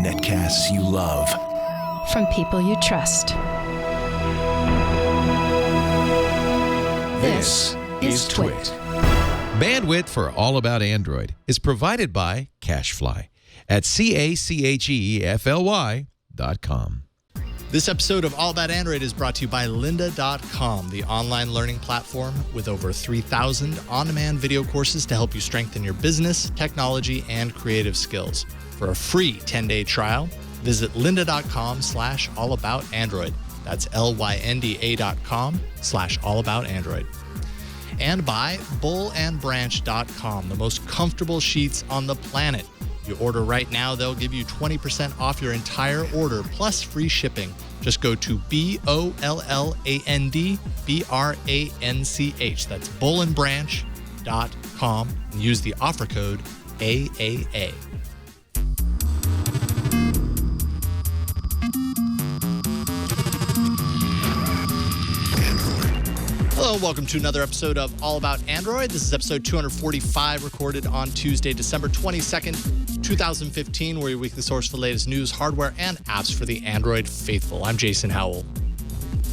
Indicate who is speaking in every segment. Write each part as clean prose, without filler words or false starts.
Speaker 1: Netcasts you love.
Speaker 2: From people you trust.
Speaker 1: This is Twit.
Speaker 3: Bandwidth for All About Android is provided by CacheFly at CacheFly.com.
Speaker 4: This episode of All About Android is brought to you by lynda.com, the online learning platform with over 3,000 on-demand video courses to help you strengthen your business, technology, and creative skills. For a free 10-day trial, visit lynda.com/allaboutandroid. That's lynda.com/allaboutandroid. And by bullandbranch.com, the most comfortable sheets on the planet. You order right now, they'll give you 20% off your entire order, plus free shipping. Just go to BOLLANDBRANCH. That's bullandbranch.com and use the offer code AAA. Hello, welcome to another episode of All About Android. This is episode 245, recorded on Tuesday, December 22nd, 2015. We're your weekly source for the latest news, hardware, and apps for the Android faithful. I'm Jason Howell.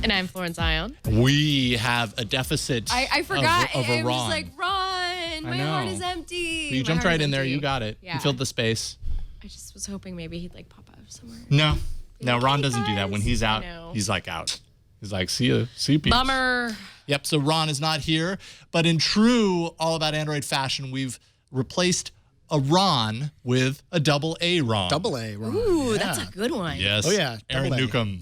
Speaker 5: And I'm Florence Ion.
Speaker 4: We have a deficit
Speaker 5: I forgot.
Speaker 4: of a
Speaker 5: I was
Speaker 4: Ron.
Speaker 5: just like, Ron, my heart is empty.
Speaker 4: You jumped right in there. You got it.
Speaker 5: Yeah.
Speaker 4: You filled the space.
Speaker 5: I just was hoping maybe he'd like pop out of somewhere.
Speaker 4: No,
Speaker 5: like,
Speaker 4: Ron
Speaker 5: hey,
Speaker 4: doesn't do that. When he's
Speaker 5: I
Speaker 4: out,
Speaker 5: know.
Speaker 4: he's like out. He's like, see you, peeps.
Speaker 5: Bummer.
Speaker 4: Yep, so Ron is not here. But in true All About Android fashion, we've replaced a Ron with a double A Ron.
Speaker 6: Double A, Ron.
Speaker 5: Ooh,
Speaker 6: Yeah.
Speaker 5: that's a good one.
Speaker 4: Yes.
Speaker 6: Oh, yeah,
Speaker 4: Aaron
Speaker 6: double A.
Speaker 4: Newcomb.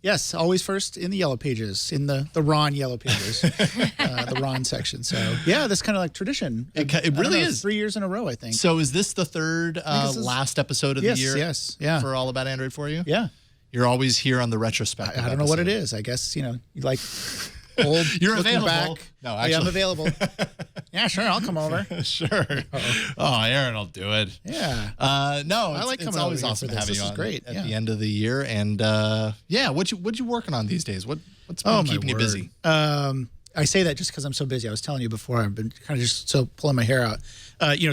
Speaker 6: Yes, always first in the yellow pages, in the Ron yellow pages, the Ron section. So, yeah, that's kind of like tradition.
Speaker 4: It
Speaker 6: I don't
Speaker 4: really
Speaker 6: know,
Speaker 4: is.
Speaker 6: 3 years in a row, I think.
Speaker 4: So is this the third
Speaker 6: this is-
Speaker 4: last episode of
Speaker 6: Yes,
Speaker 4: the year
Speaker 6: yes, yeah.
Speaker 4: for All About Android for you?
Speaker 6: Yeah.
Speaker 4: You're always here on the retrospective
Speaker 6: I don't know what it
Speaker 4: episode.
Speaker 6: is. I guess, you like old
Speaker 4: You're
Speaker 6: looking
Speaker 4: available.
Speaker 6: back.
Speaker 4: No,
Speaker 6: Yeah,
Speaker 4: actually.
Speaker 6: I'm available. Yeah, sure, I'll come over.
Speaker 4: Sure. Oh, Aaron will do it.
Speaker 6: Yeah.
Speaker 4: No,
Speaker 6: I like
Speaker 4: it's
Speaker 6: coming
Speaker 4: always
Speaker 6: over here
Speaker 4: awesome
Speaker 6: for this.
Speaker 4: having
Speaker 6: This
Speaker 4: you
Speaker 6: is
Speaker 4: on
Speaker 6: great,
Speaker 4: at
Speaker 6: yeah.
Speaker 4: the end of the year. And yeah, what you working on these days? What's been
Speaker 6: Oh,
Speaker 4: keeping
Speaker 6: my
Speaker 4: you
Speaker 6: word.
Speaker 4: busy?
Speaker 6: I say that just because I'm so busy. I was telling you before, I've been kind of just so pulling my hair out.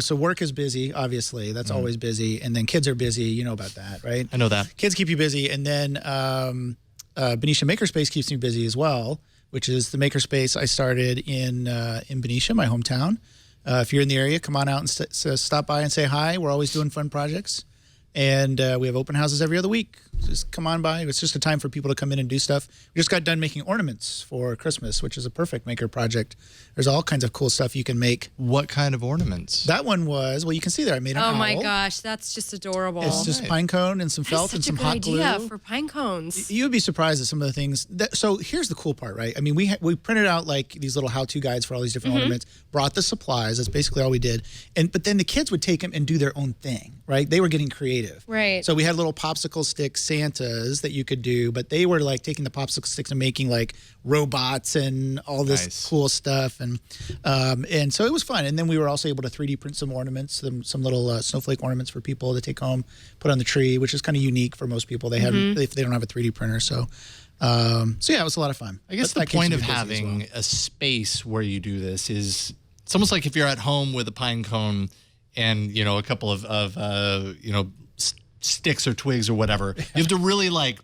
Speaker 6: So work is busy, obviously. That's always busy. And then kids are busy. You know about that, right?
Speaker 4: I know that.
Speaker 6: Kids keep you busy. And then Benicia Makerspace keeps me busy as well, which is the makerspace I started in Benicia, my hometown. If you're in the area, come on out and stop by and say hi. We're always doing fun projects. And we have open houses every other week. Just come on by. It's just a time for people to come in and do stuff. We just got done making ornaments for Christmas, which is a perfect maker project. There's all kinds of cool stuff you can make.
Speaker 4: What kind of ornaments?
Speaker 6: That one was, well, you can see there, I made an owl.
Speaker 5: Oh my gosh, that's just adorable.
Speaker 6: It's just pine cone and some felt and
Speaker 5: That's such
Speaker 6: some
Speaker 5: a
Speaker 6: hot
Speaker 5: good
Speaker 6: glue.
Speaker 5: idea for pine cones.
Speaker 6: You would be surprised at some of the things. So here's the cool part, right? I mean, we printed out like these little how-to guides for all these different ornaments, brought the supplies. That's basically all we did. But then the kids would take them and do their own thing, right? They were getting creative.
Speaker 5: Right.
Speaker 6: So we had little popsicle stick Santas that you could do, but they were like taking the popsicle sticks and making like robots and all this
Speaker 4: Nice.
Speaker 6: cool stuff. And so it was fun. And then we were also able to 3D print some ornaments, some little snowflake ornaments for people to take home, put on the tree, which is kind of unique for most people. They have if they don't have a 3D printer. So yeah, it was a lot of fun.
Speaker 4: I guess
Speaker 6: But
Speaker 4: the
Speaker 6: that keeps
Speaker 4: point
Speaker 6: me
Speaker 4: of
Speaker 6: busy as
Speaker 4: having
Speaker 6: well.
Speaker 4: a space where you do this is it's almost like if you're at home with a pine cone and a couple of sticks or twigs or whatever. You have to really like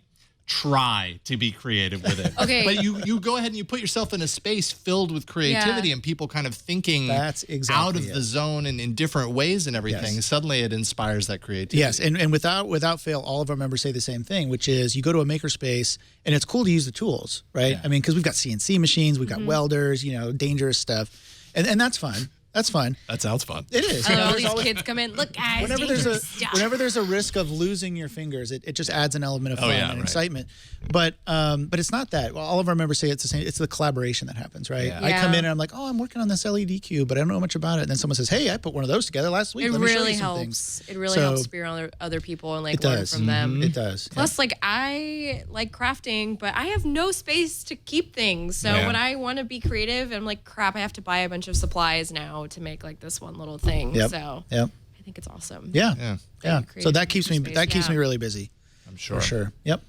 Speaker 4: try to be creative with it.
Speaker 5: Okay.
Speaker 4: But you go ahead and you put yourself in a space filled with creativity and people kind of thinking
Speaker 6: That's exactly
Speaker 4: out of
Speaker 6: it.
Speaker 4: the zone and in different ways and everything.
Speaker 6: Yes.
Speaker 4: Suddenly it inspires that creativity.
Speaker 6: Yes, and without fail, all of our members say the same thing, which is you go to a makerspace and it's cool to use the tools, right?
Speaker 4: Yeah.
Speaker 6: I mean, because we've got CNC machines, we've got welders, dangerous stuff, and that's fun. That's fun.
Speaker 4: That sounds fun.
Speaker 6: It is.
Speaker 5: I love all
Speaker 6: There's
Speaker 5: these
Speaker 6: always-
Speaker 5: kids come in. Look, guys,
Speaker 6: Whenever there's a risk of losing your fingers, it just adds an element of fun and
Speaker 4: right.
Speaker 6: excitement. But it's not that. Well, all of our members say it's the same. It's the collaboration that happens, right?
Speaker 4: Yeah.
Speaker 6: I come
Speaker 5: Yeah.
Speaker 6: in and I'm like, oh, I'm working on this LED cube, but I don't know much about it. And then someone says, hey, I put one of those together last week.
Speaker 5: It
Speaker 6: Let me show
Speaker 5: really
Speaker 6: you some
Speaker 5: helps.
Speaker 6: things.
Speaker 5: It really
Speaker 6: So-
Speaker 5: helps to be around other people and like
Speaker 6: It
Speaker 5: learn
Speaker 6: does.
Speaker 5: from them.
Speaker 6: It does.
Speaker 5: Plus, like I like crafting, but I have no space to keep things. So
Speaker 4: Yeah.
Speaker 5: when I want to be creative, I'm like, crap, I have to buy a bunch of supplies now to make like this one little thing.
Speaker 6: Yep.
Speaker 5: So
Speaker 6: Yep.
Speaker 5: I think it's awesome.
Speaker 6: Yeah.
Speaker 4: Yeah.
Speaker 6: Yeah. So
Speaker 5: creative
Speaker 6: that keeps me
Speaker 5: space,
Speaker 6: that keeps
Speaker 5: yeah.
Speaker 6: me really busy.
Speaker 4: I'm sure.
Speaker 6: For sure. Yep.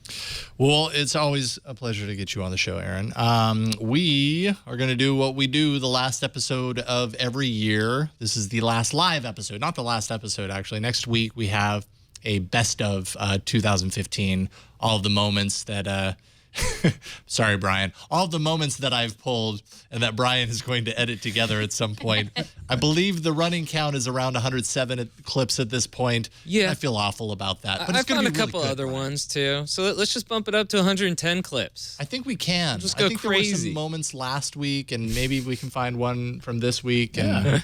Speaker 4: Well, it's always a pleasure to get you on the show, Aaron. We are going to do what we do the last episode of every year. This is the last live episode, not the last episode, actually. Next week, we have a best of 2015, all of the moments that... sorry, Brian. All of the moments that I've pulled and that Brian is going to edit together at some point. I believe the running count is around 107 clips at this point.
Speaker 1: Yeah.
Speaker 4: I feel awful about that. But
Speaker 1: I
Speaker 4: it's gonna
Speaker 1: found
Speaker 4: be
Speaker 1: a couple
Speaker 4: really good,
Speaker 1: other
Speaker 4: Brian.
Speaker 1: ones too. So let's just bump it up to 110 clips.
Speaker 4: I think we can.
Speaker 1: Just
Speaker 4: I
Speaker 1: go
Speaker 4: think there were some
Speaker 1: crazy.
Speaker 4: moments last week, and maybe we can find one from this week. And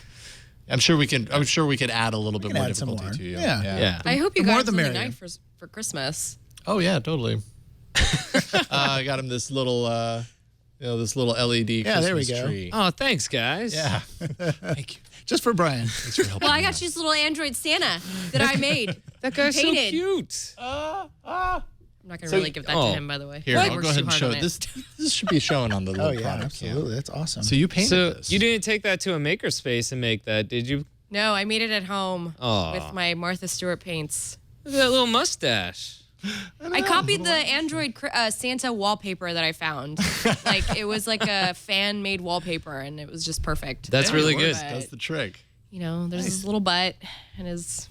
Speaker 4: I'm sure we can. I'm sure we could add a little bit more
Speaker 6: add some
Speaker 4: difficulty
Speaker 6: more.
Speaker 4: to you.
Speaker 6: Yeah.
Speaker 5: I hope you
Speaker 6: The more
Speaker 5: got
Speaker 6: the
Speaker 5: something
Speaker 6: merrier.
Speaker 5: nice for Christmas.
Speaker 4: Oh yeah, totally. I got him this little, this little LED
Speaker 6: Yeah, there we
Speaker 4: Christmas
Speaker 6: go.
Speaker 4: tree.
Speaker 1: Oh, thanks, guys.
Speaker 4: Yeah. Thank you.
Speaker 6: Just for Brian.
Speaker 4: Thanks for helping.
Speaker 5: Well, I
Speaker 4: me
Speaker 5: got
Speaker 4: out.
Speaker 5: you this little Android Santa that I made.
Speaker 1: That guy's so
Speaker 5: Painted.
Speaker 1: cute.
Speaker 5: I'm not going to really give that to him, by the way.
Speaker 4: Here,
Speaker 5: I
Speaker 4: I'll
Speaker 5: worked
Speaker 4: go ahead
Speaker 5: too
Speaker 4: and
Speaker 5: hard
Speaker 4: show
Speaker 5: on
Speaker 4: it. This should be shown on the little
Speaker 6: Oh, yeah,
Speaker 4: product
Speaker 6: absolutely. That's awesome.
Speaker 4: cam. So you painted
Speaker 1: So
Speaker 4: this.
Speaker 1: you didn't take that to a makerspace and make that, did you?
Speaker 5: No, I made it at home
Speaker 1: Aw.
Speaker 5: with my Martha Stewart paints.
Speaker 1: Look at that little mustache.
Speaker 5: I copied the Android Santa wallpaper that I found. Like, it was like a fan-made wallpaper, and it was just perfect.
Speaker 1: That's really good.
Speaker 4: That's the trick.
Speaker 5: You know, there's his little butt and his...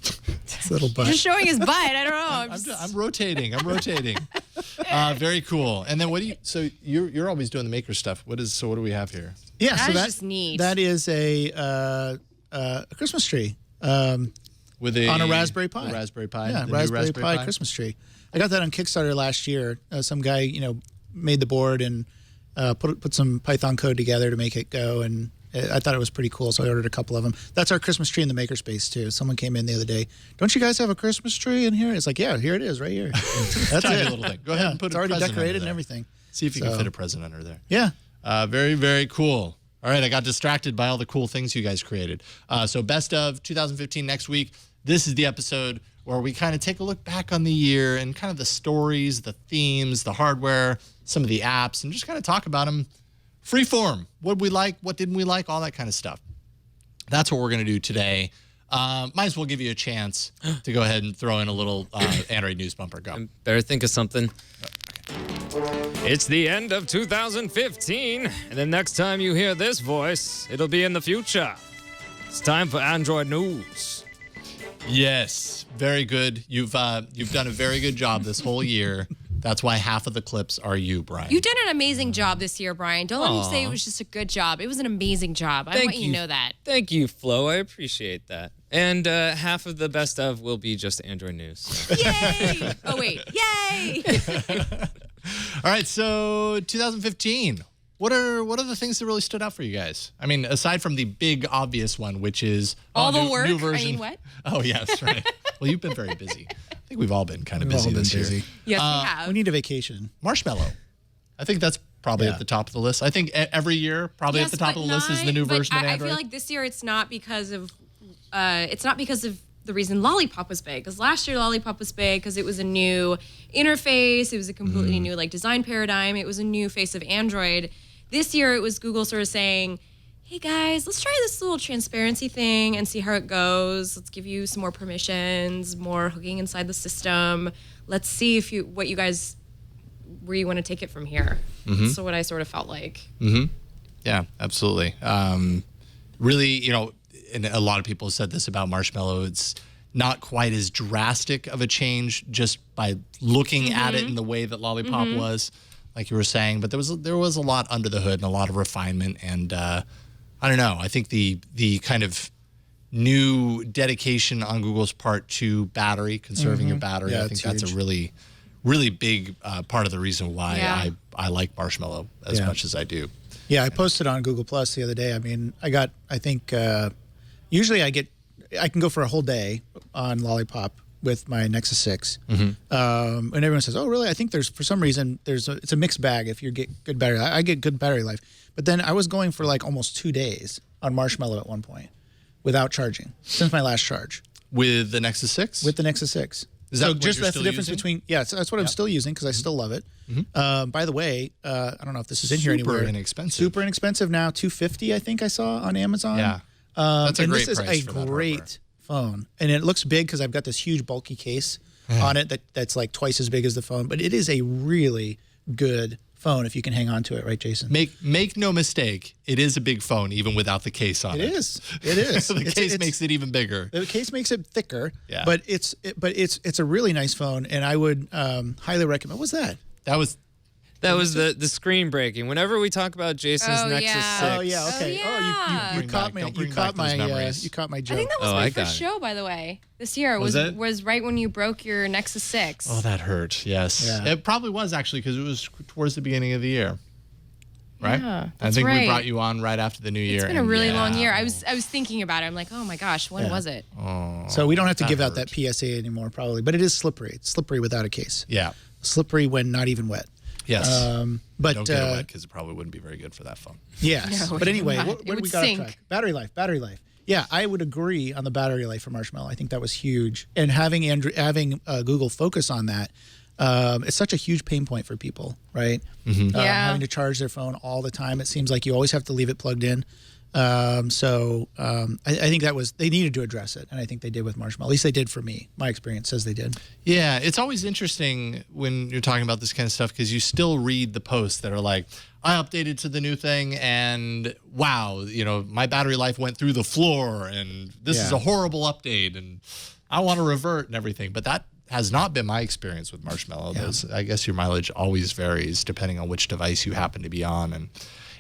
Speaker 6: This little butt.
Speaker 5: Just showing his butt. I don't know.
Speaker 4: I'm rotating. I'm rotating. Very cool. And then what do you? So you're always doing the maker stuff. What do we have here?
Speaker 6: Yeah,
Speaker 5: That
Speaker 6: so
Speaker 5: is
Speaker 6: that,
Speaker 5: just neat.
Speaker 6: That is a Christmas tree
Speaker 4: With a
Speaker 6: on a Raspberry Pi.
Speaker 4: A Raspberry Pi.
Speaker 6: Yeah,
Speaker 4: the new
Speaker 6: Raspberry Pi Christmas tree. I got that on Kickstarter last year. Some guy, made the board and put some Python code together to make it go, and I thought it was pretty cool, so I ordered a couple of them. That's our Christmas tree in the makerspace too. Someone came in the other day. Don't you guys have a Christmas tree in here? It's like, yeah, here it is, right here. That's
Speaker 4: Tiny
Speaker 6: it.
Speaker 4: little thing. Go ahead and put
Speaker 6: it's
Speaker 4: a
Speaker 6: already
Speaker 4: present
Speaker 6: decorated
Speaker 4: under
Speaker 6: and
Speaker 4: there.
Speaker 6: everything.
Speaker 4: See if you can
Speaker 6: So-
Speaker 4: fit a present under there.
Speaker 6: Yeah.
Speaker 4: Very, very cool. All right, I got distracted by all the cool things you guys created. So best of 2015 next week. This is the episode where we kind of take a look back on the year and kind of the stories, the themes, the hardware, some of the apps, and just kind of talk about them free form. What we like, what didn't we like, all that kind of stuff. That's what we're going to do today. Might as well give you a chance to go ahead and throw in a little Android news bumper. Go.
Speaker 1: Better think of something. It's the end of 2015, and the next time you hear this voice, it'll be in the future. It's time for Android news.
Speaker 4: Yes, very good. You've done a very good job this whole year. That's why half of the clips are you, Brian.
Speaker 5: You did an amazing job this year, Brian. Don't let me say it was just a good job. It was an amazing job. I want you to know that.
Speaker 1: Thank you, Flo. I appreciate that. And half of the best of will be just Android news. So.
Speaker 5: Yay! Oh, wait. Yay!
Speaker 4: All right, so 2015. What are the things that really stood out for you guys? I mean, aside from the big obvious one, which is
Speaker 5: All the
Speaker 4: new
Speaker 5: work? I
Speaker 4: version.
Speaker 5: mean, what?
Speaker 4: Oh yes, right. Well, you've been very busy. I think we've all been kind of
Speaker 6: We've
Speaker 4: busy
Speaker 6: all been
Speaker 4: this
Speaker 6: busy.
Speaker 4: year.
Speaker 5: Yes, we have.
Speaker 6: We need a vacation.
Speaker 4: Marshmallow. I think that's probably
Speaker 6: Yeah.
Speaker 4: at the top of the list. I think every year, probably at the top
Speaker 5: but
Speaker 4: of the list is the
Speaker 5: not-
Speaker 4: new
Speaker 5: but
Speaker 4: version of
Speaker 5: I
Speaker 4: Android.
Speaker 5: feel like this year it's not because of the reason Lollipop was big. Because last year Lollipop was big because it was a new interface. It was a completely new design paradigm. It was a new face of Android. This year it was Google sort of saying, hey guys, let's try this little transparency thing and see how it goes. Let's give you some more permissions, more hooking inside the system. Let's see where you want to take it from here. So what I sort of felt like.
Speaker 4: Yeah, absolutely. Really, and a lot of people said this about Marshmallow. It's not quite as drastic of a change just by looking at it in the way that Lollipop was, like you were saying. But there was a lot under the hood and a lot of refinement. And I don't know. I think the kind of new dedication on Google's part to battery, conserving your battery,
Speaker 6: Yeah,
Speaker 4: I think
Speaker 6: it's
Speaker 4: that's
Speaker 6: huge.
Speaker 4: a really, really big part of the reason why
Speaker 5: Yeah.
Speaker 4: I like Marshmallow as
Speaker 6: Yeah.
Speaker 4: much as I do.
Speaker 6: Yeah, I posted on Google Plus the other day. I mean, usually I can go for a whole day on Lollipop with my Nexus 6. And everyone says, oh, really? I think for some reason, it's a mixed bag if you get good battery. I get good battery life. But then I was going for like almost 2 days on Marshmallow at one point without charging since my last charge
Speaker 4: With the Nexus 6?
Speaker 6: with the Nexus 6.
Speaker 4: Is that
Speaker 6: So
Speaker 4: what
Speaker 6: just
Speaker 4: you're
Speaker 6: that's the
Speaker 4: still
Speaker 6: difference
Speaker 4: using?
Speaker 6: between, yeah, so that's what I'm still using because I still love it. By the way, I don't know if this is in here
Speaker 4: Super
Speaker 6: anywhere.
Speaker 4: inexpensive.
Speaker 6: Super inexpensive now, $250 I think I saw on Amazon.
Speaker 4: Yeah. That's a
Speaker 6: and
Speaker 4: great
Speaker 6: this is
Speaker 4: price
Speaker 6: a
Speaker 4: for that
Speaker 6: great
Speaker 4: hardware.
Speaker 6: phone, and it looks big because I've got this huge bulky case on it that's like twice as big as the phone. But it is a really good phone if you can hang on to it, right, Jason?
Speaker 4: Make no mistake, it is a big phone even without the case on it.
Speaker 6: It is. It is.
Speaker 4: The case makes it even bigger.
Speaker 6: The case makes it thicker.
Speaker 4: Yeah.
Speaker 6: But it's a really nice phone, and I would highly recommend. What was that?
Speaker 1: That was the screen breaking. Whenever we talk about Jason's Nexus 6.
Speaker 6: Oh yeah. Okay.
Speaker 5: Oh, yeah.
Speaker 6: You caught me. You caught my joke.
Speaker 5: I think that was
Speaker 1: Oh,
Speaker 5: my
Speaker 1: I got
Speaker 5: first
Speaker 1: it.
Speaker 5: show, by the way. This year was right when you broke your Nexus 6.
Speaker 4: Oh, that hurt. Yes.
Speaker 6: Yeah.
Speaker 4: It probably was actually because it was towards the beginning of the year. Right?
Speaker 5: Yeah,
Speaker 4: I
Speaker 5: that's
Speaker 4: think we
Speaker 5: right.
Speaker 4: brought you on right after the new year.
Speaker 5: It's been a really long year. I was thinking about it. I'm like, oh my gosh, when was it?
Speaker 6: So we don't have to
Speaker 4: that
Speaker 6: give out
Speaker 4: hurt.
Speaker 6: that PSA anymore, probably. But it is slippery. It's slippery without a case.
Speaker 4: Yeah.
Speaker 6: Slippery when not even wet.
Speaker 4: Yes.
Speaker 6: But
Speaker 4: Don't get it wet because it probably wouldn't be very good for that phone.
Speaker 6: yes.
Speaker 5: No,
Speaker 6: But anyway,
Speaker 5: it
Speaker 6: what do
Speaker 5: would
Speaker 6: we got off
Speaker 5: sink.
Speaker 6: track? Battery life. Yeah, I would agree on the battery life for Marshmallow. I think that was huge, and having Google focus on that, it's such a huge pain point for people, right?
Speaker 4: Mm-hmm.
Speaker 5: Yeah.
Speaker 6: Having to charge their phone all the time. It seems like you always have to leave it plugged in. I think they needed to address it, and I think they did with Marshmallow. At least they did for me. My experience says they did.
Speaker 4: Yeah, it's always interesting when you're talking about this kind of stuff because you still read the posts that are like, I updated to the new thing and wow, my battery life went through the floor and this is
Speaker 6: Yeah.
Speaker 4: a horrible update and I want to revert and everything. But that has not been my experience with Marshmallow. I guess your mileage always varies depending on which device you happen to be on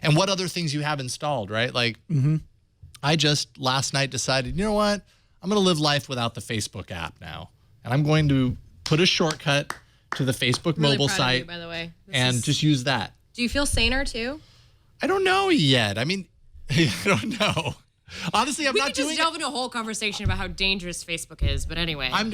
Speaker 4: and what other things you have installed, right? Like I just last night decided, you know what? I'm going to live life without the Facebook app now. And I'm going to put a shortcut to the Facebook
Speaker 5: Really
Speaker 4: mobile
Speaker 5: proud of
Speaker 4: site
Speaker 5: you, by the way.
Speaker 4: and just use that.
Speaker 5: Do you feel saner too?
Speaker 4: I don't know yet. I mean, I don't know. Honestly, I'm
Speaker 5: We
Speaker 4: not
Speaker 5: could just
Speaker 4: doing
Speaker 5: delve
Speaker 4: it.
Speaker 5: into a whole conversation about how dangerous Facebook is, but anyway.
Speaker 4: I'm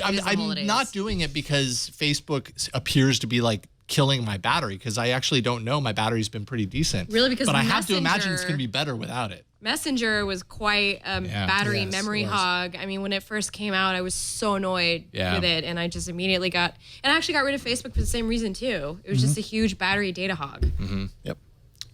Speaker 4: not doing it because Facebook appears to be like killing my battery because I actually don't know. My battery's been pretty decent.
Speaker 5: Really? Because
Speaker 4: but I have to imagine it's
Speaker 5: Messenger-
Speaker 4: going to be better without it.
Speaker 5: Messenger was quite a battery
Speaker 6: Yes,
Speaker 5: memory
Speaker 6: it was.
Speaker 5: hog. I mean, when it first came out, I was so annoyed
Speaker 4: Yeah.
Speaker 5: with it, and I just immediately and I actually got rid of Facebook for the same reason too. It was just a huge battery data hog.
Speaker 6: Yep.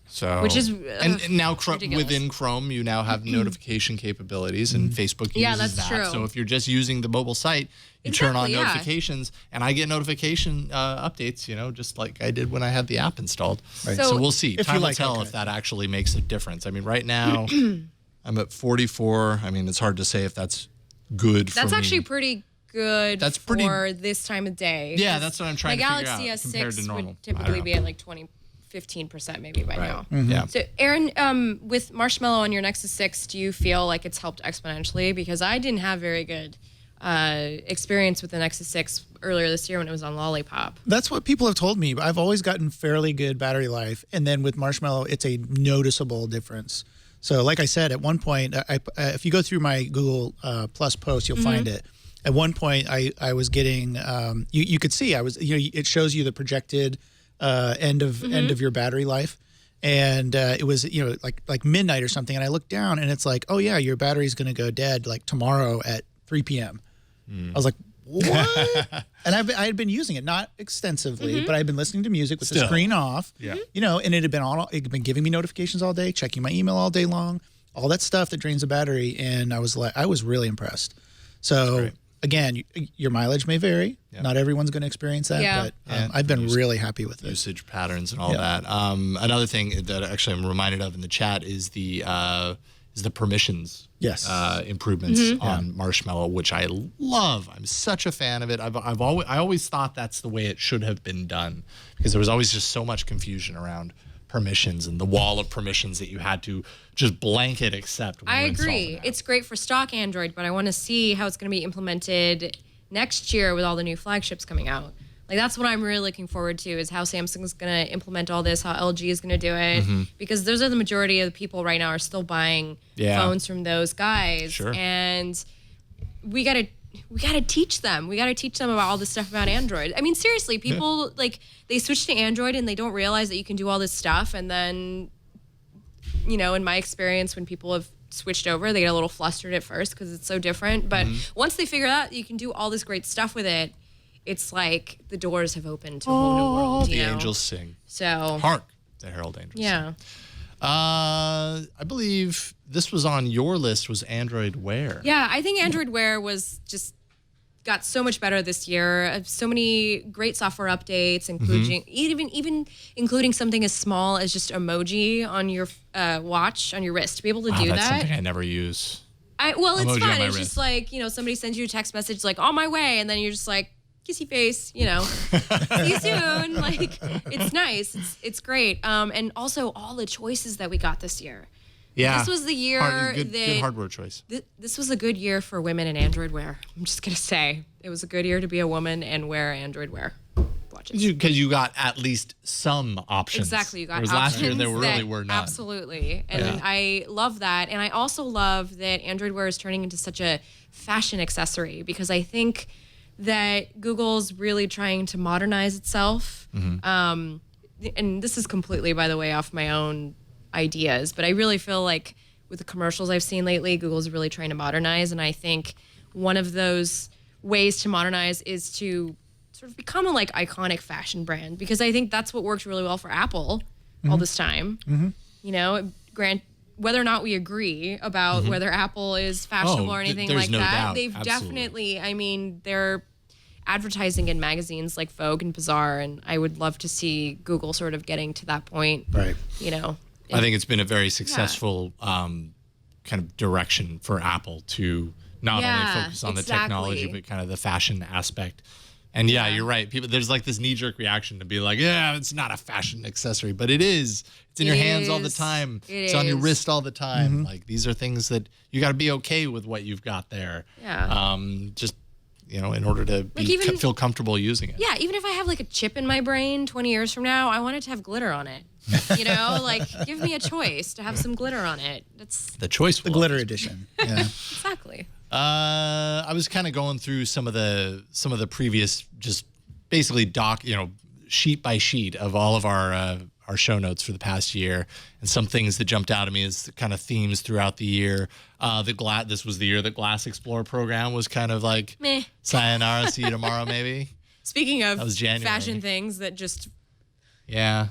Speaker 4: So,
Speaker 5: Which is,
Speaker 4: and now
Speaker 5: ridiculous.
Speaker 4: within Chrome, you now have notification capabilities, and Facebook uses
Speaker 5: Yeah, that's
Speaker 4: that.
Speaker 5: true.
Speaker 4: So if you're just using the mobile site, you turn on
Speaker 5: Exactly, yeah.
Speaker 4: notifications, and I get notification updates. Just like I did when I had the app installed.
Speaker 6: Right.
Speaker 4: So we'll see.
Speaker 6: If you
Speaker 4: Time will
Speaker 6: like that
Speaker 4: tell
Speaker 6: kind
Speaker 4: if
Speaker 6: of
Speaker 4: that actually makes a difference. I mean, right now I'm at 44. I mean, it's hard to say if that's good.
Speaker 5: That's
Speaker 4: for me.
Speaker 5: actually pretty good
Speaker 4: That's
Speaker 5: for
Speaker 4: pretty-
Speaker 5: this time of day.
Speaker 4: Yeah,
Speaker 5: 'Cause
Speaker 4: that's what I'm trying
Speaker 5: my
Speaker 4: to figure
Speaker 5: Galaxy
Speaker 4: out compared to
Speaker 5: S6
Speaker 4: normal.
Speaker 5: would typically be at like 15% maybe by now.
Speaker 4: Yeah.
Speaker 5: So, Aaron, with Marshmallow on your Nexus 6, do you feel like it's helped exponentially? Because I didn't have very good experience with the Nexus 6 earlier this year when it was on Lollipop.
Speaker 6: That's what people have told me. I've always gotten fairly good battery life, and then with Marshmallow, it's a noticeable difference. So, like I said, at one point, if you go through my Google Plus post, you'll find it. At one point, I was getting you could see I was it shows you the projected end of your battery life, and it was like midnight or something, and I looked down and it's like, oh yeah, your battery's going to go dead like tomorrow at 3 p.m. I was like, what? And I had been using it, not extensively, but I'd been listening to music with the screen off.
Speaker 4: Yeah.
Speaker 6: And it had been giving me notifications all day, checking my email all day long, all that stuff that drains the battery, and I was really impressed. So again, your mileage may vary. Not everyone's going to experience that,
Speaker 5: Yeah.
Speaker 6: but I've been really happy with it.
Speaker 4: Usage patterns and all that. Another thing that actually I'm reminded of in the chat is the permissions.
Speaker 6: Yes.
Speaker 4: Improvements on Marshmallow, which I love. I'm such a fan of it. I always thought that's the way it should have been done because there was always just so much confusion around permissions and the wall of permissions that you had to just blanket accept. When
Speaker 5: I
Speaker 4: you installed
Speaker 5: agree.
Speaker 4: an app.
Speaker 5: It's great for stock Android, but I want to see how it's going to be implemented next year with all the new flagships coming out. Like, that's what I'm really looking forward to, is how Samsung's going to implement all this, how LG is going to do it, because those are the majority of the people right now are still buying phones from those guys.
Speaker 4: Sure.
Speaker 5: And we got to teach them. We got to teach them about all this stuff about Android. I mean, seriously, people like they switch to Android and they don't realize that you can do all this stuff, and then in my experience, when people have switched over, they get a little flustered at first because it's so different. But once they figure out you can do all this great stuff with it, it's like the doors have opened to a whole new world.
Speaker 4: The angels sing.
Speaker 5: So
Speaker 4: Hark, the herald angels.
Speaker 5: yeah.
Speaker 4: I believe this was on your list. Was Android Wear?
Speaker 5: Yeah, I think Android Wear was just got so much better this year. So many great software updates, including even including something as small as just emoji on your watch on your wrist to be able to do
Speaker 4: That's
Speaker 5: that.
Speaker 4: something I never use.
Speaker 5: Well, it's
Speaker 4: Emoji on
Speaker 5: fun.
Speaker 4: my
Speaker 5: It's
Speaker 4: wrist.
Speaker 5: just like, somebody sends you a text message like, on my way, and then you're just like, kissy face, see you soon. Like, it's nice. It's great. And also all the choices that we got this year.
Speaker 4: Yeah.
Speaker 5: This was the year
Speaker 4: good hardware choice.
Speaker 5: This was a good year for women in Android wear. I'm just going to say. It was a good year to be a woman and wear Android wear. Watches.
Speaker 4: Because you got at least some options.
Speaker 5: Exactly, you got
Speaker 4: Whereas
Speaker 5: options.
Speaker 4: last year there really
Speaker 5: that-
Speaker 4: were none.
Speaker 5: Absolutely, and I love that, and I also love that Android Wear is turning into such a fashion accessory because I think that Google's really trying to modernize itself. And this is completely, by the way, off my own ideas, but I really feel like with the commercials I've seen lately, Google's really trying to modernize, and I think one of those ways to modernize is to sort of become a iconic fashion brand, because I think that's what worked really well for Apple all this time. Whether or not we agree about whether Apple is fashionable or anything
Speaker 4: there's
Speaker 5: like
Speaker 4: no
Speaker 5: that,
Speaker 4: doubt.
Speaker 5: they've
Speaker 4: Absolutely.
Speaker 5: definitely, they're advertising in magazines like Vogue and Bazaar, and I would love to see Google sort of getting to that point.
Speaker 6: Right.
Speaker 4: I think it's been a very successful kind of direction for Apple to not only focus on the technology, but kind of the fashion aspect. And you're right. People, there's like this knee-jerk reaction to be like, it's not a fashion accessory, but it is. It's in your hands all the time. It's on your wrist all the time. Like, these are things that you got to be okay with what you've got there.
Speaker 5: Yeah.
Speaker 4: Just, in order to feel comfortable using it.
Speaker 5: Yeah, even if I have like a chip in my brain 20 years from now, I want it to have glitter on it. Give me a choice to have some glitter on it. That's
Speaker 4: The choice.
Speaker 6: The glitter edition. Yeah.
Speaker 5: exactly.
Speaker 4: I was kind of going through some of the previous, just basically sheet by sheet of all of our show notes for the past year, and some things that jumped out at me as kind of themes throughout the year. This was the year that Glass Explorer program was kind of like
Speaker 5: Meh.
Speaker 4: sayonara, see you tomorrow, maybe.
Speaker 5: Speaking of
Speaker 4: That was January.
Speaker 5: fashion things that just,
Speaker 4: Yeah.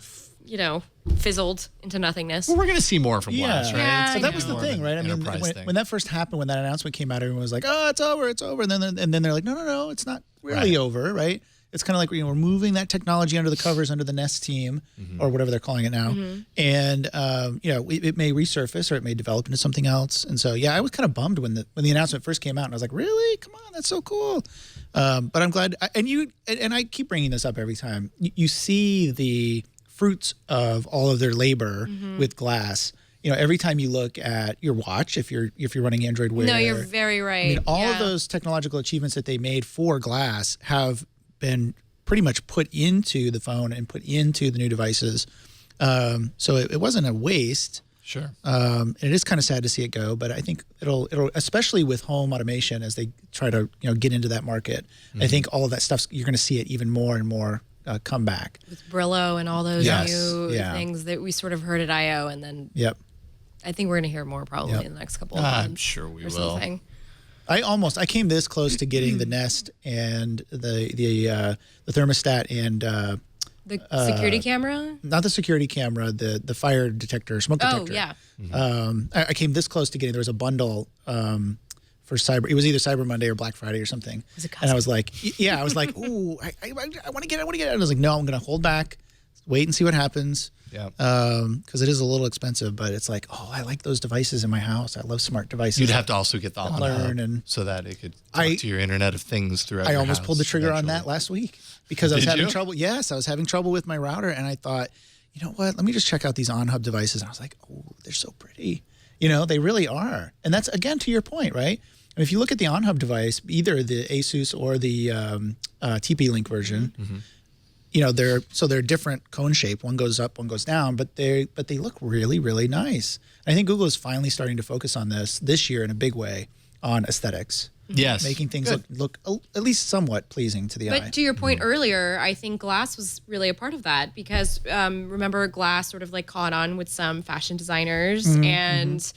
Speaker 5: fizzled into nothingness.
Speaker 4: Well, we're gonna see more from Glass, right?
Speaker 5: Yeah,
Speaker 6: So
Speaker 5: I
Speaker 6: that was the
Speaker 4: more of
Speaker 6: thing,
Speaker 4: an
Speaker 6: right? I mean,
Speaker 4: enterprise thing.
Speaker 6: when that first happened, when that announcement came out, everyone was like, "Oh, it's over, and then they're like, "No, it's not really over, right?" It's kind of like we're moving that technology under the covers, under the Nest team, or whatever they're calling it now, and it may resurface or it may develop into something else. And so, I was kind of bummed when the announcement first came out, and I was like, "Really? Come on, that's so cool." But I'm glad, and I keep bringing this up every time. You see the fruits of all of their labor with Glass. Every time you look at your watch, if you're running Android Wear,
Speaker 5: No, you're very right.
Speaker 6: I mean, all of
Speaker 5: Yeah.
Speaker 6: those technological achievements that they made for Glass have been pretty much put into the phone and put into the new devices. So it wasn't a waste.
Speaker 4: Sure.
Speaker 6: And it is kind of sad to see it go, but I think it'll especially with home automation as they try to get into that market. I think all of that stuff, you're going to see it even more and more come back.
Speaker 5: With Brillo and all those
Speaker 6: Yes,
Speaker 5: new
Speaker 6: yeah.
Speaker 5: things that we sort of heard at I/O, and then
Speaker 6: Yep.
Speaker 5: I think we're going to hear more probably
Speaker 6: Yep.
Speaker 5: in the next couple of months.
Speaker 4: I'm sure we
Speaker 5: or
Speaker 4: will.
Speaker 5: something.
Speaker 6: I came this close to getting the Nest and the thermostat and
Speaker 5: The security camera?
Speaker 6: not the security camera, the fire detector, smoke detector.
Speaker 5: Oh, yeah.
Speaker 6: I came this close to getting. There was a bundle for Cyber. It was either Cyber Monday or Black Friday or something.
Speaker 5: Was it
Speaker 6: and I was like, I was like, ooh, I want to get it. And I was like, no, I'm going to hold back, wait and see what happens.
Speaker 4: Yeah.
Speaker 6: Because it is a little expensive, but it's like, I like those devices in my house. I love smart devices.
Speaker 4: You'd have to also get the on
Speaker 6: learn
Speaker 4: hub
Speaker 6: and-
Speaker 4: so that it could talk to your Internet of Things throughout.
Speaker 6: I
Speaker 4: your
Speaker 6: almost
Speaker 4: house
Speaker 6: pulled the trigger on
Speaker 4: eventually.
Speaker 6: that last week because I was
Speaker 4: Did
Speaker 6: having
Speaker 4: you?
Speaker 6: trouble. Yes, I was having trouble with my router, and I thought, you know what? Let me just check out these on-hub devices. And I was like, oh, they're so pretty. They really are. And that's, again, to your point, right? I mean, if you look at the on-hub device, either the Asus or the TP-Link version, they're different cone shape. One goes up, one goes down, but they look really, really nice. And I think Google is finally starting to focus on this year in a big way on aesthetics.
Speaker 4: Yes.
Speaker 6: Making things look at least somewhat pleasing to the eye.
Speaker 5: But to your point earlier, I think Glass was really a part of that because remember Glass sort of caught on with some fashion designers, and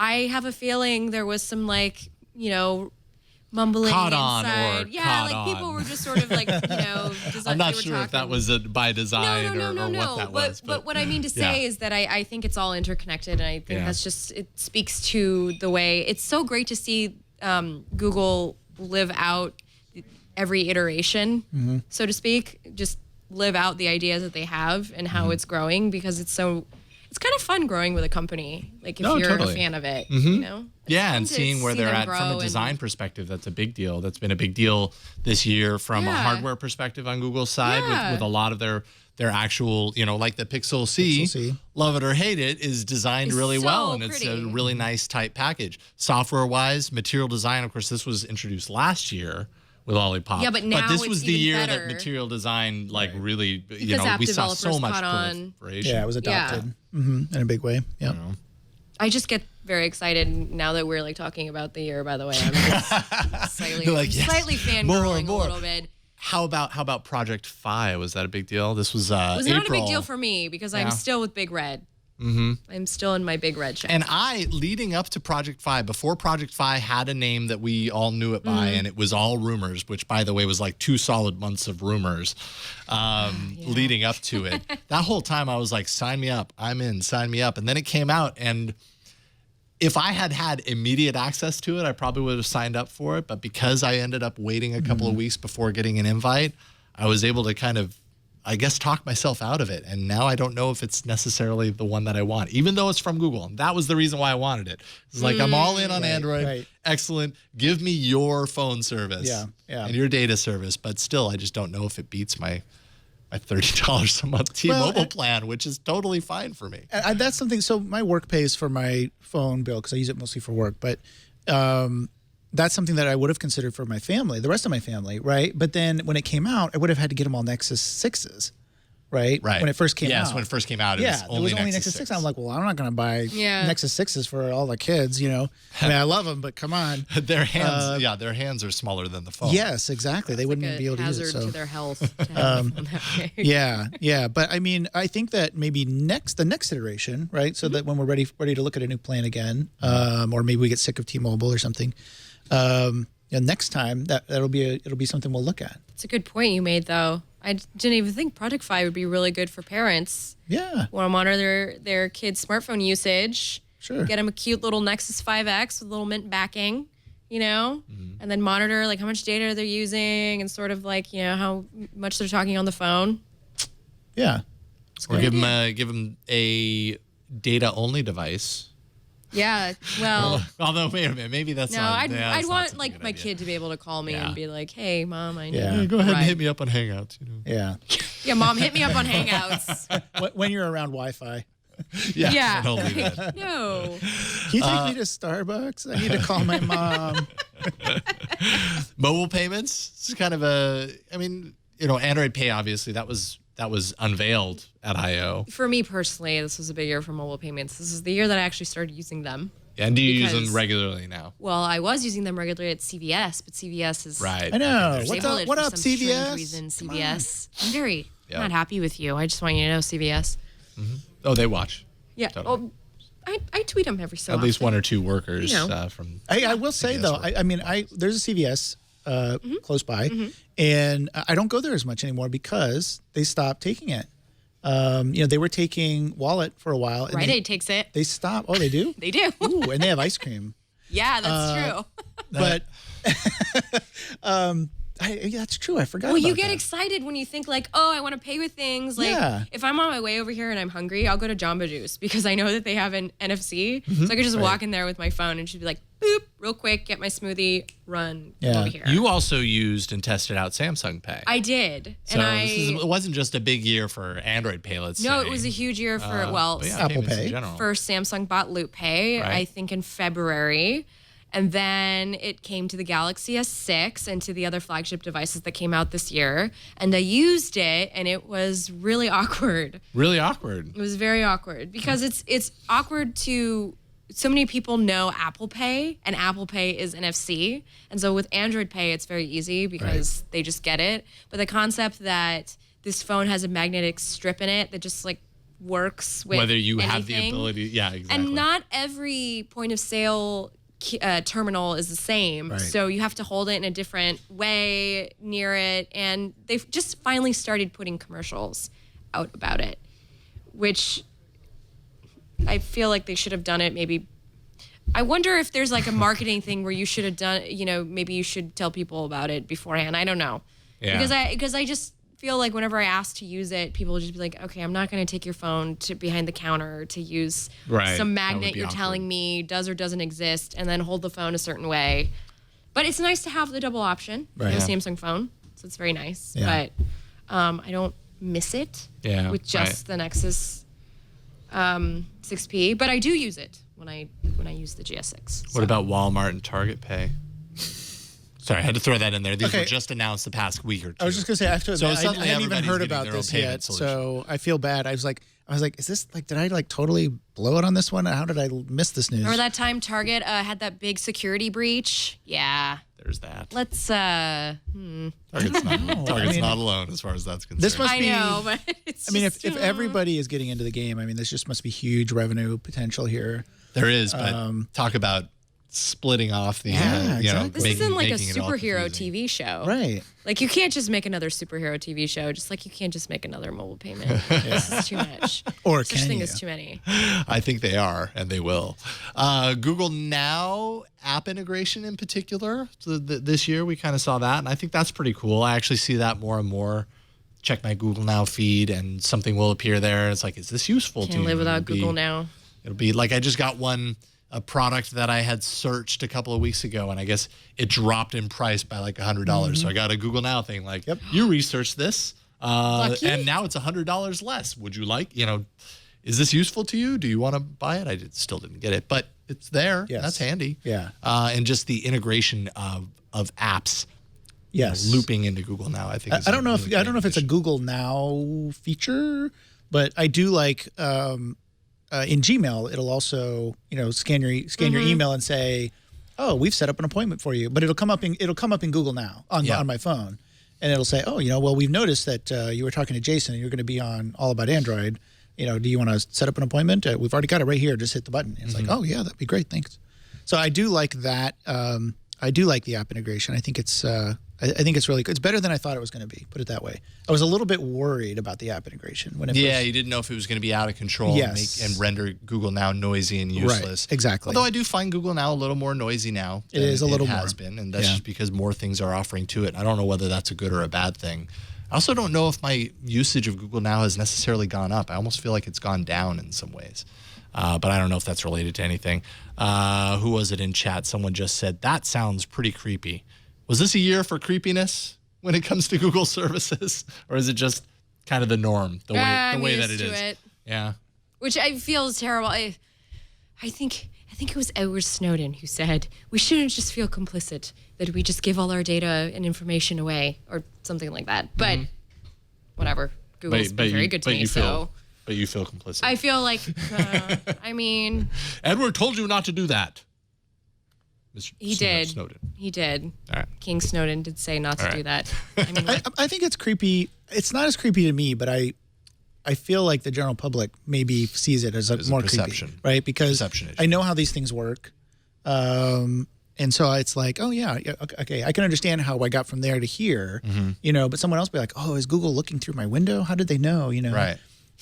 Speaker 5: I have a feeling there was some mumbling
Speaker 4: Caught on
Speaker 5: inside.
Speaker 4: or
Speaker 5: Yeah,
Speaker 4: caught
Speaker 5: people
Speaker 4: on.
Speaker 5: were just sort of
Speaker 4: I'm not sure if that was by design or what that was.
Speaker 5: But what I mean to say is that I think it's all interconnected, and I think that's just, it speaks to the way, it's so great to see Google live out every iteration, so to speak, just live out the ideas that they have and how it's growing, because it's kind of fun growing with a company. Like if you're
Speaker 4: totally.
Speaker 5: a fan of it, you know? It's
Speaker 4: Yeah,
Speaker 5: fun
Speaker 4: and
Speaker 5: to
Speaker 4: seeing where
Speaker 5: see
Speaker 4: they're
Speaker 5: them
Speaker 4: at from
Speaker 5: grow
Speaker 4: a design perspective, that's a big deal. That's been a big deal this year from a hardware perspective on Google's side with a lot of their actual, like the Pixel C, love it or hate it, is designed really well, and it's a really nice tight package. Software-wise, material design, of course, this was introduced last year with Lollipop.
Speaker 5: Yeah, but now
Speaker 4: this
Speaker 5: it's
Speaker 4: was the
Speaker 5: even
Speaker 4: year
Speaker 5: better.
Speaker 4: that material design really,
Speaker 5: Because app
Speaker 4: we saw
Speaker 5: developers
Speaker 4: so much
Speaker 5: caught on.
Speaker 4: proliferation.
Speaker 6: Yeah, it was adopted in a big way. Yeah.
Speaker 5: I just get very excited now that we're like talking about the year, by the way. I'm just slightly, slightly fangirling a little bit.
Speaker 4: How about Project Fi? Was that a big deal? This was April.
Speaker 5: It was not a big deal for me because I'm still with Big Red. I'm still in my Big Red check.
Speaker 4: And leading up to Project Fi, before Project Fi had a name that we all knew it by, and it was all rumors, which, by the way, was like 2 solid months of rumors leading up to it. That whole time I was like, sign me up. I'm in. Sign me up. And then it came out, and if I had immediate access to it, I probably would have signed up for it. But because I ended up waiting a couple of weeks before getting an invite, I was able to kind of, I guess, talk myself out of it. And now I don't know if it's necessarily the one that I want, even though it's from Google. And that was the reason why I wanted it. It's like, I'm all in on Android.
Speaker 6: Right.
Speaker 4: Excellent. Give me your phone service
Speaker 6: and
Speaker 4: your data service. But still, I just don't know if it beats my $30 a month T-Mobile plan, which is totally fine for me.
Speaker 6: That's something. So my work pays for my phone bill because I use it mostly for work. But that's something that I would have considered for my family, the rest of my family, right? But then when it came out, I would have had to get them all Nexus 6s, right?
Speaker 4: Right.
Speaker 6: When it first came out.
Speaker 4: Yes, when it first came out, it was only Nexus 6.
Speaker 6: I'm like, well, I'm not going to buy Nexus 6s for all the kids, I mean, I love them, but come on.
Speaker 4: Their hands, their hands are smaller than the phone.
Speaker 6: Yes, exactly. They wouldn't be able to use it.
Speaker 5: Hazard
Speaker 6: So.
Speaker 5: to their health. To have them that way.
Speaker 6: Yeah. But I mean, I think that maybe the next iteration, right? So that when we're ready to look at a new plan again, or maybe we get sick of T-Mobile or something, next time it'll be something we'll look at.
Speaker 5: It's a good point you made, though. I didn't even think Project Fi would be really good for parents.
Speaker 6: Yeah.
Speaker 5: Want to monitor their kids' smartphone usage.
Speaker 6: Sure.
Speaker 5: Get them a cute little Nexus 5X with a little Mint backing, and then monitor like how much data they're using and sort of like how much they're talking on the phone.
Speaker 6: Yeah.
Speaker 4: Or give them a data-only device.
Speaker 5: Yeah, well,
Speaker 4: although maybe that's
Speaker 5: no.
Speaker 4: not.
Speaker 5: I'd want like my kid to be able to call me and be like, "Hey, Mom, I need."
Speaker 6: Yeah.
Speaker 4: Go ahead and hit me up on Hangouts.
Speaker 6: Yeah.
Speaker 5: Yeah, Mom, hit me up on Hangouts.
Speaker 6: When you're around Wi-Fi.
Speaker 5: Yeah.
Speaker 4: Totally that.
Speaker 5: No.
Speaker 6: Can you take me to Starbucks? I need to call my mom.
Speaker 4: Mobile payments. This is kind of Android Pay. Obviously, that was unveiled at I/O.
Speaker 5: For me personally, this was a big year for mobile payments. This is the year that I actually started using them.
Speaker 4: And do you use them regularly now?
Speaker 5: Well, I was using them regularly at CVS, but CVS is
Speaker 4: right.
Speaker 6: I know.
Speaker 5: disabled
Speaker 6: What
Speaker 5: for
Speaker 6: up,
Speaker 5: some strange
Speaker 6: CVS?
Speaker 5: reason, CVS. I'm very not happy with you. I just want you to know, CVS.
Speaker 4: Oh, they watch.
Speaker 5: Yeah.
Speaker 4: Totally.
Speaker 5: Oh, I tweet them every so
Speaker 4: At
Speaker 5: often.
Speaker 4: least one or two workers from.
Speaker 6: I will say though, there's a CVS close by, and I don't go there as much anymore because they stopped taking it. They were taking Wallet for a while. And
Speaker 5: Rite Aid takes it.
Speaker 6: They stopped. Oh, they do?
Speaker 5: They do.
Speaker 6: Ooh, and they have ice cream.
Speaker 5: Yeah, that's true.
Speaker 6: But that's true. I forgot
Speaker 5: Well,
Speaker 6: about
Speaker 5: you get
Speaker 6: that.
Speaker 5: excited when you think like, oh, I want to pay with things. Like,
Speaker 6: Yeah.
Speaker 5: if I'm on my way over here and I'm hungry, I'll go to Jamba Juice because I know that they have an NFC. So I could just walk in there with my phone and she'd be like, boop, real quick, get my smoothie, run
Speaker 6: Yeah.
Speaker 5: over here.
Speaker 4: You also used and tested out Samsung Pay.
Speaker 5: I did.
Speaker 4: So
Speaker 5: And
Speaker 4: it wasn't just a big year for Android Pay, let's say.
Speaker 5: No, it was a huge year for,
Speaker 4: but yeah,
Speaker 6: Apple
Speaker 4: payments
Speaker 6: Pay.
Speaker 4: in general.
Speaker 5: first Samsung bought Loop Pay,
Speaker 4: Right.
Speaker 5: I think in February. And then it came to the Galaxy S6 and to the other flagship devices that came out this year. And I used it, and it was really awkward.
Speaker 4: Really awkward.
Speaker 5: It was very awkward because it's awkward to so many people know Apple Pay, and Apple Pay is NFC. And so with Android Pay, it's very easy because they just get it. But the concept that this phone has a magnetic strip in it that just like works with
Speaker 4: Whether you have the
Speaker 5: anything.
Speaker 4: ability. Yeah, exactly.
Speaker 5: And not every point of sale terminal is the same.
Speaker 6: Right.
Speaker 5: So you have to hold it in a different way near it. And they've just finally started putting commercials out about it, which I feel like they should have done it maybe I wonder if there's like a marketing thing where you should have done, maybe you should tell people about it beforehand. I don't know.
Speaker 7: Yeah.
Speaker 5: Because I just feel like whenever I ask to use it, people will just be like, okay, I'm not going to take your phone to behind the counter to use some magnet you're telling me does or doesn't exist, and then hold the phone a certain way. But it's nice to have the double option.
Speaker 6: Right.
Speaker 5: I have a Samsung phone, so it's very nice.
Speaker 6: Yeah.
Speaker 5: But I don't miss it with just the Nexus 6P. But I do use it when I use the GS6.
Speaker 4: What about Walmart and Target Pay? Sorry, I had to throw that in there. These
Speaker 6: Okay.
Speaker 4: were just announced the past week or two.
Speaker 6: I was just gonna say, I
Speaker 4: suddenly
Speaker 6: hadn't even
Speaker 4: everybody's
Speaker 6: heard
Speaker 4: getting
Speaker 6: about
Speaker 4: their own
Speaker 6: this
Speaker 4: payment
Speaker 6: yet,
Speaker 4: solution.
Speaker 6: so I feel bad. I was like, is this like, did I like totally blow it on this one? How did I miss this news?
Speaker 5: Remember that time Target had that big security breach? Yeah.
Speaker 4: There's that.
Speaker 5: Let's
Speaker 4: Target's not alone as far as that's concerned.
Speaker 6: This must
Speaker 5: I
Speaker 6: be.
Speaker 5: know, but it's
Speaker 6: I mean,
Speaker 5: just,
Speaker 6: if everybody is getting into the game, I mean, this just must be huge revenue potential here.
Speaker 4: There is, but talk about splitting off the,
Speaker 6: exactly.
Speaker 5: this isn't like a superhero TV show.
Speaker 6: Right.
Speaker 5: Like, you can't just make another superhero TV show, just like you can't just make another mobile payment. This is too much.
Speaker 6: Or
Speaker 5: Such
Speaker 6: can
Speaker 5: thing
Speaker 6: you?
Speaker 5: is too many.
Speaker 4: I think they are, and they will. Google Now app integration in particular. So this year we kind of saw that, and I think that's pretty cool. I actually see that more and more. Check my Google Now feed, and something will appear there. And it's like, is this useful to you?
Speaker 5: Can't live without
Speaker 4: It'll
Speaker 5: Google
Speaker 4: be-
Speaker 5: Now.
Speaker 4: It'll be like I just got a product that I had searched a couple of weeks ago, and I guess it dropped in price by like $100. So I got a Google Now thing like, you researched this, and now it's $100 less. Would you like, is this useful to you? Do you want to buy it? Still didn't get it, but it's there.
Speaker 6: Yes.
Speaker 4: That's handy.
Speaker 6: Yeah.
Speaker 4: And just the integration of apps
Speaker 6: Yes.
Speaker 4: looping into Google Now, I think.
Speaker 6: I don't know if it's a Google Now feature, but I do like in Gmail it'll also scan your email and say, oh, we've set up an appointment for you, but it'll come up in Google Now on my phone, and it'll say, oh, well, we've noticed that you were talking to Jason and you're going to be on All About Android. Do you want to set up an appointment? We've already got it right here. Just hit the button. It's like, oh yeah, that'd be great. Thanks. So I do like that. I do like the app integration. I think it's really good. It's better than I thought it was going to be. Put it that way. I was a little bit worried about the app integration when it
Speaker 4: you didn't know if it was going to be out of control and render Google Now noisy and useless.
Speaker 6: Right, exactly.
Speaker 4: Although I do find Google Now a little more noisy now.
Speaker 6: It is a little more.
Speaker 4: It has been, and that's just because more things are offering to it. I don't know whether that's a good or a bad thing. I also don't know if my usage of Google Now has necessarily gone up. I almost feel like it's gone down in some ways. But I don't know if that's related to anything. Who was it in chat? Someone just said, that sounds pretty creepy. Was this a year for creepiness when it comes to Google services? Or is it just kind of the norm, the way that it is?
Speaker 5: It.
Speaker 4: Yeah.
Speaker 5: Which I feel is terrible. I think it was Edward Snowden who said, we shouldn't just feel complicit, that we just give all our data and information away, or something like that. But whatever. Google's been very good to me,
Speaker 4: But you feel complicit.
Speaker 5: I feel like,
Speaker 4: Edward told you not to do that.
Speaker 5: He did.
Speaker 4: Snowden.
Speaker 5: He did.
Speaker 4: All right.
Speaker 5: King Snowden did say not to do that. I mean,
Speaker 6: I think it's creepy. It's not as creepy to me, but I feel like the general public maybe sees it as more
Speaker 4: perception.
Speaker 6: creepy, right? Because
Speaker 4: Perception issue.
Speaker 6: I know how these things work. And so it's like, oh yeah, okay, I can understand how I got from there to here, but someone else will be like, oh, is Google looking through my window? How did they know,
Speaker 4: Right.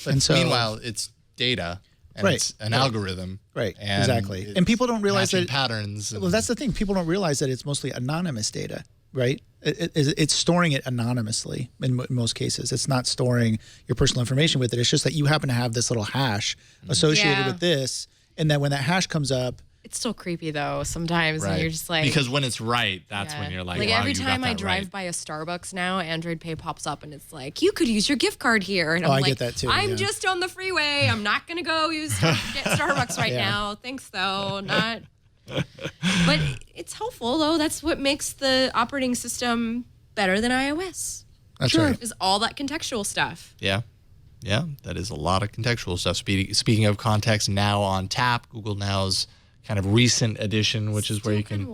Speaker 6: And so,
Speaker 4: meanwhile, it's data, and it's an algorithm.
Speaker 6: Right,
Speaker 4: and
Speaker 6: exactly. And people don't realize
Speaker 4: matching
Speaker 6: that
Speaker 4: patterns.
Speaker 6: Well, that's the thing. People don't realize that it's mostly anonymous data, right? It's storing it anonymously in most cases. It's not storing your personal information with it. It's just that you happen to have this little hash associated with this, and then when that hash comes up,
Speaker 5: it's still creepy though sometimes, and you're just like,
Speaker 4: because when it's right, that's when you're like, wow,
Speaker 5: every
Speaker 4: you got
Speaker 5: time I
Speaker 4: that
Speaker 5: drive
Speaker 4: right.
Speaker 5: by a Starbucks now, Android Pay pops up and it's like, you could use your gift card here, and I'm
Speaker 6: I
Speaker 5: like,
Speaker 6: get that too,
Speaker 5: I'm
Speaker 6: yeah.
Speaker 5: just on the freeway. I'm not gonna go get Starbucks right now. Thanks though, not. But it's helpful though. That's what makes the operating system better than iOS.
Speaker 6: That's right.
Speaker 5: Is all that contextual stuff.
Speaker 4: Yeah, that is a lot of contextual stuff. Speaking of context, now on tap, Google Now's kind of recent edition, which is where you can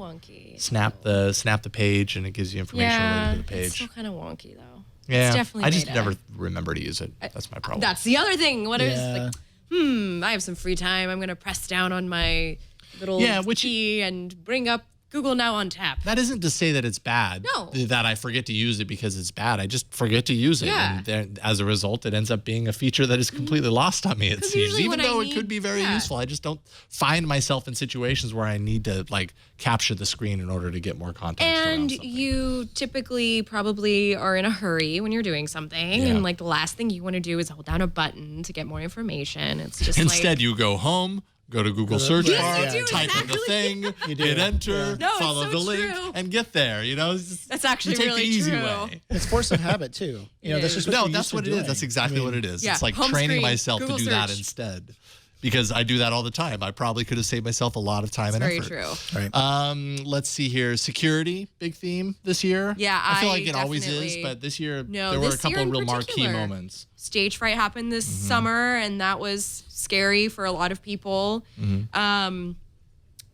Speaker 4: snap the page and it gives you information related to the page.
Speaker 5: It's still kind of wonky though.
Speaker 4: Yeah,
Speaker 5: it's definitely
Speaker 4: I just
Speaker 5: beta.
Speaker 4: never remember to use it. That's my problem.
Speaker 5: That's the other thing. What is like? I have some free time. I'm gonna press down on my little key and bring up Google Now on tap.
Speaker 4: That isn't to say that it's bad.
Speaker 5: No.
Speaker 4: That I forget to use it because it's bad. I just forget to use it.
Speaker 5: Yeah.
Speaker 4: And then, as a result, it ends up being a feature that is completely lost on me, it
Speaker 5: 'Cause
Speaker 4: seems.
Speaker 5: usually
Speaker 4: Even
Speaker 5: when I
Speaker 4: though it
Speaker 5: need-
Speaker 4: could be very
Speaker 5: yeah.
Speaker 4: useful. I just don't find myself in situations where I need to like capture the screen in order to get more context around
Speaker 5: And
Speaker 4: something.
Speaker 5: you typically probably are in a hurry when you're doing something.
Speaker 4: Yeah.
Speaker 5: And like the last thing you want to do is hold down a button to get more information. It's just
Speaker 4: Instead, you go home, go to Google search
Speaker 6: Yes,
Speaker 4: bar,
Speaker 6: you do,
Speaker 4: type in the thing, hit enter,
Speaker 5: No, it's
Speaker 4: follow
Speaker 5: so
Speaker 4: the link,
Speaker 5: true.
Speaker 4: and get there. You know,
Speaker 5: That's actually
Speaker 4: you take
Speaker 5: really
Speaker 4: the easy
Speaker 5: true.
Speaker 4: way.
Speaker 6: It's force of habit too. You know,
Speaker 5: It
Speaker 6: that's
Speaker 5: is.
Speaker 6: just what
Speaker 4: No,
Speaker 6: you're
Speaker 4: that's
Speaker 6: used to
Speaker 4: what it is.
Speaker 6: doing.
Speaker 4: That's exactly what it is.
Speaker 5: Yeah,
Speaker 4: It's like
Speaker 5: home
Speaker 4: training
Speaker 5: screen,
Speaker 4: myself
Speaker 5: Google
Speaker 4: to do that
Speaker 5: search.
Speaker 4: instead. Because I do that all the time. I probably could have saved myself a lot of time and
Speaker 5: very
Speaker 4: effort.
Speaker 5: true.
Speaker 6: Right.
Speaker 4: Let's see here. Security, big theme this year.
Speaker 5: Yeah,
Speaker 4: I feel
Speaker 5: I
Speaker 4: like it always is,
Speaker 5: definitely-
Speaker 4: but this year
Speaker 5: No,
Speaker 4: there were a
Speaker 5: this
Speaker 4: couple
Speaker 5: year
Speaker 4: of
Speaker 5: in
Speaker 4: real marquee
Speaker 5: particular.
Speaker 4: moments.
Speaker 5: Stage fright happened this summer, and that was scary for a lot of people.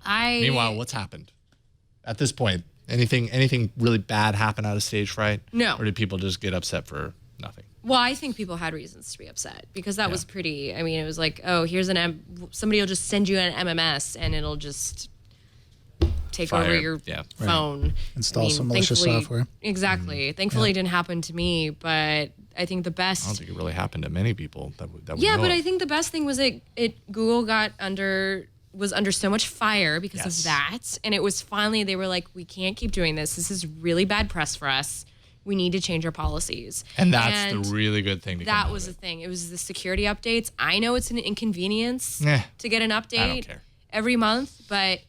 Speaker 4: Meanwhile, what's happened at this point? Anything really bad happen out of stage fright?
Speaker 5: No.
Speaker 4: Or did people just get upset for nothing?
Speaker 5: Well, I think people had reasons to be upset because that was pretty. I mean, it was like, oh, here's somebody will just send you an MMS and it'll just take
Speaker 4: Fire.
Speaker 5: over your
Speaker 4: Yeah.
Speaker 5: phone.
Speaker 6: Install some malicious
Speaker 5: thankfully-
Speaker 6: software.
Speaker 5: Exactly. Thankfully, it didn't happen to me, but I think the best.
Speaker 4: I don't think it really happened to many people that we
Speaker 5: Yeah,
Speaker 4: know
Speaker 5: but
Speaker 4: of.
Speaker 5: I think the best thing was Google was under so much fire because
Speaker 4: Yes.
Speaker 5: of that, and it was finally they were like, we can't keep doing this. This is really bad press for us. We need to change our policies.
Speaker 4: And that's the really good thing to come
Speaker 5: That
Speaker 4: out
Speaker 5: was
Speaker 4: of
Speaker 5: the
Speaker 4: it.
Speaker 5: thing. It was the security updates. I know it's an inconvenience
Speaker 4: Eh,
Speaker 5: to get an update
Speaker 4: care.
Speaker 5: every month, but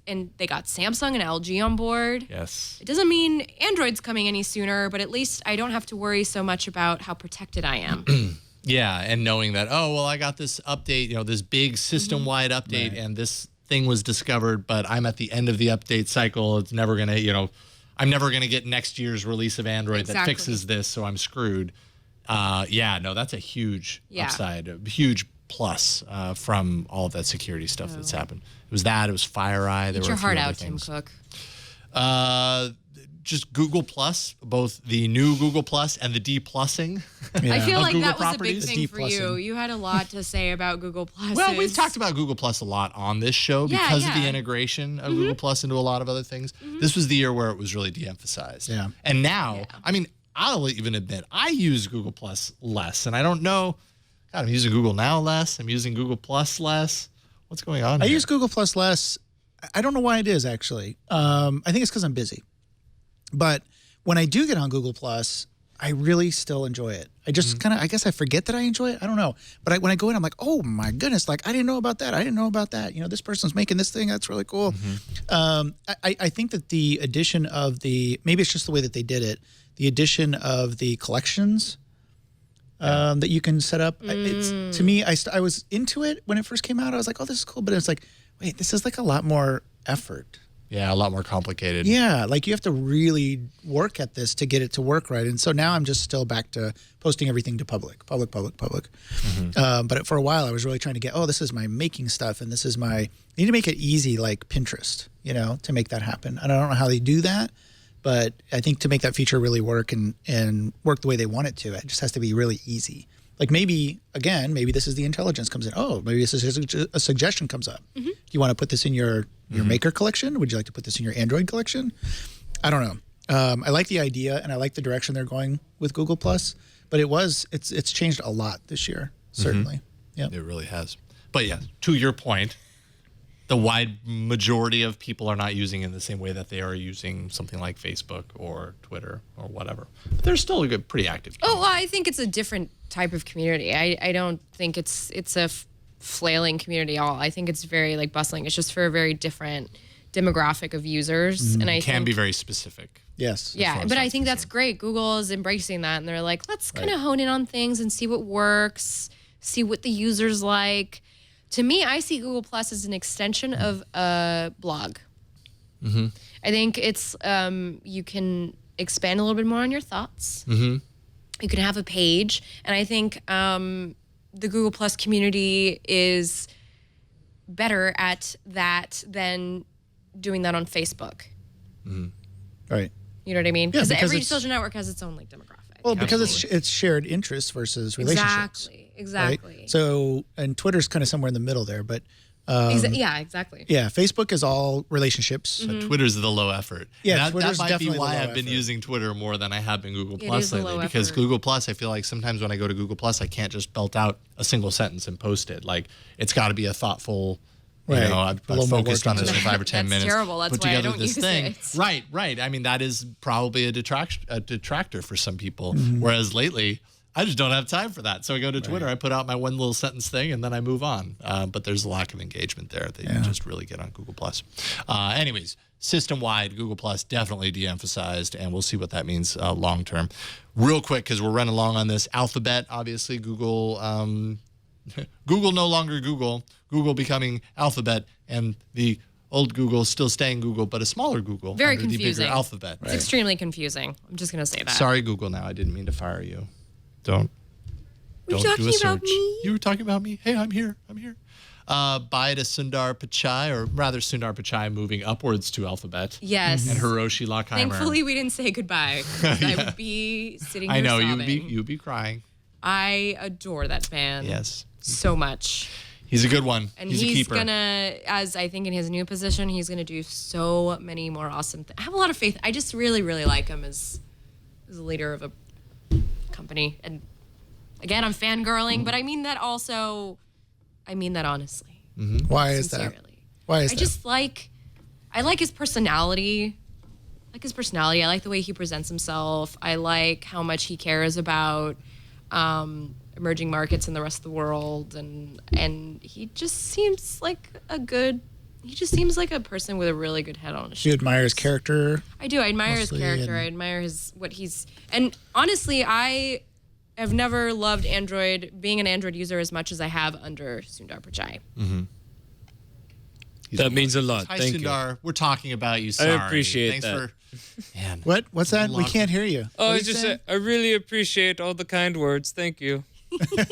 Speaker 5: and they got Samsung and LG on board.
Speaker 4: Yes.
Speaker 5: It doesn't mean Android's coming any sooner, but at least I don't have to worry so much about how protected I am.
Speaker 4: Yeah, and knowing that, oh, well, I got this update, this big system-wide update, and this thing was discovered, but I'm at the end of the update cycle. It's never going to, I'm never going to get next year's release of Android that
Speaker 5: Exactly.
Speaker 4: fixes this, so I'm screwed. That's a huge
Speaker 5: Yeah.
Speaker 4: upside, a huge plus from all of that security stuff that's happened. It was that, it was FireEye. There
Speaker 5: Get
Speaker 4: were
Speaker 5: your
Speaker 4: a few
Speaker 5: heart
Speaker 4: other
Speaker 5: out, Tim
Speaker 4: things.
Speaker 5: Cook.
Speaker 4: Just Google Plus, both the new Google Plus and the D-plussing.
Speaker 5: I feel
Speaker 4: Of
Speaker 5: like
Speaker 4: Google
Speaker 5: that was a big
Speaker 4: properties.
Speaker 5: thing for you.
Speaker 6: D-plussing.
Speaker 5: You had a lot to say about Google Plus.
Speaker 4: Well, we've talked about Google Plus a lot on this show
Speaker 5: Yeah,
Speaker 4: because of the
Speaker 5: yeah.
Speaker 4: integration of Google Plus into a lot of other things. This was the year where it was really de-emphasized.
Speaker 6: Yeah.
Speaker 4: And now, I mean, I'll even admit I use Google Plus less, and I don't know. God, I'm using Google Now less. I'm using Google Plus less. What's going on?
Speaker 6: I
Speaker 4: here?
Speaker 6: use Google Plus less. I don't know why it is actually. I think it's because I'm busy. But when I do get on Google Plus, I really still enjoy it. I just I guess I forget that I enjoy it. I don't know. But when I go in, I'm like, oh my goodness, like I didn't know about that. I didn't know about that. This person's making this thing. That's really cool. I think that the addition of maybe it's just the way that they did it, the addition of the collections that you can set up. It's to me, I was into it when it first came out. I was like, oh, this is cool. But it's like, wait, this is like a lot more effort.
Speaker 4: Yeah, a lot more complicated.
Speaker 6: Yeah, like you have to really work at this to get it to work right. And so now I'm just still back to posting everything to public. But for a while, I was really trying to get, this is my making stuff, and this is I need to make it easy like Pinterest, to make that happen. And I don't know how they do that, but I think to make that feature really work and work the way they want it to, it just has to be really easy. Like maybe this is the intelligence comes in. Oh, maybe this is a suggestion comes up. Do you want to put this in your Maker collection? Would you like to put this in your Android collection? I don't know. I like the idea and I like the direction they're going with Google Plus, but it's changed a lot this year, certainly. Yeah.
Speaker 4: It really has. But yeah, to your point, the wide majority of people are not using it in the same way that they are using something like Facebook or Twitter or whatever. But they're still a pretty active.
Speaker 5: Oh, well, I think it's a different type of community. I don't think it's a flailing community at all. I think it's very like bustling. It's just for a very different demographic of users, and I
Speaker 4: Can
Speaker 5: think,
Speaker 4: be very specific.
Speaker 6: Yes.
Speaker 5: yeah.
Speaker 4: as
Speaker 5: But I
Speaker 4: that's
Speaker 5: think that's great. Google is embracing that, and they're like, let's kind of hone in on things and see what works, see what the users like. To me, I see Google Plus as an extension of a blog. I think it's you can expand a little bit more on your thoughts. You can have a page, and I think the Google Plus community is better at that than doing that on Facebook.
Speaker 6: Right.
Speaker 5: You know what I mean?
Speaker 6: because
Speaker 5: Every
Speaker 6: it's-
Speaker 5: social network has its own like demographic.
Speaker 6: Well, because it's shared interests versus relationships.
Speaker 5: Exactly.
Speaker 6: Right? So, and Twitter's kind of somewhere in the middle there, but
Speaker 5: Yeah, exactly.
Speaker 6: Yeah, Facebook is all relationships.
Speaker 4: Twitter's the low effort.
Speaker 6: Yeah,
Speaker 4: that
Speaker 6: Twitter's
Speaker 4: might be
Speaker 6: definitely
Speaker 4: why
Speaker 6: the low
Speaker 4: I've been
Speaker 6: effort.
Speaker 4: using Twitter more than I have been Google
Speaker 5: It
Speaker 4: Plus
Speaker 5: is the
Speaker 4: lately.
Speaker 5: low
Speaker 4: Because
Speaker 5: effort.
Speaker 4: Google Plus, I feel like sometimes when I go to Google Plus, I can't just belt out a single sentence and post it. Like it's got to be a thoughtful. You
Speaker 6: Right.
Speaker 4: know, I've
Speaker 6: A little more
Speaker 4: focused
Speaker 6: work
Speaker 4: on this for
Speaker 6: into
Speaker 4: 5 or 10
Speaker 5: That's
Speaker 4: minutes.
Speaker 5: terrible. That's
Speaker 4: put
Speaker 5: why I
Speaker 4: together
Speaker 5: don't
Speaker 4: this
Speaker 5: use
Speaker 4: thing.
Speaker 5: it.
Speaker 4: Right. I mean, that is probably a detractor for some people.
Speaker 6: Mm-hmm.
Speaker 4: Whereas lately, I just don't have time for that. So I go to Twitter, I put out my one little sentence thing, and then I move on. But there's a lack of engagement there that you just really get on Google Plus. Anyways, system-wide, Google Plus definitely de-emphasized, and we'll see what that means long term. Real quick, because we're running along on this, Alphabet, obviously, Google. Google no longer Google. Google becoming Alphabet, and the old Google still staying Google, but a smaller Google.
Speaker 5: Very
Speaker 4: under
Speaker 5: confusing.
Speaker 4: The bigger Alphabet.
Speaker 5: It's extremely confusing. I'm just gonna say that.
Speaker 4: Sorry, Google. Now I didn't mean to fire you. Don't
Speaker 5: Were you
Speaker 4: do a
Speaker 5: talking
Speaker 4: search.
Speaker 5: about me?
Speaker 4: You were talking about me. Hey, I'm here. Bye to Sundar Pichai, or rather Sundar Pichai moving upwards to Alphabet.
Speaker 5: Yes.
Speaker 4: And Hiroshi Lockheimer.
Speaker 5: Thankfully, we didn't say goodbye. 'Cause I would be sitting here
Speaker 4: I know
Speaker 5: sobbing.
Speaker 4: you'd be crying.
Speaker 5: I adore that man.
Speaker 4: Yes,
Speaker 5: So much.
Speaker 4: he's a good one.
Speaker 5: And
Speaker 4: he's a keeper.
Speaker 5: gonna, as I think in his new position, he's gonna do so many more awesome things. I have a lot of faith. I just really, really like him as a leader of a company. And again, I'm fangirling, but I mean that also. I mean that honestly.
Speaker 6: Why is that?
Speaker 5: Sincerely.
Speaker 6: Why is
Speaker 5: I
Speaker 6: that?
Speaker 5: just like. I like his personality. I like the way he presents himself. I like how much he cares about emerging markets in the rest of the world, and he just seems like a person with a really good head on his
Speaker 6: Do you
Speaker 5: shoulders.
Speaker 6: admire his character?
Speaker 5: I do. I admire
Speaker 6: mostly,
Speaker 5: his character.
Speaker 6: and-
Speaker 5: I admire and honestly, I have never loved being an Android user as much as I have under Sundar Pichai.
Speaker 1: That means a lot.
Speaker 4: Hi,
Speaker 1: Thank you.
Speaker 4: Sundar. We're talking about you. Sorry.
Speaker 1: appreciate
Speaker 4: Thanks
Speaker 1: that.
Speaker 4: for. Man.
Speaker 6: What's that? We can't hear you.
Speaker 1: Oh,
Speaker 6: What
Speaker 1: I
Speaker 6: are you
Speaker 1: just
Speaker 6: saying?
Speaker 1: I really appreciate all the kind words. Thank you.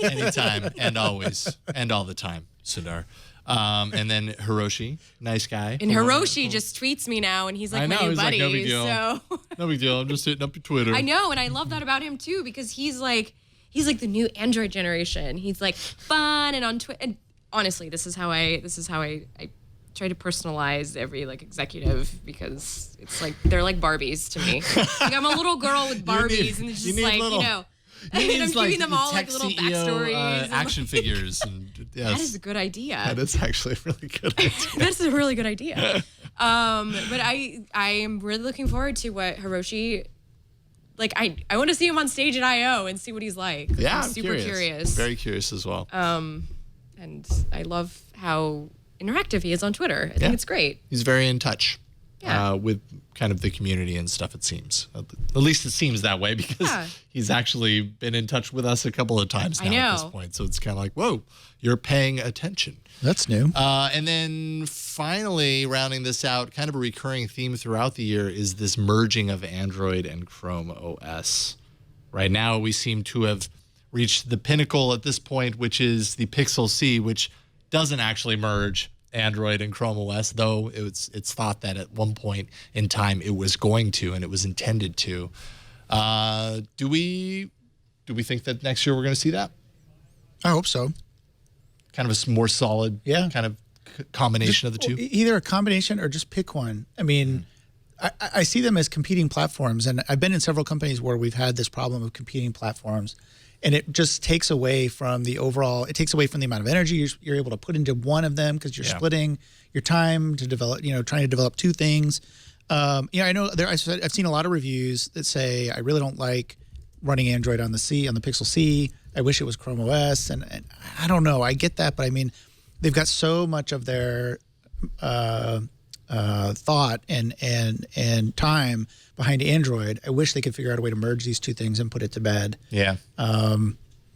Speaker 4: Anytime and always and all the time, Sundar. And then Hiroshi, nice guy.
Speaker 5: And Hiroshi just tweets me now, and he's like
Speaker 4: I
Speaker 5: my
Speaker 4: know,
Speaker 5: new
Speaker 4: he's like,
Speaker 5: buddy.
Speaker 4: no big deal.
Speaker 5: So
Speaker 4: No big deal. I'm just hitting up your Twitter.
Speaker 5: I know, and I love that about him too, because he's like the new Android generation. He's like fun and on Twitter. And honestly, this is how I try to personalize every like executive, because it's like they're like Barbies to me. Like I'm a little girl with Barbies, and it's
Speaker 4: you
Speaker 5: just
Speaker 4: need
Speaker 5: like
Speaker 4: little-
Speaker 5: you know.
Speaker 4: He
Speaker 5: And I'm
Speaker 4: needs,
Speaker 5: giving them all
Speaker 4: tech
Speaker 5: like little
Speaker 4: CEO,
Speaker 5: backstories. and, like,
Speaker 4: action figures. And, yes.
Speaker 5: that is a good idea.
Speaker 4: That is actually a really good idea.
Speaker 5: That's a really good idea. But I am really looking forward to what Hiroshi. Like I want to see him on stage at I/O and see what he's like.
Speaker 4: Yeah,
Speaker 5: I'm
Speaker 4: I'm
Speaker 5: super curious.
Speaker 4: Very curious as well.
Speaker 5: And I love how interactive he is on Twitter. I
Speaker 4: Yeah.
Speaker 5: think it's great.
Speaker 4: He's very in touch
Speaker 5: Yeah.
Speaker 4: with kind of the community and stuff, it seems. At least it seems that way, because
Speaker 5: Yeah.
Speaker 4: he's actually been in touch with us a couple of times
Speaker 5: I
Speaker 4: now at this
Speaker 5: know.
Speaker 4: point. So it's kind of like, whoa, you're paying attention.
Speaker 6: That's new.
Speaker 4: And then finally, rounding this out, kind of a recurring theme throughout the year is this merging of Android and Chrome OS. Right now, we seem to have reached the pinnacle at this point, which is the Pixel C, which doesn't actually merge Android and Chrome OS, though it's thought that at one point in time it was going to, and it was intended to. Do we think that next year we're going to see that?
Speaker 6: I hope so.
Speaker 4: Kind of a more solid,
Speaker 6: Yeah.
Speaker 4: kind of combination of the two.
Speaker 6: Either a combination or just pick one. I mean, I see them as competing platforms, and I've been in several companies where we've had this problem of competing platforms, and it just takes away from the overall. It takes away from the amount of energy you're able to put into one of them, because you're splitting your time to develop. Trying to develop two things. I know I've seen a lot of reviews that say I really don't like running Android on the Pixel C. I wish it was Chrome OS, and I don't know. I get that, but I mean, they've got so much of their thought and time behind Android. I wish they could figure out a way to merge these two things and put it to bed.
Speaker 4: Yeah.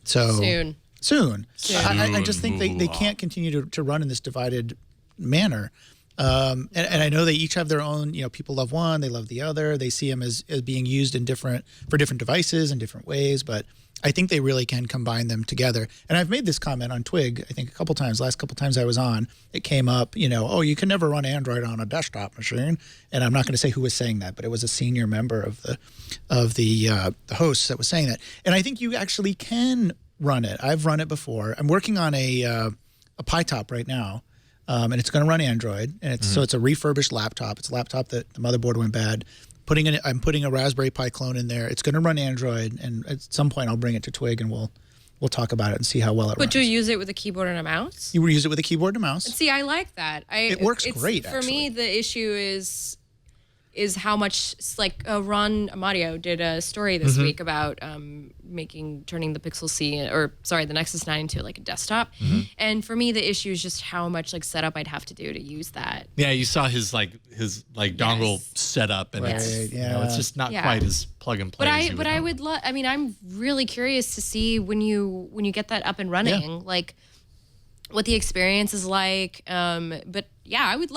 Speaker 6: Soon. I just think they can't continue to run in this divided manner. And I know they each have their own, people love one, they love the other. They see them as being used for different devices in different ways, but I think they really can combine them together. And I've made this comment on Twig, I think a couple times, last couple times I was on, it came up, oh, you can never run Android on a desktop machine. And I'm not going to say who was saying that, but it was a senior member of the hosts that was saying that. And I think you actually can run it. I've run it before. I'm working on a PyTop right now. and it's going to run Android. And it's so it's a refurbished laptop. It's a laptop that the motherboard went bad. I'm putting a Raspberry Pi clone in there. It's going to run Android, and at some point I'll bring it to Twig and we'll talk about it and see how well it runs.
Speaker 5: But you'll use it with a keyboard and a mouse?
Speaker 6: You will use it with a keyboard and a mouse.
Speaker 5: See, I like that.
Speaker 6: It works great,
Speaker 5: For me, the issue is how much, like Ron Amadio did a story this week about turning the Pixel C, the Nexus 9 into like a desktop. And for me, the issue is just how much like setup I'd have to do to use that.
Speaker 4: Yeah, you saw his dongle setup, and it's just not quite as plug and play.
Speaker 5: But I would love. I mean, I'm really curious to see when you get that up and running, like what the experience is like. But yeah, I would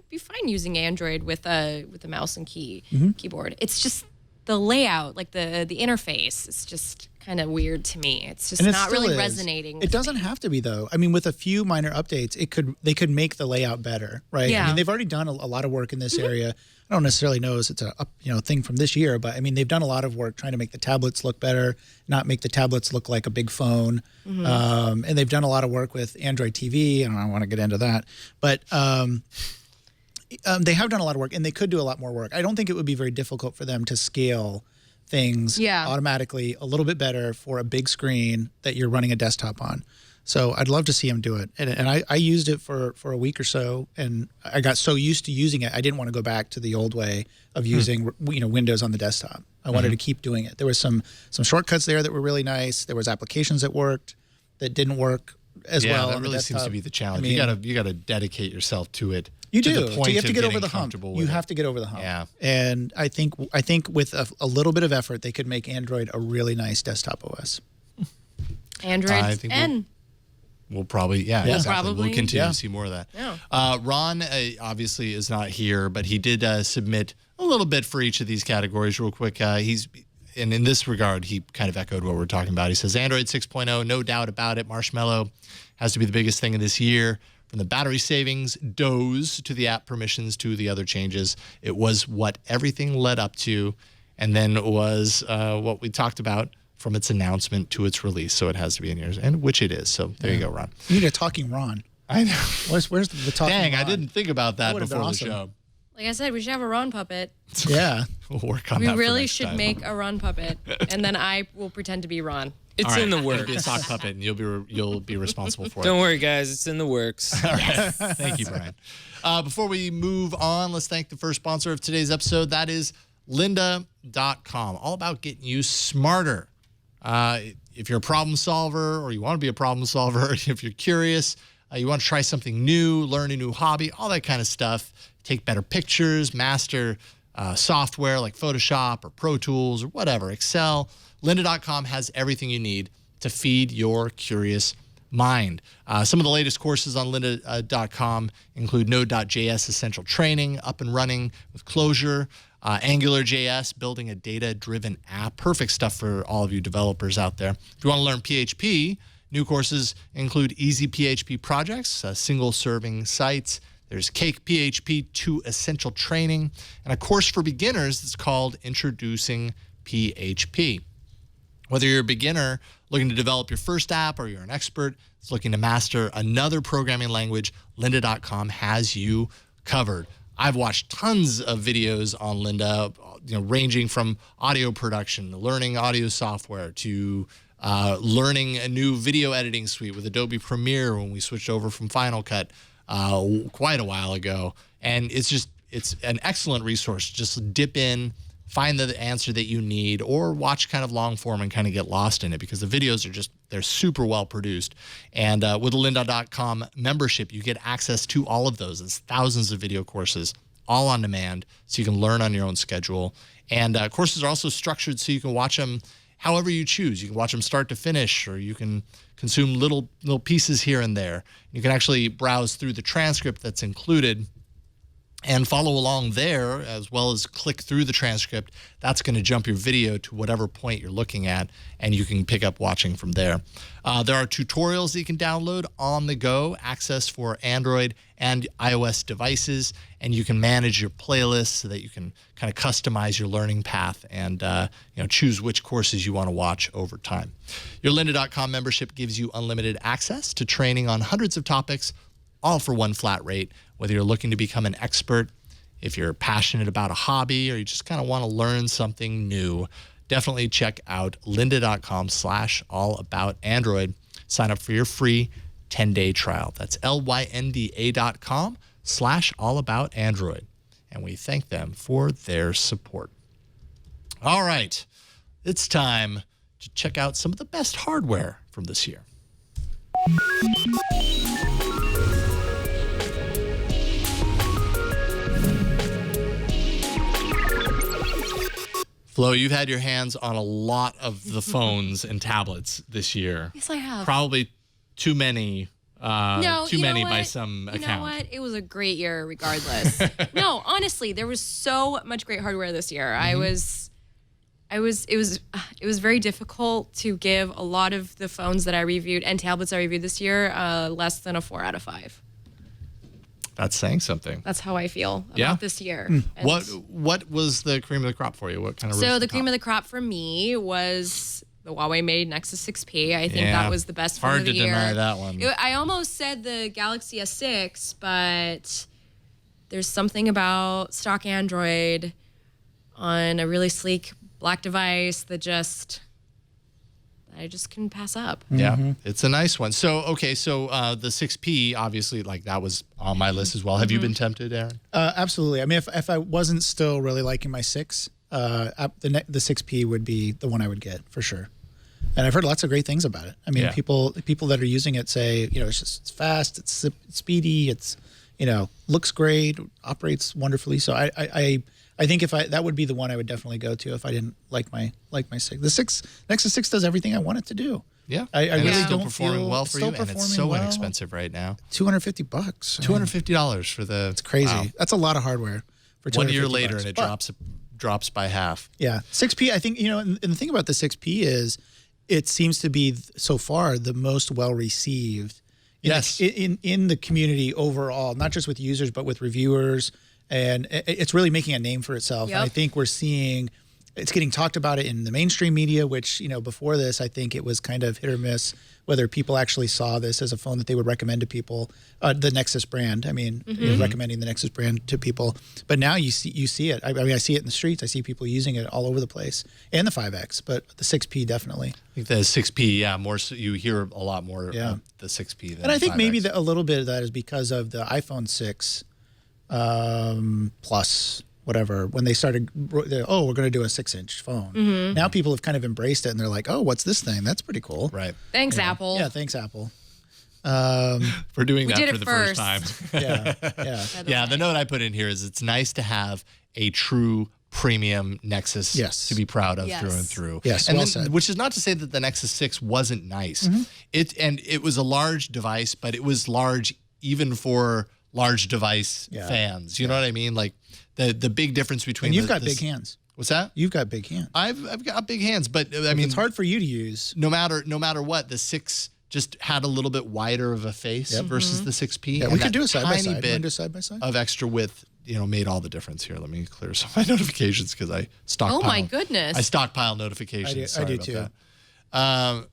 Speaker 5: be fine using Android with a mouse and keyboard. It's just the layout, like the interface. It's just kind of weird to me. It's just not really resonating.
Speaker 6: It doesn't have to be though. I mean, with a few minor updates, they could make the layout better, right?
Speaker 5: Yeah.
Speaker 6: I mean, they've already done a lot of work in this area. I don't necessarily know if it's a thing from this year, but I mean, they've done a lot of work trying to make the tablets look better, not make the tablets look like a big phone. And they've done a lot of work with Android TV, and I don't want to get into that, but they have done a lot of work, and they could do a lot more work. I don't think it would be very difficult for them to scale things automatically a little bit better for a big screen that you're running a desktop on. So I'd love to see them do it. And I used it for a week or so, and I got so used to using it, I didn't want to go back to the old way of using Windows on the desktop. I wanted to keep doing it. There was some shortcuts there that were really nice. There was applications that worked, that didn't work as well.
Speaker 4: That really seems to be the challenge. I mean, you got to dedicate yourself to it.
Speaker 6: You
Speaker 4: to
Speaker 6: do.
Speaker 4: The point
Speaker 6: you have to get over the hump. You have
Speaker 4: it.
Speaker 6: to get over the hump.
Speaker 4: Yeah.
Speaker 6: And I think with a little bit of effort, they could make Android a really nice desktop OS.
Speaker 5: Android N.
Speaker 4: We'll probably, exactly.
Speaker 5: Probably.
Speaker 4: We'll continue to see more of that.
Speaker 5: Yeah.
Speaker 4: Ron obviously is not here, but he did submit a little bit for each of these categories real quick. And in this regard, he kind of echoed what we're talking about. He says, Android 6.0, no doubt about it. Marshmallow has to be the biggest thing of this year. From the battery savings, DOS, to the app permissions, to the other changes. It was what everything led up to, and then it was what we talked about from its announcement to its release. So it has to be in yours, and which it is. So there you go, Ron.
Speaker 6: You need a talking Ron.
Speaker 4: I know.
Speaker 6: Where's the talking
Speaker 4: Dang,
Speaker 6: Ron?
Speaker 4: I didn't think about that before the show.
Speaker 5: Like I said, we should have a Ron puppet.
Speaker 6: Yeah.
Speaker 4: We'll work on
Speaker 5: We
Speaker 4: that.
Speaker 5: really should make a Ron puppet, and then I will pretend to be Ron.
Speaker 1: It's in the
Speaker 4: It'll
Speaker 1: works.
Speaker 4: be a sock puppet, and you'll be responsible for it.
Speaker 1: Don't worry, guys. It's in the works.
Speaker 4: All right. Thank you, Brian. Before we move on, let's thank the first sponsor of today's episode. That is lynda.com. All about getting you smarter. If you're a problem solver, or you want to be a problem solver, if you're curious, you want to try something new, learn a new hobby, all that kind of stuff, take better pictures, master software like Photoshop or Pro Tools or whatever, Excel, lynda.com has everything you need to feed your curious mind. Some of the latest courses on lynda.com include Node.js Essential Training, up and running with Clojure, AngularJS, building a data-driven app. Perfect stuff for all of you developers out there. If you want to learn PHP, new courses include Easy PHP Projects, single-serving sites. There's Cake PHP 2 Essential Training, and a course for beginners that's called Introducing PHP. Whether you're a beginner looking to develop your first app, or you're an expert that's looking to master another programming language, lynda.com has you covered. I've watched tons of videos on Lynda, ranging from audio production, learning audio software, to learning a new video editing suite with Adobe Premiere when we switched over from Final Cut quite a while ago. And it's an excellent resource. Just dip in, find the answer that you need, or watch kind of long form and kind of get lost in it, because the videos they're super well produced. And with the lynda.com membership, you get access to all of those. It's thousands of video courses, all on demand, so you can learn on your own schedule. And courses are also structured so you can watch them however you choose. You can watch them start to finish, or you can consume little pieces here and there. You can actually browse through the transcript that's included and follow along there, as well as click through the transcript. That's going to jump your video to whatever point you're looking at, and you can pick up watching from there. There are tutorials that you can download on the go, access for Android and iOS devices, and you can manage your playlists so that you can kind of customize your learning path and choose which courses you want to watch over time. Your lynda.com membership gives you unlimited access to training on hundreds of topics, all for one flat rate. Whether you're looking to become an expert, if you're passionate about a hobby, or you just kind of want to learn something new, definitely check out lynda.com/allaboutandroid. Sign up for your free 10-day trial. That's lynda.com/allaboutandroid. And we thank them for their support. All right, it's time to check out some of the best hardware from this year. Flo, you've had your hands on a lot of the phones and tablets this year.
Speaker 5: Yes, I have.
Speaker 4: Probably too many. Too many by some account.
Speaker 5: You know what? It was a great year regardless. No, honestly, there was so much great hardware this year. It was very difficult to give a lot of the phones that I reviewed and tablets I reviewed this year less than a 4 out of 5.
Speaker 4: That's saying something.
Speaker 5: That's how I feel about this year. And
Speaker 4: What was the cream of the crop for you? What kind of
Speaker 5: so the cream of the crop for me was the Huawei made Nexus 6P. I think that was the best phone of the year.
Speaker 4: Hard to deny that one.
Speaker 5: I almost said the Galaxy S6, but there's something about stock Android on a really sleek black device that I just couldn't pass up.
Speaker 4: Yeah, it's a nice one. So, okay, so the 6P, obviously, like that was on my list as well. Have you been tempted, Aaron?
Speaker 6: Absolutely. I mean, if I wasn't still really liking my 6, the 6P would be the one I would get for sure. And I've heard lots of great things about it. I mean, people that are using it say, it's fast, it's speedy, it's, looks great, operates wonderfully. So I think that would be the one I would definitely go to if I didn't like my 6. The Nexus 6 does everything I want it to do.
Speaker 4: Yeah,
Speaker 6: I really
Speaker 4: it's still
Speaker 6: don't
Speaker 4: performing
Speaker 6: feel
Speaker 4: well for you, and it's so
Speaker 6: well.
Speaker 4: inexpensive right now.
Speaker 6: $250.
Speaker 4: $250 for the.
Speaker 6: It's crazy.
Speaker 4: Wow.
Speaker 6: That's a lot of hardware for $250.
Speaker 4: 1 year later, and it drops by half.
Speaker 6: Yeah, 6P. I think and the thing about the 6P is, it seems to be so far the most well received. In the community overall, not just with users but with reviewers, and it's really making a name for itself.
Speaker 5: Yep.
Speaker 6: And I think we're seeing it's getting talked about it in the mainstream media, which before this I think it was kind of hit or miss whether people actually saw this as a phone that they would recommend to people. The Nexus brand, I mean, recommending the Nexus brand to people. But now you see it. I mean, I see it in the streets. I see people using it all over the place, and the 5X, but the 6P definitely.
Speaker 4: I think the 6P, more so you hear a lot more of the 6P than
Speaker 6: and I think
Speaker 4: 5X.
Speaker 6: maybe a little bit of that is because of the iPhone 6 Plus, whatever, when they started, we're going to do a 6-inch phone. Now people have kind of embraced it, and they're like, oh, what's this thing? That's pretty cool.
Speaker 4: Right.
Speaker 5: Thanks, Apple.
Speaker 6: Yeah, thanks, Apple.
Speaker 4: For doing that
Speaker 5: did
Speaker 4: for
Speaker 5: it
Speaker 4: the
Speaker 5: first.
Speaker 4: first time.
Speaker 6: Yeah.
Speaker 4: Yeah, the note I put in here is it's nice to have a true premium Nexus to be proud of through and through.
Speaker 6: Yes,
Speaker 4: and
Speaker 6: well said.
Speaker 4: Which is not to say that the Nexus 6 wasn't nice. It was a large device, but it was large even for large device fans. You know what I mean? Like the big difference between
Speaker 6: And you've got big hands.
Speaker 4: What's that?
Speaker 6: You've got big hands.
Speaker 4: I've got big hands, but I mean
Speaker 6: it's hard for you to use.
Speaker 4: No matter what, the 6 just had a little bit wider of a face versus the 6P.
Speaker 6: Yeah,
Speaker 4: and
Speaker 6: we could do a side by
Speaker 4: tiny
Speaker 6: side.
Speaker 4: bit
Speaker 6: Do side by side
Speaker 4: of extra width, made all the difference here. Let me clear some of my notifications because I stockpile.
Speaker 5: Oh my goodness!
Speaker 4: I stockpile notifications.
Speaker 6: I do
Speaker 4: about
Speaker 6: too.
Speaker 4: That.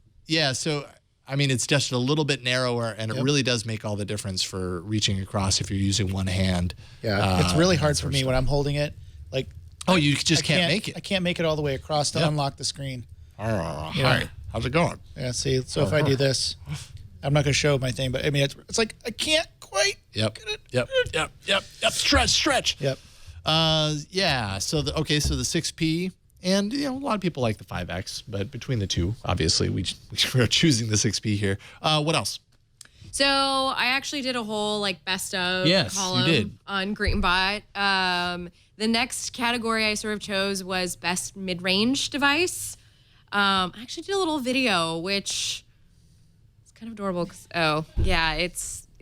Speaker 4: So I mean, it's just a little bit narrower, and it really does make all the difference for reaching across if you're using one hand.
Speaker 6: Yeah, it's really hard for me when I'm holding it. Like,
Speaker 4: you just can't make it.
Speaker 6: I can't make it all the way across to unlock the screen.
Speaker 4: Hi, how's it going?
Speaker 6: Yeah, see, so if I do this, I'm not going to show my thing, but I mean, it's like I can't quite
Speaker 4: Yep.
Speaker 6: get it.
Speaker 4: Yep. Stretch.
Speaker 6: Yep.
Speaker 4: Yeah. So the 6P, and a lot of people like the 5X, but between the two, obviously, we're choosing the 6P here. What else?
Speaker 5: So I actually did a whole best of column
Speaker 4: you did.
Speaker 5: on Great and Bot. The next category I sort of chose was best mid-range device. I actually did a little video, which is kind of adorable.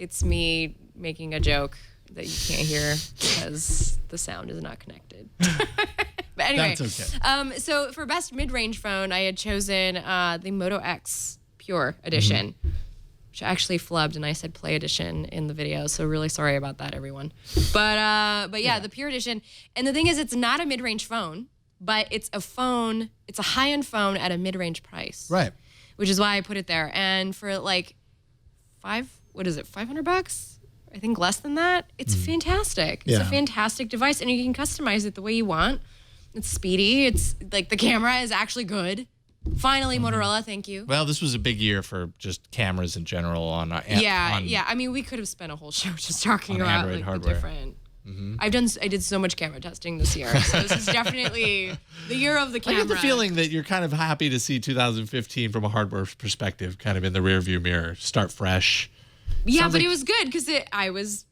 Speaker 5: It's me making a joke that you can't hear because the sound is not connected. But anyway,
Speaker 4: that's okay.
Speaker 5: So for best mid-range phone, I had chosen the Moto X Pure Edition, which I actually flubbed and I said Play Edition in the video. So really sorry about that, everyone. But yeah, the Pure Edition. And the thing is, it's not a mid-range phone, but it's a phone. It's a high-end phone at a mid-range price.
Speaker 4: Right.
Speaker 5: Which is why I put it there. And for $500 I think less than that. It's fantastic. It's a
Speaker 6: Yeah.
Speaker 5: fantastic device, and you can customize it the way you want. It's speedy. It's like the camera is actually good. Finally, Motorola, thank you.
Speaker 4: Well, this was a big year for just cameras in general on
Speaker 5: Yeah. I mean, we could have spent a whole show just talking
Speaker 4: on
Speaker 5: about
Speaker 4: Android
Speaker 5: like
Speaker 4: hardware.
Speaker 5: the different. I did so much camera testing this year, so this is definitely the year of the
Speaker 4: I
Speaker 5: camera.
Speaker 4: get the feeling that you're kind of happy to see 2015 from a hardware perspective, kind of in the rearview mirror, start fresh.
Speaker 5: Yeah,
Speaker 4: Sounds
Speaker 5: but
Speaker 4: like-
Speaker 5: it was good because I was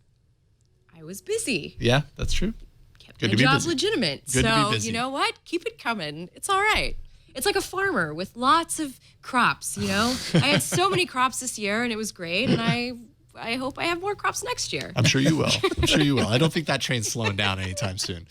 Speaker 5: busy.
Speaker 4: Yeah, that's true.
Speaker 5: Kept
Speaker 4: Good
Speaker 5: my
Speaker 4: to be
Speaker 5: job
Speaker 4: busy.
Speaker 5: legitimate.
Speaker 4: Good to be
Speaker 5: so
Speaker 4: busy.
Speaker 5: you know what? Keep it coming. It's all right. It's like a farmer with lots of crops. You know, I had so many crops this year, and it was great. And I hope I have more crops next year.
Speaker 4: I'm sure you will. I'm sure you will. I don't think that train's slowing down anytime soon.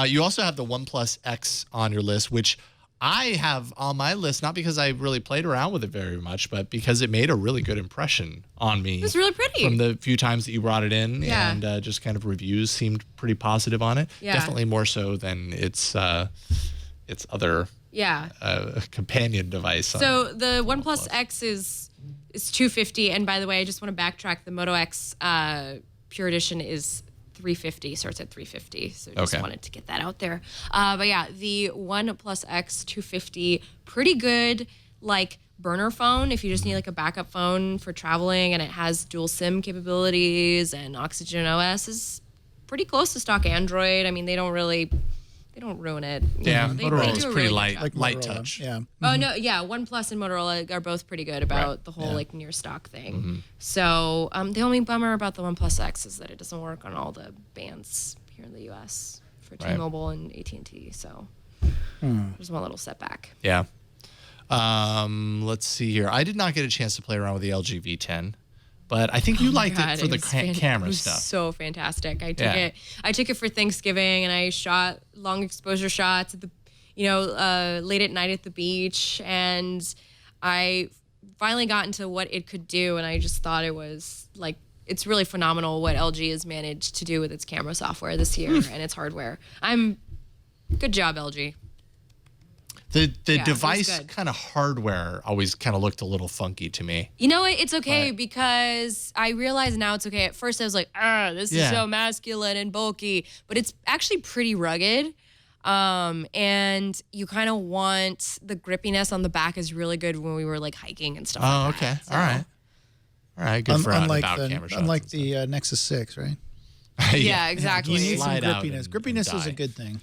Speaker 4: You also have the OnePlus X on your list, which I have on my list, not because I really played around with it very much, but because it made a really good impression on me.
Speaker 5: It was really pretty.
Speaker 4: From the few times that you brought it in,
Speaker 5: Yeah.
Speaker 4: and just kind of reviews seemed pretty positive on it.
Speaker 5: Yeah.
Speaker 4: Definitely more so than its other
Speaker 5: Yeah.
Speaker 4: companion device.
Speaker 5: So the OnePlus X is $250, and by the way, I just want to backtrack. The Moto X Pure Edition is $350, starts at $350. So just
Speaker 4: Okay.
Speaker 5: wanted to get that out there. But yeah, the OnePlus X 250, pretty good, like burner phone if you just need like a backup phone for traveling, and it has dual SIM capabilities, and Oxygen OS is pretty close to stock Android. I mean, they don't ruin it. You
Speaker 4: Yeah,
Speaker 5: know, they
Speaker 4: Motorola's
Speaker 5: do a
Speaker 4: pretty
Speaker 5: really good
Speaker 4: light.
Speaker 5: job.
Speaker 6: Like
Speaker 4: Light
Speaker 6: Motorola.
Speaker 4: touch.
Speaker 6: Yeah.
Speaker 5: Oh no, yeah, OnePlus and Motorola are both pretty good about the whole like near stock thing. So the only bummer about the OnePlus X is that it doesn't work on all the bands here in the U.S. for
Speaker 4: Right.
Speaker 5: T-Mobile and AT&T. So there's one little setback.
Speaker 4: Yeah. Let's see here. I did not get a chance to play around with the LG V10, but I think you liked
Speaker 5: God,
Speaker 4: it for the
Speaker 5: was
Speaker 4: camera
Speaker 5: it was
Speaker 4: stuff.
Speaker 5: So fantastic. I
Speaker 4: Yeah.
Speaker 5: took it for Thanksgiving, and I shot long exposure shots at the, late at night at the beach, and I finally got into what it could do, and I just thought it was like, it's really phenomenal what LG has managed to do with its camera software this year and its hardware. Good job, LG.
Speaker 4: The
Speaker 5: it was
Speaker 4: device
Speaker 5: good.
Speaker 4: kind of hardware always kind of looked a little funky to me.
Speaker 5: You know what? It's okay
Speaker 4: Right.
Speaker 5: because I realize now it's okay. At first I was like, this is
Speaker 4: Yeah.
Speaker 5: so masculine and bulky, but it's actually pretty rugged. And you kind of want the grippiness on the back is really good when we were like hiking and stuff
Speaker 4: Oh,
Speaker 5: like
Speaker 4: okay.
Speaker 5: that. So-
Speaker 4: All right. All right. Good for out and
Speaker 6: Unlike
Speaker 4: about camera shots.
Speaker 6: unlike
Speaker 4: and stuff.
Speaker 6: the Nexus 6, right?
Speaker 5: Yeah, exactly.
Speaker 6: You need some
Speaker 4: Slide out
Speaker 6: grippiness.
Speaker 4: and
Speaker 6: Grippiness is
Speaker 4: die.
Speaker 6: a good thing.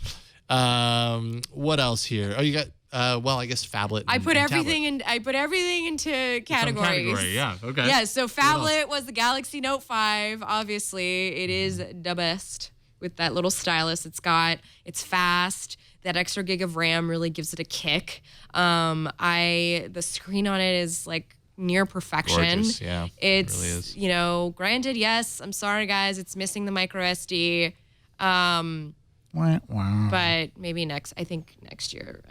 Speaker 4: What else here? Oh, you got I guess phablet.
Speaker 5: I
Speaker 4: and-
Speaker 5: put
Speaker 4: and
Speaker 5: everything
Speaker 4: tablet.
Speaker 5: into categories.
Speaker 4: Category, yeah. Okay.
Speaker 5: Yeah, so phablet was the Galaxy Note 5. Obviously, it is the best with that little stylus it's fast. That extra gig of RAM really gives it a kick. The screen on it is like near perfection.
Speaker 4: Gorgeous, yeah.
Speaker 5: It's,
Speaker 4: It really is.
Speaker 5: Granted, yes, I'm sorry guys, it's missing the micro SD.
Speaker 6: Wow.
Speaker 5: But maybe I think next year.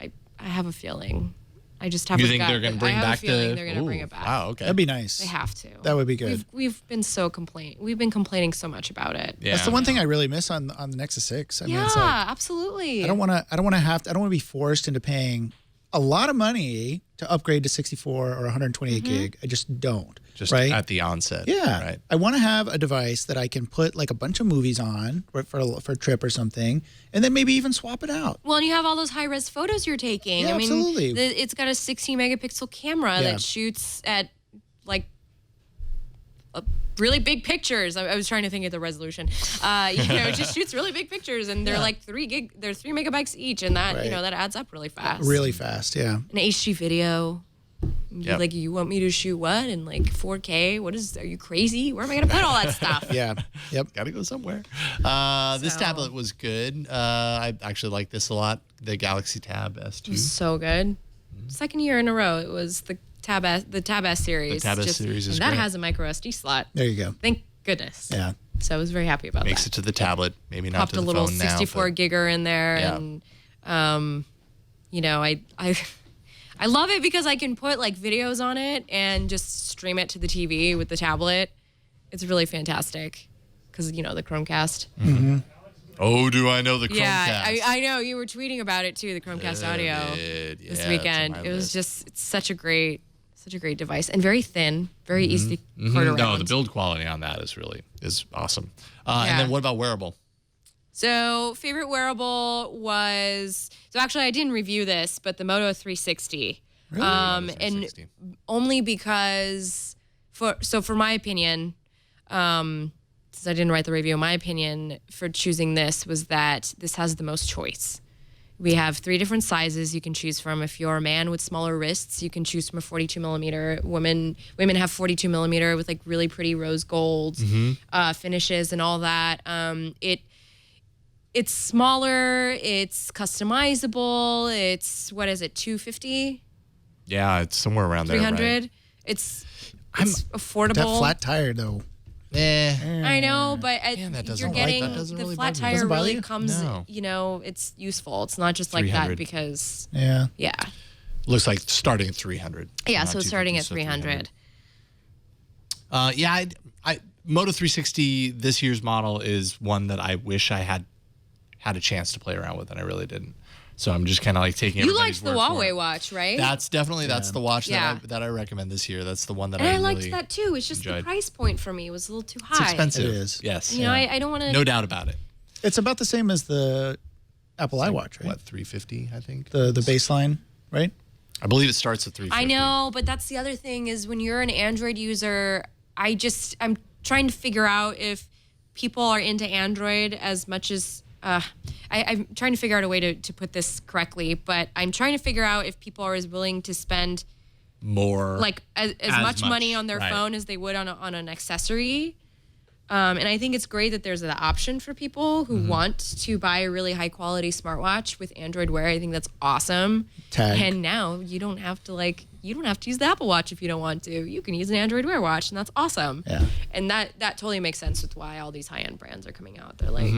Speaker 5: I have a feeling. I just have
Speaker 4: You
Speaker 5: a
Speaker 4: think
Speaker 5: gut
Speaker 4: they're going to
Speaker 5: that- I
Speaker 4: bring
Speaker 5: have a
Speaker 4: back
Speaker 5: feeling
Speaker 4: the?
Speaker 5: they're gonna bring
Speaker 4: Ooh,
Speaker 5: it back.
Speaker 4: Wow. Okay.
Speaker 6: That'd be nice.
Speaker 5: They have to.
Speaker 6: That would be good.
Speaker 5: We've been we've been complaining so much about it.
Speaker 4: Yeah.
Speaker 6: That's the one thing I really miss on the Nexus 6. I mean,
Speaker 5: Yeah,
Speaker 6: it's like,
Speaker 5: absolutely.
Speaker 6: I don't want to be forced into paying a lot of money to upgrade to 64 or 128 gig. I just don't.
Speaker 4: Just
Speaker 6: right?
Speaker 4: at the onset.
Speaker 6: Yeah.
Speaker 4: Right.
Speaker 6: I want to have a device that I can put like a bunch of movies on for a trip or something, and then maybe even swap it out.
Speaker 5: Well, and you have all those high-res photos you're taking.
Speaker 6: Yeah,
Speaker 5: I mean,
Speaker 6: absolutely.
Speaker 5: It's got a 16 megapixel camera
Speaker 6: Yeah.
Speaker 5: that shoots at like really big pictures. I was trying to think of the resolution. It just shoots really big pictures, and they're like 3 megabytes each, and that
Speaker 6: Right.
Speaker 5: that adds up really fast.
Speaker 6: Really fast, yeah.
Speaker 5: An HD video.
Speaker 4: Yep.
Speaker 5: Like, you want me to shoot what in like 4K? Are you crazy? Where am I gonna put all that stuff?
Speaker 6: Yeah. Yep.
Speaker 4: Got to go somewhere. This
Speaker 5: So-
Speaker 4: tablet was good. I actually like this a lot. The Galaxy Tab S2.
Speaker 5: So good. Second year in a row, it was the Tab S series.
Speaker 4: The Tab S series is
Speaker 5: and that
Speaker 4: great.
Speaker 5: has a micro SD slot.
Speaker 6: There you go.
Speaker 5: Thank goodness.
Speaker 6: Yeah.
Speaker 5: So I was very happy about
Speaker 4: Makes
Speaker 5: that.
Speaker 4: it to the tablet. Maybe not
Speaker 5: Popped
Speaker 4: to
Speaker 5: a
Speaker 4: the
Speaker 5: little
Speaker 4: phone
Speaker 5: 64
Speaker 4: now.
Speaker 5: gigger in there,
Speaker 4: Yeah.
Speaker 5: and I love it because I can put like videos on it and just stream it to the TV with the tablet. It's really fantastic because the Chromecast.
Speaker 4: Oh, do I know the Chromecast?
Speaker 5: Yeah, I know you were tweeting about it too. The Chromecast audio
Speaker 4: Did,
Speaker 5: this
Speaker 4: yeah, it's on
Speaker 5: weekend.
Speaker 4: my
Speaker 5: It was
Speaker 4: list.
Speaker 5: it's such a great Such a great device and very thin, very easy to cart around.
Speaker 4: No, the build quality on that is awesome. And then what about wearable?
Speaker 5: So favorite wearable was, so actually I didn't review this, but the Moto 360.
Speaker 4: Really?
Speaker 5: And only because, for my opinion, since I didn't write the review, my opinion for choosing this was that this has the most choice. We have 3 different sizes you can choose from. If you're a man with smaller wrists, you can choose from a 42 millimeter. Women have 42 millimeter with like really pretty rose gold finishes and all that. It's smaller. It's customizable. It's, what is it, 250?
Speaker 4: Yeah, it's somewhere around there.
Speaker 5: 300.
Speaker 4: Right?
Speaker 5: It's affordable.
Speaker 6: That flat tire though.
Speaker 5: I know, but you're getting
Speaker 4: that
Speaker 5: the flat tire
Speaker 6: Doesn't bother
Speaker 5: really
Speaker 6: you?
Speaker 5: comes,
Speaker 4: No.
Speaker 5: it's useful. It's not just like
Speaker 4: 300.
Speaker 5: that because,
Speaker 6: Yeah.
Speaker 4: Looks like starting at 300.
Speaker 5: Yeah,
Speaker 4: Not
Speaker 5: so it's starting at
Speaker 4: 250,
Speaker 5: 300.
Speaker 4: Yeah, I Moto 360 this year's model is one that I wish I had a chance to play around with, and I really didn't. So I'm just kind of like taking.
Speaker 5: You
Speaker 4: everybody's
Speaker 5: liked the
Speaker 4: word for
Speaker 5: Huawei
Speaker 4: it.
Speaker 5: watch, right?
Speaker 4: That's the watch
Speaker 5: Yeah.
Speaker 4: that I recommend this year. That's the one that
Speaker 5: and I
Speaker 4: really
Speaker 5: liked that too. It's just the
Speaker 4: enjoyed.
Speaker 5: price point for me was a little too high.
Speaker 4: It's expensive.
Speaker 6: It is.
Speaker 4: Yes.
Speaker 5: You know, I don't want to.
Speaker 4: No doubt about it.
Speaker 6: It's about the same as the Apple iWatch, right?
Speaker 4: What, 350? I think
Speaker 6: The baseline, right?
Speaker 4: I believe it starts at 350.
Speaker 5: I know, but that's the other thing is when you're an Android user, I'm trying to figure out if people are into Android as much as I'm trying to figure out a way to put this correctly, but I'm trying to figure out if people are as willing to spend
Speaker 4: more,
Speaker 5: like as much money on their
Speaker 4: right.
Speaker 5: phone as they would on an accessory. And I think it's great that there's an option for people who want to buy a really high quality smartwatch with Android Wear. I think that's awesome.
Speaker 6: Tag.
Speaker 5: And now you don't have to use the Apple Watch if you don't want to. You can use an Android Wear watch, and that's awesome.
Speaker 6: Yeah.
Speaker 5: And that totally makes sense with why all these high end brands are coming out. They're like,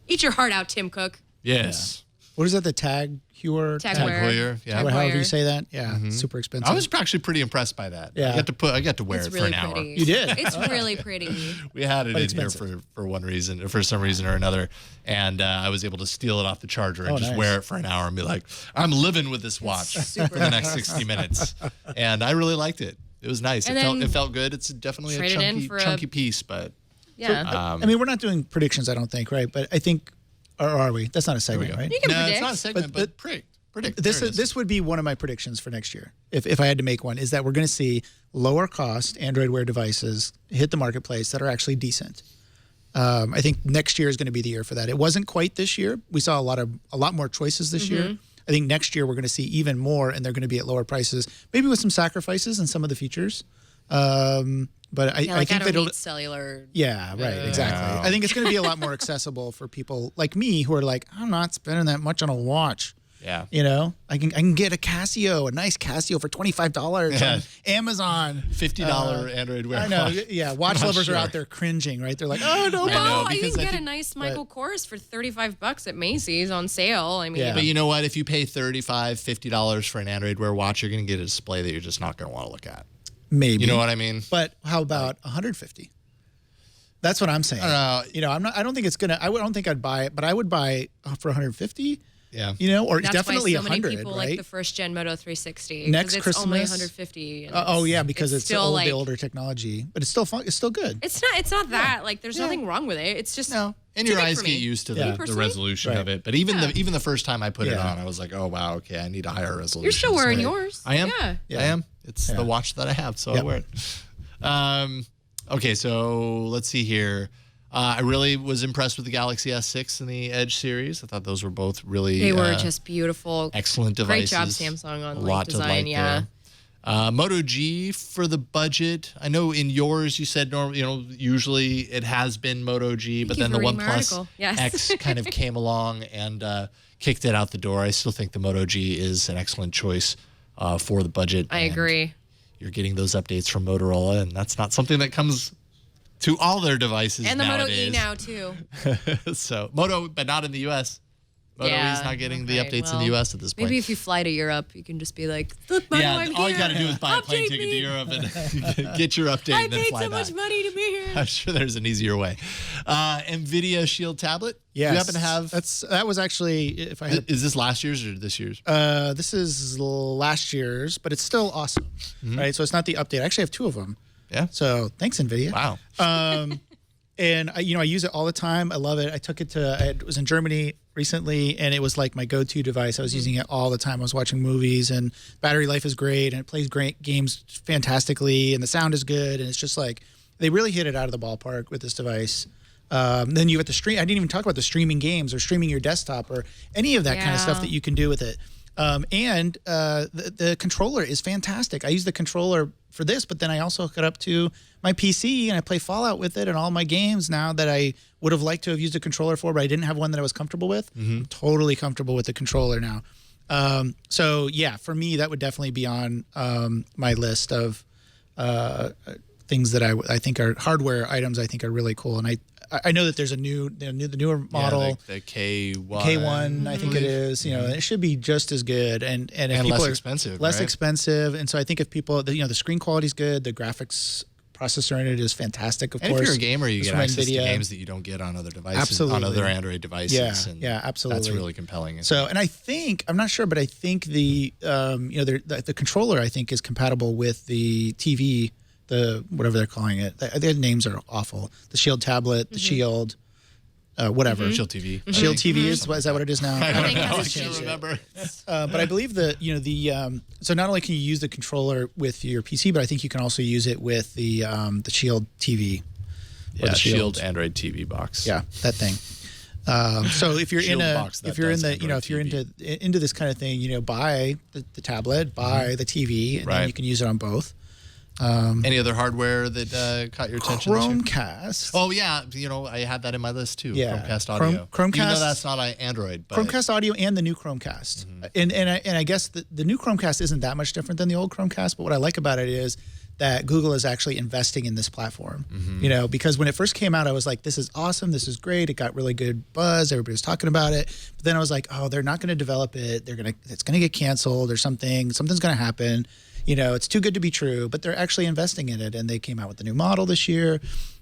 Speaker 5: eat your heart out, Tim Cook.
Speaker 4: Yes.
Speaker 6: What is that? The Tag Heuer?
Speaker 5: Tag
Speaker 4: Tag
Speaker 5: Wear.
Speaker 4: Heuer, yeah.
Speaker 5: Tag
Speaker 6: However
Speaker 5: Wear.
Speaker 6: you say that. Yeah. Super expensive.
Speaker 4: I was actually pretty impressed by that.
Speaker 6: Yeah.
Speaker 4: I got to wear
Speaker 5: It's
Speaker 4: it
Speaker 5: really
Speaker 4: for an hour.
Speaker 5: pretty.
Speaker 6: You did?
Speaker 5: It's really pretty.
Speaker 4: We had it
Speaker 6: But
Speaker 4: in here
Speaker 6: expensive.
Speaker 4: for one reason, or for some reason or another, and I was able to steal it off the charger and just
Speaker 6: nice.
Speaker 4: wear it for an hour and be like, I'm living with this watch
Speaker 5: super
Speaker 4: for the next 60 minutes, and I really liked it. It was nice.
Speaker 5: And
Speaker 4: It
Speaker 5: then
Speaker 4: felt good. It's definitely a
Speaker 5: trade it in for
Speaker 4: chunky piece, but
Speaker 5: Yeah.
Speaker 6: I mean, we're not doing predictions, I don't think, right? But I think, or are we? That's not a segment, right?
Speaker 5: You can
Speaker 4: no,
Speaker 5: predict.
Speaker 4: it's not a segment, but predict.
Speaker 6: This
Speaker 4: There it is.
Speaker 6: this would be one of my predictions for next year, if I had to make one, is that we're going to see lower cost Android Wear devices hit the marketplace that are actually decent. I think next year is going to be the year for that. It wasn't quite this year. We saw a lot more choices this year. I think next year we're going to see even more, and they're going to be at lower prices, maybe with some sacrifices in some of the features. But I
Speaker 5: like
Speaker 6: think
Speaker 5: I don't
Speaker 6: that'll.
Speaker 5: need cellular.
Speaker 6: Yeah, right, exactly. I think it's going to be a lot more accessible for people like me who are like, I'm not spending that much on a watch.
Speaker 4: Yeah.
Speaker 6: You know, I can get a nice Casio for $25 on Amazon.
Speaker 4: $50 Android Wear.
Speaker 6: I know.
Speaker 4: watch.
Speaker 6: Yeah, watch
Speaker 4: I'm not
Speaker 6: lovers are
Speaker 4: sure.
Speaker 6: out there cringing, right? They're like, oh no,
Speaker 4: I know,
Speaker 5: Well, you
Speaker 4: because
Speaker 5: can
Speaker 4: I
Speaker 5: get a
Speaker 4: think-
Speaker 5: nice Michael Kors for $35 at Macy's on sale. I mean,
Speaker 6: Yeah.
Speaker 4: But you know what? If you pay $35, $50 for an Android Wear watch, you're going to get a display that you're just not going to want to look at.
Speaker 6: maybe.
Speaker 4: You know what I mean?
Speaker 6: But how about 150? That's what I'm saying. You know, I don't think it's gonna. I don't think I'd buy it, but I would buy for 150.
Speaker 4: Yeah.
Speaker 6: You know, or
Speaker 5: that's
Speaker 6: definitely
Speaker 5: why so many
Speaker 6: 100,
Speaker 5: people
Speaker 6: right?
Speaker 5: like the first gen Moto 360. 'cause
Speaker 6: Next
Speaker 5: it's only
Speaker 6: Christmas-
Speaker 5: 150. and
Speaker 6: Oh yeah, because it's
Speaker 5: still
Speaker 6: the older technology, but it's still fun. It's still good.
Speaker 5: It's not that like there's nothing wrong with it. It's just
Speaker 4: No. And
Speaker 5: too
Speaker 4: your
Speaker 5: big
Speaker 4: eyes
Speaker 5: for
Speaker 4: get
Speaker 5: me.
Speaker 4: used to
Speaker 6: Yeah.
Speaker 4: the
Speaker 5: Personally?
Speaker 4: resolution
Speaker 6: Right.
Speaker 4: of it. But even
Speaker 5: Yeah.
Speaker 4: the first time I put it
Speaker 6: Yeah.
Speaker 4: on, I was like, oh wow, okay, I need a higher resolution.
Speaker 5: You're still wearing
Speaker 4: display.
Speaker 5: yours.
Speaker 4: I am.
Speaker 5: Yeah.
Speaker 6: Yeah.
Speaker 4: I am. It's
Speaker 6: Yeah.
Speaker 4: the watch that I have, so I
Speaker 6: Yep.
Speaker 4: wear it. Okay, so let's see here. I really was impressed with the Galaxy S6 and the Edge series. I thought those were both really
Speaker 5: They were just beautiful.
Speaker 4: excellent
Speaker 5: Great
Speaker 4: devices.
Speaker 5: job, Samsung, on
Speaker 4: A
Speaker 5: like
Speaker 4: lot to
Speaker 5: design.
Speaker 4: like
Speaker 5: Yeah.
Speaker 4: there. Moto G for the budget. I know in yours you said usually it has been Moto G, but
Speaker 5: you
Speaker 4: then the
Speaker 5: for reading my
Speaker 4: OnePlus
Speaker 5: article. Yes.
Speaker 4: X kind of came along and kicked it out the door. I still think the Moto G is an excellent choice for the budget.
Speaker 5: I
Speaker 4: and
Speaker 5: agree.
Speaker 4: You're getting those updates from Motorola, and that's not something that comes to all their devices
Speaker 5: And the
Speaker 4: nowadays.
Speaker 5: Moto E now too.
Speaker 4: So Moto, but not in the U.S. But
Speaker 5: Yeah,
Speaker 4: he's not getting the
Speaker 5: okay,
Speaker 4: updates in the
Speaker 5: well,
Speaker 4: U.S. at this point.
Speaker 5: Maybe if you fly to Europe, you can just be like, look, Mom, I'm
Speaker 4: all you
Speaker 5: here.
Speaker 4: got to do is buy a plane
Speaker 5: Update
Speaker 4: ticket to
Speaker 5: me.
Speaker 4: Europe and get your update
Speaker 5: I
Speaker 4: and then
Speaker 5: paid
Speaker 4: fly
Speaker 5: so
Speaker 4: back.
Speaker 5: much money to be here.
Speaker 4: I'm sure there's an easier way. NVIDIA Shield tablet.
Speaker 6: Yes.
Speaker 4: Do you happen to have?
Speaker 6: That was actually, if I had
Speaker 4: Is this last year's or this year's?
Speaker 6: this is last year's, but it's still awesome, right? So it's not the update. I actually have 2 of them.
Speaker 4: Yeah.
Speaker 6: So thanks, NVIDIA.
Speaker 4: Wow.
Speaker 6: And I use it all the time. I love it. I took it to. I was in Germany recently, and it was like my go-to device. I was using it all the time. I was watching movies, and battery life is great, and it plays great games fantastically, and the sound is good, and it's just like they really hit it out of the ballpark with this device. Then you have the stream. I didn't even talk about the streaming games or streaming your desktop or any of that kind of stuff that you can do with it. And the controller is fantastic. I use the controller for this, but then I also hook it up to my PC and I play Fallout with it and all my games now that I would have liked to have used a controller for, but I didn't have one that I was comfortable with. I'm totally comfortable with the controller now. So yeah, for me, that would definitely be on my list of things that I think are hardware items I think are really cool. And I know that there's the newer model,
Speaker 4: the K1.
Speaker 6: K1, I think it is. You know, it should be just as good, and if people
Speaker 4: less
Speaker 6: are
Speaker 4: expensive,
Speaker 6: less
Speaker 4: right?
Speaker 6: expensive. And so I think if people, the screen quality is good, the graphics processor in it is fantastic. Of
Speaker 4: And
Speaker 6: course,
Speaker 4: if you're a gamer, you
Speaker 6: It's
Speaker 4: get
Speaker 6: from
Speaker 4: access to
Speaker 6: NVIDIA.
Speaker 4: games that you don't get on other devices,
Speaker 6: Absolutely.
Speaker 4: on other Android devices.
Speaker 6: Yeah,
Speaker 4: and
Speaker 6: yeah, absolutely.
Speaker 4: That's really compelling.
Speaker 6: So, and I think I'm not sure, but I think the the controller I think is compatible with the TV, the whatever they're calling it. Their names are awful. The Shield tablet, the Shield. Whatever.
Speaker 4: Shield TV.
Speaker 6: Shield TV is that what it is now?
Speaker 4: I don't know. I
Speaker 5: that's
Speaker 4: can't
Speaker 5: changed it.
Speaker 4: remember.
Speaker 6: But I believe that so not only can you use the controller with your PC, but I think you can also use it with the Shield TV.
Speaker 4: Yeah,
Speaker 6: the
Speaker 4: Shield Android TV box.
Speaker 6: Yeah, that thing. So if you're
Speaker 4: Shield
Speaker 6: in
Speaker 4: box that
Speaker 6: if you're in
Speaker 4: does
Speaker 6: the
Speaker 4: Android
Speaker 6: if you're
Speaker 4: TV.
Speaker 6: into this kind of thing, buy the tablet, buy the TV, and
Speaker 4: Right.
Speaker 6: then you can use it on both.
Speaker 4: Any other hardware that caught your attention this year?
Speaker 6: Chromecast.
Speaker 4: Oh yeah, I had that in my list too.
Speaker 6: Yeah.
Speaker 4: Chromecast audio.
Speaker 6: Chromecast-
Speaker 4: Even though that's not Android, but
Speaker 6: Chromecast audio and the new Chromecast, and I guess the new Chromecast isn't that much different than the old Chromecast. But what I like about it is that Google is actually investing in this platform. Because when it first came out, I was like, "This is awesome. This is great. It got really good buzz. Everybody was talking about it." But then I was like, "Oh, they're not going to develop it. It's going to get canceled or something. Something's going to happen." It's too good to be true, but they're actually investing in it, and they came out with the new model this year,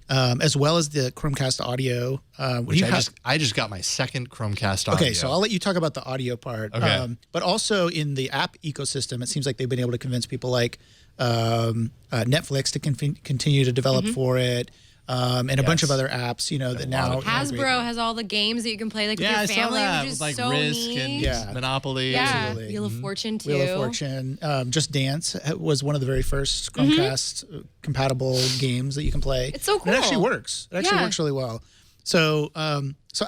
Speaker 6: as well as the Chromecast audio.
Speaker 4: which I just got my second Chromecast audio.
Speaker 6: Okay, so I'll let you talk about the audio part.
Speaker 4: Okay.
Speaker 6: But also in the app ecosystem, it seems like they've been able to convince people like Netflix to continue to develop for it, and a bunch of other apps. That now
Speaker 5: Hasbro has all the games that you can play with
Speaker 4: yeah, I
Speaker 5: your
Speaker 4: saw
Speaker 5: family,
Speaker 4: that.
Speaker 5: which
Speaker 4: With
Speaker 5: is
Speaker 4: like
Speaker 5: so
Speaker 4: Risk
Speaker 5: neat.
Speaker 4: and
Speaker 6: Yeah.
Speaker 4: Monopoly.
Speaker 5: Yeah,
Speaker 6: Absolutely.
Speaker 5: Wheel of Fortune too.
Speaker 6: Wheel of Fortune, Just Dance was one of the very first Chromecast compatible games that you can play.
Speaker 5: It's so
Speaker 6: And it actually
Speaker 5: cool.
Speaker 6: works. It actually
Speaker 5: Yeah.
Speaker 6: works really well. So, so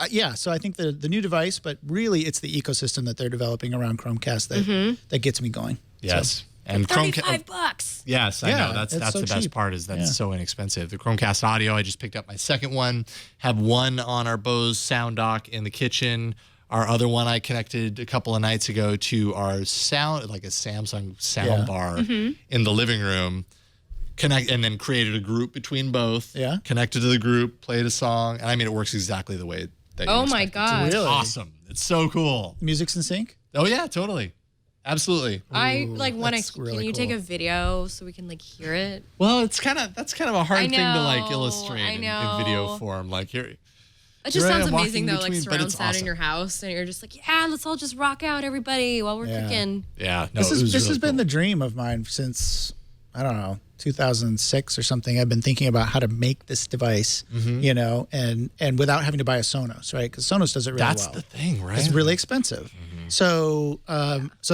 Speaker 6: I think the new device, but really it's the ecosystem that they're developing around Chromecast that gets me going.
Speaker 4: Yes. And
Speaker 5: $35.
Speaker 4: Yes, I
Speaker 6: Yeah,
Speaker 4: know. That's
Speaker 6: it's so
Speaker 4: the best
Speaker 6: cheap.
Speaker 4: part is that
Speaker 6: Yeah.
Speaker 4: it's so inexpensive. The Chromecast audio, I just picked up my second one. Have one on our Bose sound dock in the kitchen. Our other one I connected a couple of nights ago to our sound, like a Samsung sound
Speaker 6: Yeah.
Speaker 4: bar in the living room. And then created a group between both.
Speaker 6: Yeah.
Speaker 4: Connected to the group, played a song, and I mean it works exactly the way that you
Speaker 5: Oh my
Speaker 4: expect it to.
Speaker 5: God.
Speaker 4: It's
Speaker 6: Really?
Speaker 4: awesome. It's so cool.
Speaker 6: Music's in sync?
Speaker 4: Oh yeah, totally. Absolutely.
Speaker 5: I like want
Speaker 6: that's
Speaker 5: to.
Speaker 6: really
Speaker 5: Can you take
Speaker 6: cool.
Speaker 5: a video so we can hear it?
Speaker 4: Well, that's kind of a hard thing to like
Speaker 5: know,
Speaker 4: illustrate
Speaker 5: I
Speaker 4: in
Speaker 5: know.
Speaker 4: video form. Like here,
Speaker 5: It just
Speaker 4: Here I
Speaker 5: sounds
Speaker 4: am
Speaker 5: amazing
Speaker 4: walking
Speaker 5: though, like
Speaker 4: between- but
Speaker 5: surround
Speaker 4: it's
Speaker 5: sound in
Speaker 4: awesome.
Speaker 5: your house, and you're just like, yeah, let's all just rock out, everybody, while we're
Speaker 6: Yeah.
Speaker 5: cooking.
Speaker 4: yeah, no,
Speaker 6: This
Speaker 4: it was
Speaker 6: has
Speaker 4: really
Speaker 6: been
Speaker 4: cool.
Speaker 6: the dream of mine since, I don't know, 2006 or something. I've been thinking about how to make this device, and without having to buy a Sonos, right? Because Sonos does it really
Speaker 4: That's
Speaker 6: well.
Speaker 4: the thing, right?
Speaker 6: It's really expensive. So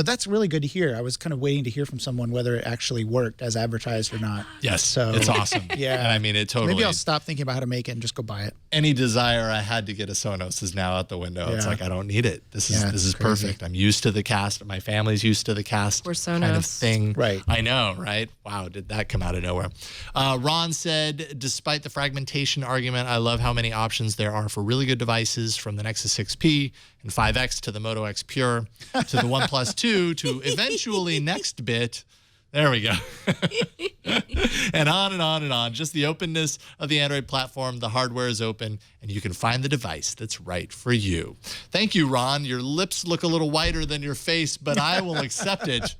Speaker 6: that's really good to hear. I was kind of waiting to hear from someone whether it actually worked as advertised or not.
Speaker 4: Yes,
Speaker 6: So-
Speaker 4: it's awesome.
Speaker 6: Yeah.
Speaker 4: And I mean it totally.
Speaker 6: Maybe I'll stop thinking about how to make it and just go buy it.
Speaker 4: Any desire I had to get a Sonos is now out the window. It's
Speaker 6: Yeah.
Speaker 4: like I don't need it. This is
Speaker 6: Yeah,
Speaker 4: this
Speaker 6: it's
Speaker 4: is
Speaker 6: crazy.
Speaker 4: perfect. I'm used to the cast. My family's used to the cast
Speaker 5: We're
Speaker 4: kind of
Speaker 5: Sonos.
Speaker 4: thing.
Speaker 6: Right.
Speaker 4: I know, right? Wow, did that come out of nowhere? Ron said, despite the fragmentation argument, I love how many options there are for really good devices, from the Nexus 6P and 5X to the Moto X Pure to the OnePlus 2 to eventually next bit, There we go. And on and on and on. Just the openness of the Android platform. The hardware is open, and you can find the device that's right for you. Thank you, Ron. Your lips look a little whiter than your face, but I will accept it.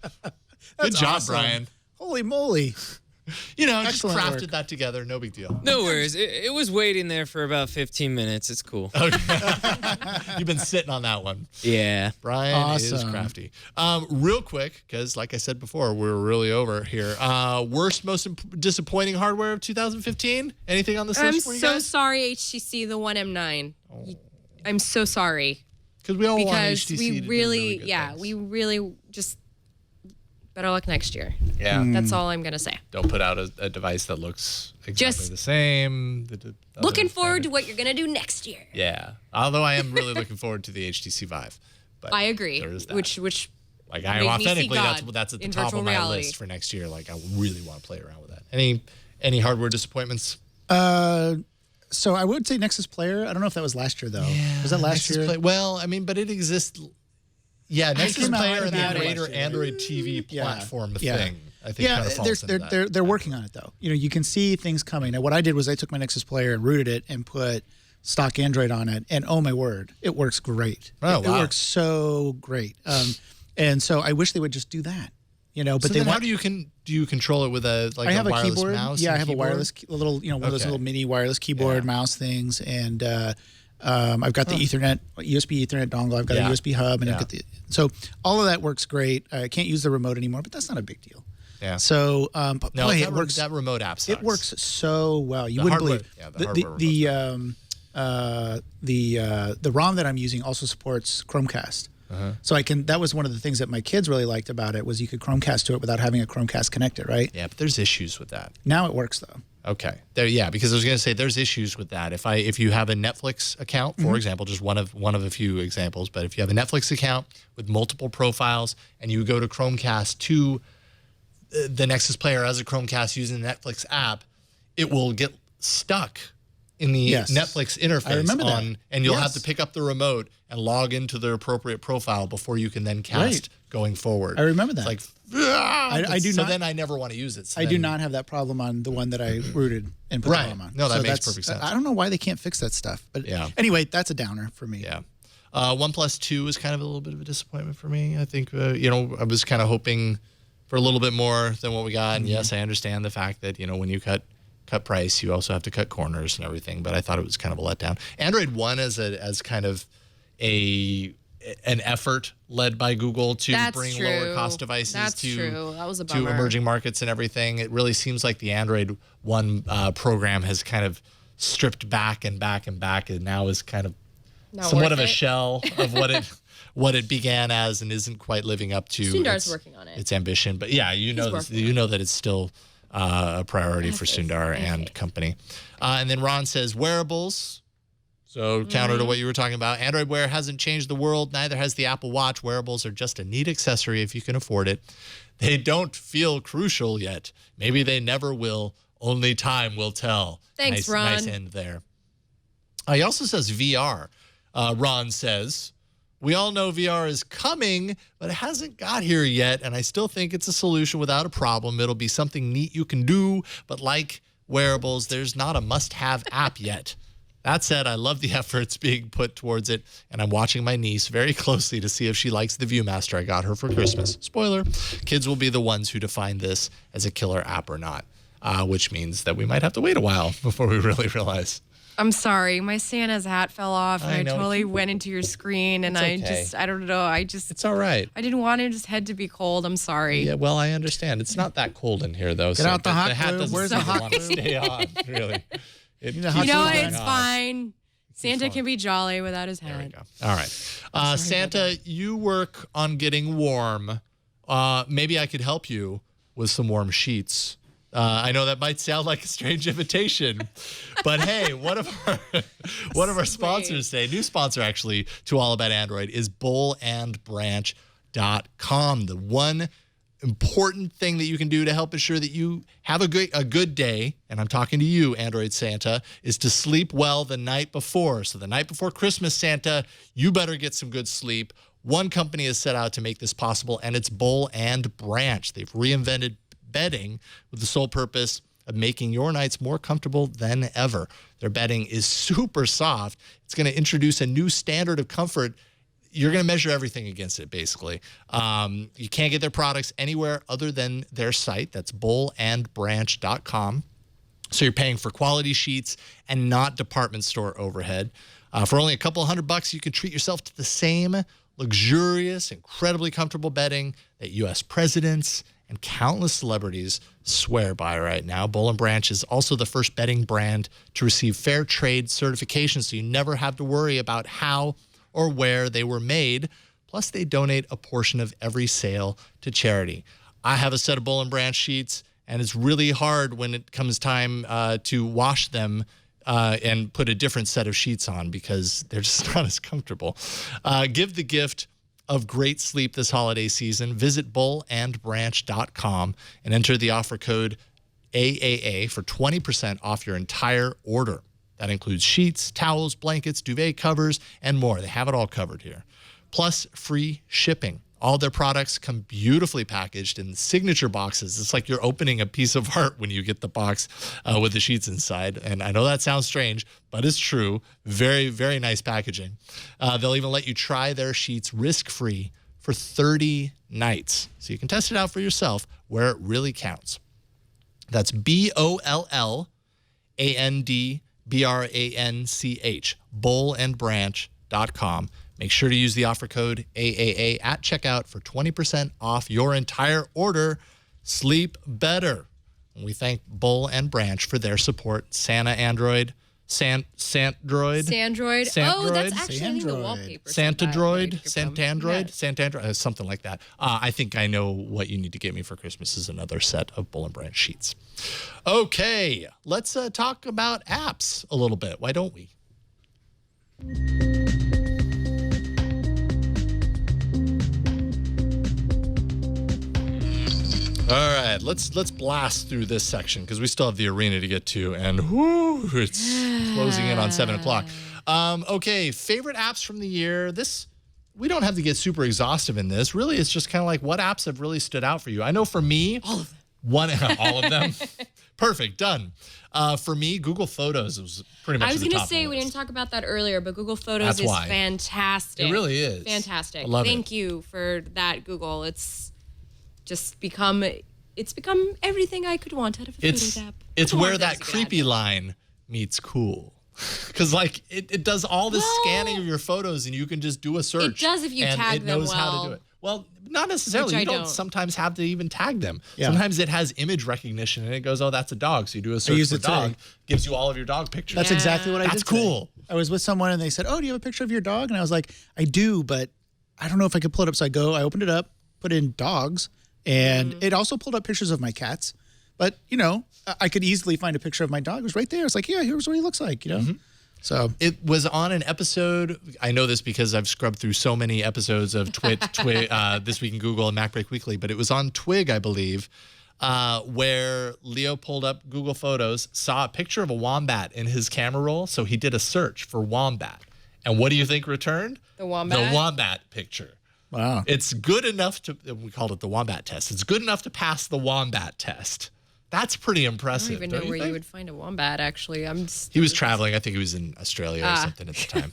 Speaker 4: Good job,
Speaker 6: awesome.
Speaker 4: Brian.
Speaker 6: Holy moly.
Speaker 4: You know, just
Speaker 6: Excellent
Speaker 4: crafted
Speaker 6: work.
Speaker 4: that together. No big deal.
Speaker 1: No worries. It was waiting there for about 15 minutes. It's cool.
Speaker 4: You've been sitting on that one.
Speaker 1: Yeah.
Speaker 4: Brian is
Speaker 6: Awesome.
Speaker 4: crafty. Real quick, because like I said before, we're really over here. Worst, most disappointing hardware of 2015? Anything on this
Speaker 5: I'm
Speaker 4: list for you
Speaker 5: so
Speaker 4: guys?
Speaker 5: sorry, HTC, the 1M9. I'm so sorry.
Speaker 4: Because we all want
Speaker 5: Because
Speaker 4: HTC
Speaker 5: we
Speaker 4: to do
Speaker 5: really,
Speaker 4: good
Speaker 5: yeah,
Speaker 4: things.
Speaker 5: we really just better luck next year.
Speaker 4: Yeah.
Speaker 5: That's all I'm going to say.
Speaker 4: Don't put out a device that looks exactly
Speaker 5: Just
Speaker 4: the same.
Speaker 5: Looking forward to what you're going to do next year.
Speaker 4: Yeah. Although I am really looking forward to the HTC Vive. But
Speaker 5: I agree.
Speaker 4: there is that.
Speaker 5: Which
Speaker 4: like I
Speaker 5: made me see
Speaker 4: authentically,
Speaker 5: God
Speaker 4: that's at the
Speaker 5: in
Speaker 4: top
Speaker 5: virtual
Speaker 4: of my
Speaker 5: reality.
Speaker 4: list for next year. Like I really want to play around with that. Any hardware disappointments?
Speaker 6: So I would say Nexus Player. I don't know if that was last year, though. Was that last
Speaker 4: Nexus
Speaker 6: year?
Speaker 4: Play- well, I mean, but it exists. Yeah, Nexus
Speaker 6: came out
Speaker 4: Player and the
Speaker 6: about it
Speaker 4: greater
Speaker 6: last year.
Speaker 4: Android TV
Speaker 6: Yeah.
Speaker 4: platform
Speaker 6: Yeah.
Speaker 4: thing. I think kind of falls into that.
Speaker 6: they're working on it, though. You know, you can see things coming. Now, what I did was I took my Nexus Player and rooted it and put stock Android on it, and oh my word, it works great.
Speaker 4: Oh,
Speaker 6: it
Speaker 4: wow.
Speaker 6: works so great. And so I wish they would just do that. You know, but
Speaker 4: So
Speaker 6: they
Speaker 4: then
Speaker 6: want.
Speaker 4: how do you control it with a
Speaker 6: I have a
Speaker 4: wireless
Speaker 6: keyboard.
Speaker 4: mouse?
Speaker 6: Yeah,
Speaker 4: and
Speaker 6: I have
Speaker 4: keyboard?
Speaker 6: a wireless, a little, one of those
Speaker 4: Okay.
Speaker 6: little mini wireless keyboard
Speaker 4: Yeah.
Speaker 6: mouse things, and I've got the Ethernet, USB Ethernet dongle. I've got
Speaker 4: Yeah.
Speaker 6: a USB hub, and
Speaker 4: Yeah.
Speaker 6: I've got so all of that works great. I can't use the remote anymore, but that's not a big deal.
Speaker 4: Yeah.
Speaker 6: So, but
Speaker 4: No,
Speaker 6: boy,
Speaker 4: that
Speaker 6: it works.
Speaker 4: That remote app sucks.
Speaker 6: It works so well. You
Speaker 4: The
Speaker 6: wouldn't
Speaker 4: hardware-
Speaker 6: believe.
Speaker 4: yeah, the hardware
Speaker 6: The ROM that I'm using also supports Chromecast.
Speaker 4: Uh-huh.
Speaker 6: So that was one of the things that my kids really liked about it was you could Chromecast to it without having a Chromecast connected, right?
Speaker 4: Yeah, but there's issues with that.
Speaker 6: Now it works though.
Speaker 4: Okay. Yeah, because I was going to say there's issues with that. If you have a Netflix account, for example, just one of a few examples, but if you have a Netflix account with multiple profiles and you go to Chromecast to the Nexus Player as a Chromecast using the Netflix app, it will get stuck in the
Speaker 6: Yes.
Speaker 4: Netflix interface
Speaker 6: I remember that.
Speaker 4: and you'll have
Speaker 6: Yes.
Speaker 4: to pick up the remote and log into the appropriate profile before you can then cast
Speaker 6: Right.
Speaker 4: going forward.
Speaker 6: I remember that.
Speaker 4: It's like
Speaker 6: I do
Speaker 4: so
Speaker 6: not-
Speaker 4: then I never want to use it. So
Speaker 6: I do
Speaker 4: then-
Speaker 6: not have that problem on the one that I rooted and put
Speaker 4: Right.
Speaker 6: the ROM on.
Speaker 4: No, that makes
Speaker 6: that's-
Speaker 4: perfect sense.
Speaker 6: I don't know why they can't fix that stuff. But
Speaker 4: Yeah.
Speaker 6: anyway, that's a downer for me.
Speaker 4: Yeah. OnePlus 2 is kind of a little bit of a disappointment for me. I think, I was kind of hoping for a little bit more than what we got. And yes, I understand the fact that, when you cut price, you also have to cut corners and everything. But I thought it was kind of a letdown. Android One as kind of an effort led by Google to
Speaker 5: That's
Speaker 4: bring
Speaker 5: true.
Speaker 4: lower cost devices
Speaker 5: That's
Speaker 4: to
Speaker 5: true. That was a
Speaker 4: to
Speaker 5: bummer.
Speaker 4: emerging markets and everything. It really seems like the Android One program has kind of stripped back and back and back, and now is kind of
Speaker 5: Not
Speaker 4: somewhat
Speaker 5: worth
Speaker 4: of a
Speaker 5: it.
Speaker 4: shell of what it began as, and isn't quite living up to
Speaker 5: Sundar's working on it.
Speaker 4: its ambition. But yeah,
Speaker 5: working
Speaker 4: that it's still a priority for Sundar and company. And then Ron says wearables. So counter to what you were talking about, Android Wear hasn't changed the world. Neither has the Apple Watch. Wearables are just a neat accessory if you can afford it. They don't feel crucial yet. Maybe they never will. Only time will tell.
Speaker 5: Thanks,
Speaker 4: Nice
Speaker 5: Ron.
Speaker 4: end there. He also says VR. Ron says, we all know VR is coming, but it hasn't got here yet, and I still think it's a solution without a problem. It'll be something neat you can do, but like wearables, there's not a must-have app yet. That said, I love the efforts being put towards it, and I'm watching my niece very closely to see if she likes the Viewmaster I got her for Christmas. Spoiler, kids will be the ones who define this as a killer app or not, which means that we might have to wait a while before we really realize.
Speaker 5: I'm sorry, my Santa's hat fell off, and
Speaker 4: I
Speaker 5: I
Speaker 4: know.
Speaker 5: totally went into your screen, and
Speaker 4: It's okay.
Speaker 5: I don't know,
Speaker 4: It's all right.
Speaker 5: I didn't want his head to be cold. I'm sorry.
Speaker 4: Yeah, well, I understand. It's not that cold in here, though.
Speaker 6: Get out the hot
Speaker 4: hat
Speaker 6: glue.
Speaker 4: doesn't
Speaker 6: Where's
Speaker 4: seem
Speaker 6: the
Speaker 4: to
Speaker 6: hot
Speaker 4: want to
Speaker 6: glue?
Speaker 4: stay on, really. It
Speaker 6: the hot
Speaker 5: You know,
Speaker 6: glue
Speaker 5: it's
Speaker 6: on.
Speaker 5: fine. Santa
Speaker 4: fine.
Speaker 5: can be jolly without his
Speaker 4: There we
Speaker 5: hat.
Speaker 4: go. All right. Santa, you work on getting warm. Maybe I could help you with some warm sheets. I know that might sound like a strange invitation, but hey, one of our sponsors today, new sponsor actually to All About Android, is bowlandbranch.com. The one important thing that you can do to help ensure that you have a good day, and I'm talking to you, Android Santa, is to sleep well the night before. So the night before Christmas, Santa, you better get some good sleep. One company has set out to make this possible, and it's Bowl and Branch. They've reinvented bedding with the sole purpose of making your nights more comfortable than ever. Their bedding is super soft. It's going to introduce a new standard of comfort. You're going to measure everything against it, basically. You can't get their products anywhere other than their site. That's bowlandbranch.com. So you're paying for quality sheets and not department store overhead. For only a couple $100, you can treat yourself to the same luxurious, incredibly comfortable bedding that U.S. presidents and countless celebrities swear by right now. Boll & Branch is also the first bedding brand to receive fair trade certification, so you never have to worry about how or where they were made. Plus, they donate a portion of every sale to charity. I have a set of Boll & Branch sheets, and it's really hard when it comes time to wash them and put a different set of sheets on because they're just not as comfortable. Give the gift of great sleep this holiday season. Visit bowlandbranch.com and enter the offer code AAA for 20% off your entire order. That includes sheets, towels, blankets, duvet covers, and more. They have it all covered here. Plus, free shipping. All their products come beautifully packaged in signature boxes. It's like you're opening a piece of art when you get the box with the sheets inside. And I know that sounds strange, but it's true. Very, very nice packaging. They'll even let you try their sheets risk-free for 30 nights. So you can test it out for yourself where it really counts. That's BOLLANDBRANCH, bowlandbranch.com. Make sure to use the offer code AAA at checkout for 20% off your entire order. Sleep better. And we thank Boll & Branch for their support. Santandroid.
Speaker 5: Santandroid. Oh, that's actually I think the wallpaper.
Speaker 4: Santandroid, something like that. I think I know what you need to get me for Christmas is another set of Boll & Branch sheets. Okay, let's talk about apps a little bit. Why don't we? All right, let's blast through this section because we still have the arena to get to, and it's closing in on 7 o'clock. Okay, favorite apps from the year. We don't have to get super exhaustive in this. Really, it's just kind of like what apps have really stood out for you. I know for me, all of them. All of them. Perfect, done. For me, Google Photos was pretty much.
Speaker 5: I was
Speaker 4: going to
Speaker 5: say we didn't talk about that earlier, but Google Photos is fantastic.
Speaker 4: It really is
Speaker 5: fantastic.
Speaker 4: I love
Speaker 5: Thank you for that, Google. It's just become everything I could want out of a Photos app.
Speaker 4: It's where that creepy line meets cool. Because it does all this scanning of your photos and you can just do a search.
Speaker 5: It does if you tag them well.
Speaker 4: It knows how to do it. Well, not necessarily. You don't sometimes have to even tag them.
Speaker 6: Yeah.
Speaker 4: Sometimes it has image recognition and it goes, oh, that's a dog. So you do a search for dog, gives you all of your dog pictures.
Speaker 6: That's exactly what I did.
Speaker 4: That's cool.
Speaker 6: I was with someone and they said, oh, do you have a picture of your dog? And I was like, I do, but I don't know if I could pull it up. So I opened it up, put in dogs, and it also pulled up pictures of my cats. But, I could easily find a picture of my dog. It was right there. It's like, yeah, here's what he looks like,
Speaker 4: Mm-hmm.
Speaker 6: So
Speaker 4: it was on an episode. I know this because I've scrubbed through so many episodes of Twig, This Week in Google and MacBreak Weekly, but it was on Twig, I believe, where Leo pulled up Google Photos, saw a picture of a wombat in his camera roll, so he did a search for wombat. And what do you think returned?
Speaker 5: The wombat?
Speaker 4: The wombat picture.
Speaker 6: Wow.
Speaker 4: It's good enough we called it the wombat test. It's good enough to pass the wombat test. That's pretty impressive.
Speaker 5: I don't even know where you would find a wombat, actually.
Speaker 4: He was traveling. I think he was in Australia or something at the time.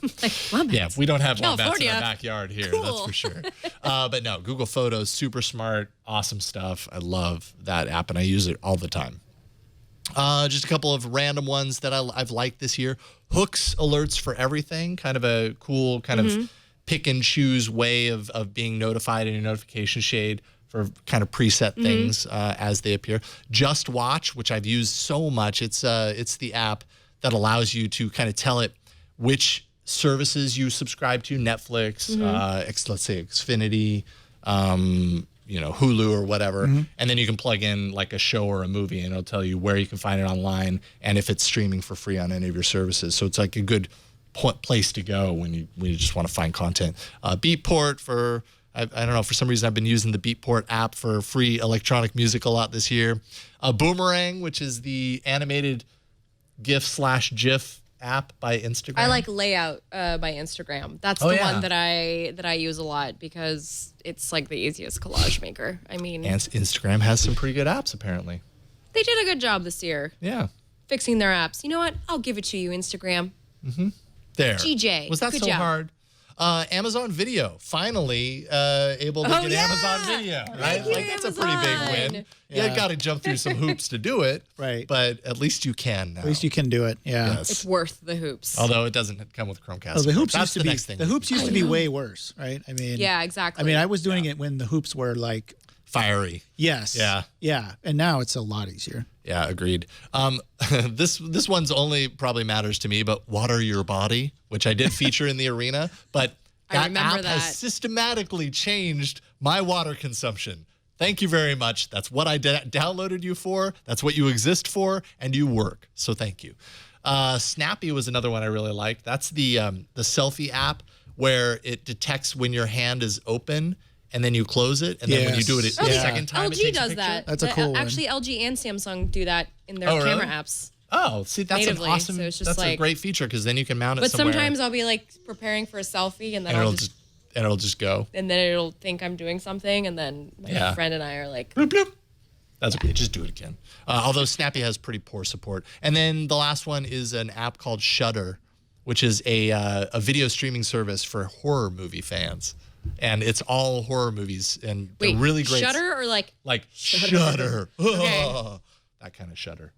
Speaker 5: Wombats.
Speaker 4: Yeah, we don't have wombats
Speaker 5: California.
Speaker 4: in our backyard here,
Speaker 5: Cool.
Speaker 4: that's for sure. But no, Google Photos, super smart, awesome stuff. I love that app, and I use it all the time. Just a couple of random ones that I've liked this year. Hooks alerts for everything, kind of a cool kind of pick and choose way of being notified in your notification shade for kind of preset things as they appear. Just Watch, which I've used so much. It's the app that allows you to kind of tell it which services you subscribe to, Netflix, let's say Xfinity, Hulu or whatever. And then you can plug in like a show or a movie and it'll tell you where you can find it online and if it's streaming for free on any of your services. So it's like a good place to go when you just want to find content. Beatport for... I don't know, for some reason I've been using the Beatport app for free electronic music a lot this year. Boomerang, which is the animated GIF/GIF app by Instagram?
Speaker 5: I like Layout by Instagram. That's the one that I use a lot because it's like the easiest collage maker. I mean,
Speaker 4: and Instagram has some pretty good apps apparently.
Speaker 5: They did a good job this year.
Speaker 4: Yeah.
Speaker 5: Fixing their apps. You know what? I'll give it to you, Instagram.
Speaker 4: There.
Speaker 5: GJ.
Speaker 4: Was that
Speaker 5: good
Speaker 4: so
Speaker 5: job.
Speaker 4: hard? Amazon Video finally able to get Amazon Video, right?
Speaker 5: you,
Speaker 4: Like that's a pretty big win.
Speaker 6: Yeah.
Speaker 4: You got to jump through some hoops to do it,
Speaker 6: Right.
Speaker 4: But at least you can now.
Speaker 6: At least you can do it. Yeah.
Speaker 4: Yes.
Speaker 5: It's worth the hoops.
Speaker 4: Although it doesn't come with Chromecast.
Speaker 6: Oh, the hoops
Speaker 4: That's
Speaker 6: used to
Speaker 4: the
Speaker 6: be
Speaker 4: next thing.
Speaker 6: the hoops used to be way worse, right? I mean,
Speaker 5: Yeah, exactly.
Speaker 6: I mean, I was doing it when the hoops were like
Speaker 4: Fiery.
Speaker 6: yes, yeah, and now it's a lot easier.
Speaker 4: Yeah, agreed. This one's only probably matters to me, but Water Your Body, which I did feature in the arena, but
Speaker 5: I
Speaker 4: that
Speaker 5: remember
Speaker 4: app
Speaker 5: that.
Speaker 4: has systematically changed my water consumption. Thank you very much. That's what I downloaded you for. That's what you exist for, and you work. So thank you. Snappy was another one I really liked. That's the selfie app where it detects when your hand is open and then you close it, and then when you do it a second time, it
Speaker 5: LG
Speaker 4: takes a
Speaker 5: does
Speaker 4: picture.
Speaker 5: that.
Speaker 6: That's a cool one.
Speaker 5: Actually, LG and Samsung do that in their
Speaker 4: Oh,
Speaker 5: camera
Speaker 4: really?
Speaker 5: apps.
Speaker 4: Oh, see, that's
Speaker 5: Natively,
Speaker 4: an awesome.
Speaker 5: so it's just
Speaker 4: That's a
Speaker 5: like-
Speaker 4: great feature because then you can mount it
Speaker 5: But
Speaker 4: somewhere.
Speaker 5: sometimes I'll be like preparing for a selfie, and then
Speaker 4: it'll just go.
Speaker 5: and then it'll think I'm doing something, and then my friend and I are like,
Speaker 4: Bloop, bloop. That's okay. Just do it again. Although Snappy has pretty poor support. And then the last one is an app called Shudder, which is a video streaming service for horror movie fans. And it's all horror movies, and
Speaker 5: wait,
Speaker 4: they're really great.
Speaker 5: Shudder or like
Speaker 4: Shudder.
Speaker 5: Okay.
Speaker 4: That kind of Shudder.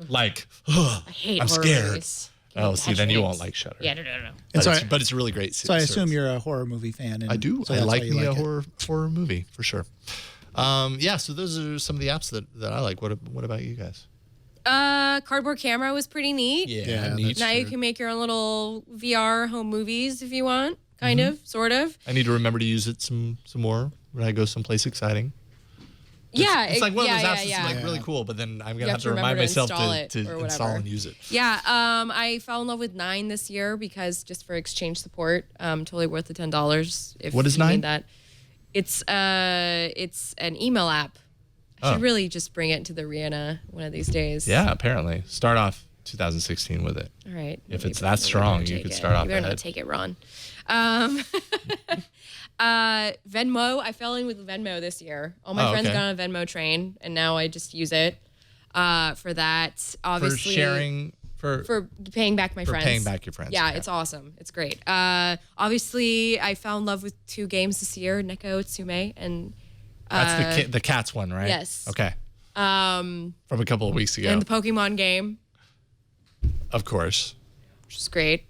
Speaker 4: Like,
Speaker 5: I hate
Speaker 4: I'm
Speaker 5: horror
Speaker 4: scared.
Speaker 5: movies.
Speaker 4: Oh, see, then you
Speaker 5: Things.
Speaker 4: won't like Shudder.
Speaker 5: Yeah, no.
Speaker 6: And
Speaker 4: But,
Speaker 6: so,
Speaker 4: but it's a really great.
Speaker 6: so I assume you're a horror movie fan. And
Speaker 4: I do.
Speaker 6: So
Speaker 4: I
Speaker 6: that's
Speaker 4: like
Speaker 6: why you
Speaker 4: me a
Speaker 6: it.
Speaker 4: horror movie for sure. Yeah. So those are some of the apps that I like. What about you guys?
Speaker 5: Cardboard camera was pretty neat.
Speaker 6: Yeah,
Speaker 4: neat.
Speaker 5: Now you can make your own little VR home movies if you want, kind of, sort of.
Speaker 4: I need to remember to use it some more when I go someplace exciting.
Speaker 5: Yeah,
Speaker 4: It's like one of those apps
Speaker 5: yeah.
Speaker 4: that's like really cool, but then I'm gonna
Speaker 5: have
Speaker 4: have
Speaker 5: to
Speaker 4: to remind
Speaker 5: remember to
Speaker 4: myself
Speaker 5: install it
Speaker 4: to
Speaker 5: or
Speaker 4: install
Speaker 5: whatever.
Speaker 4: and use it.
Speaker 5: Yeah, I fell in love with 9 this year because just for exchange support, totally worth the $10 if
Speaker 4: What is
Speaker 5: you
Speaker 4: 9?
Speaker 5: need that. It's an email app. I should really just bring it into the arena one of these days.
Speaker 4: Yeah, apparently. Start off 2016 with it.
Speaker 5: All right.
Speaker 4: If
Speaker 5: maybe
Speaker 4: it's
Speaker 5: you
Speaker 4: that
Speaker 5: better
Speaker 4: strong,
Speaker 5: not
Speaker 4: you
Speaker 5: take
Speaker 4: could
Speaker 5: it.
Speaker 4: start off
Speaker 5: You better
Speaker 4: ahead.
Speaker 5: not take it, Ron. Venmo. I fell in with Venmo this year. All my friends
Speaker 4: okay.
Speaker 5: got on a Venmo train, and now I just use it for that.
Speaker 4: For
Speaker 5: Obviously,
Speaker 4: sharing,
Speaker 5: for paying back my friends.
Speaker 4: paying back your friends.
Speaker 5: Yeah, it's awesome. It's great. Obviously, I fell in love with 2 games this year: Neko Tsume and
Speaker 4: That's the cats one, right?
Speaker 5: yes.
Speaker 4: Okay. From a couple of weeks ago.
Speaker 5: and the Pokemon game,
Speaker 4: Of course.
Speaker 5: which is great.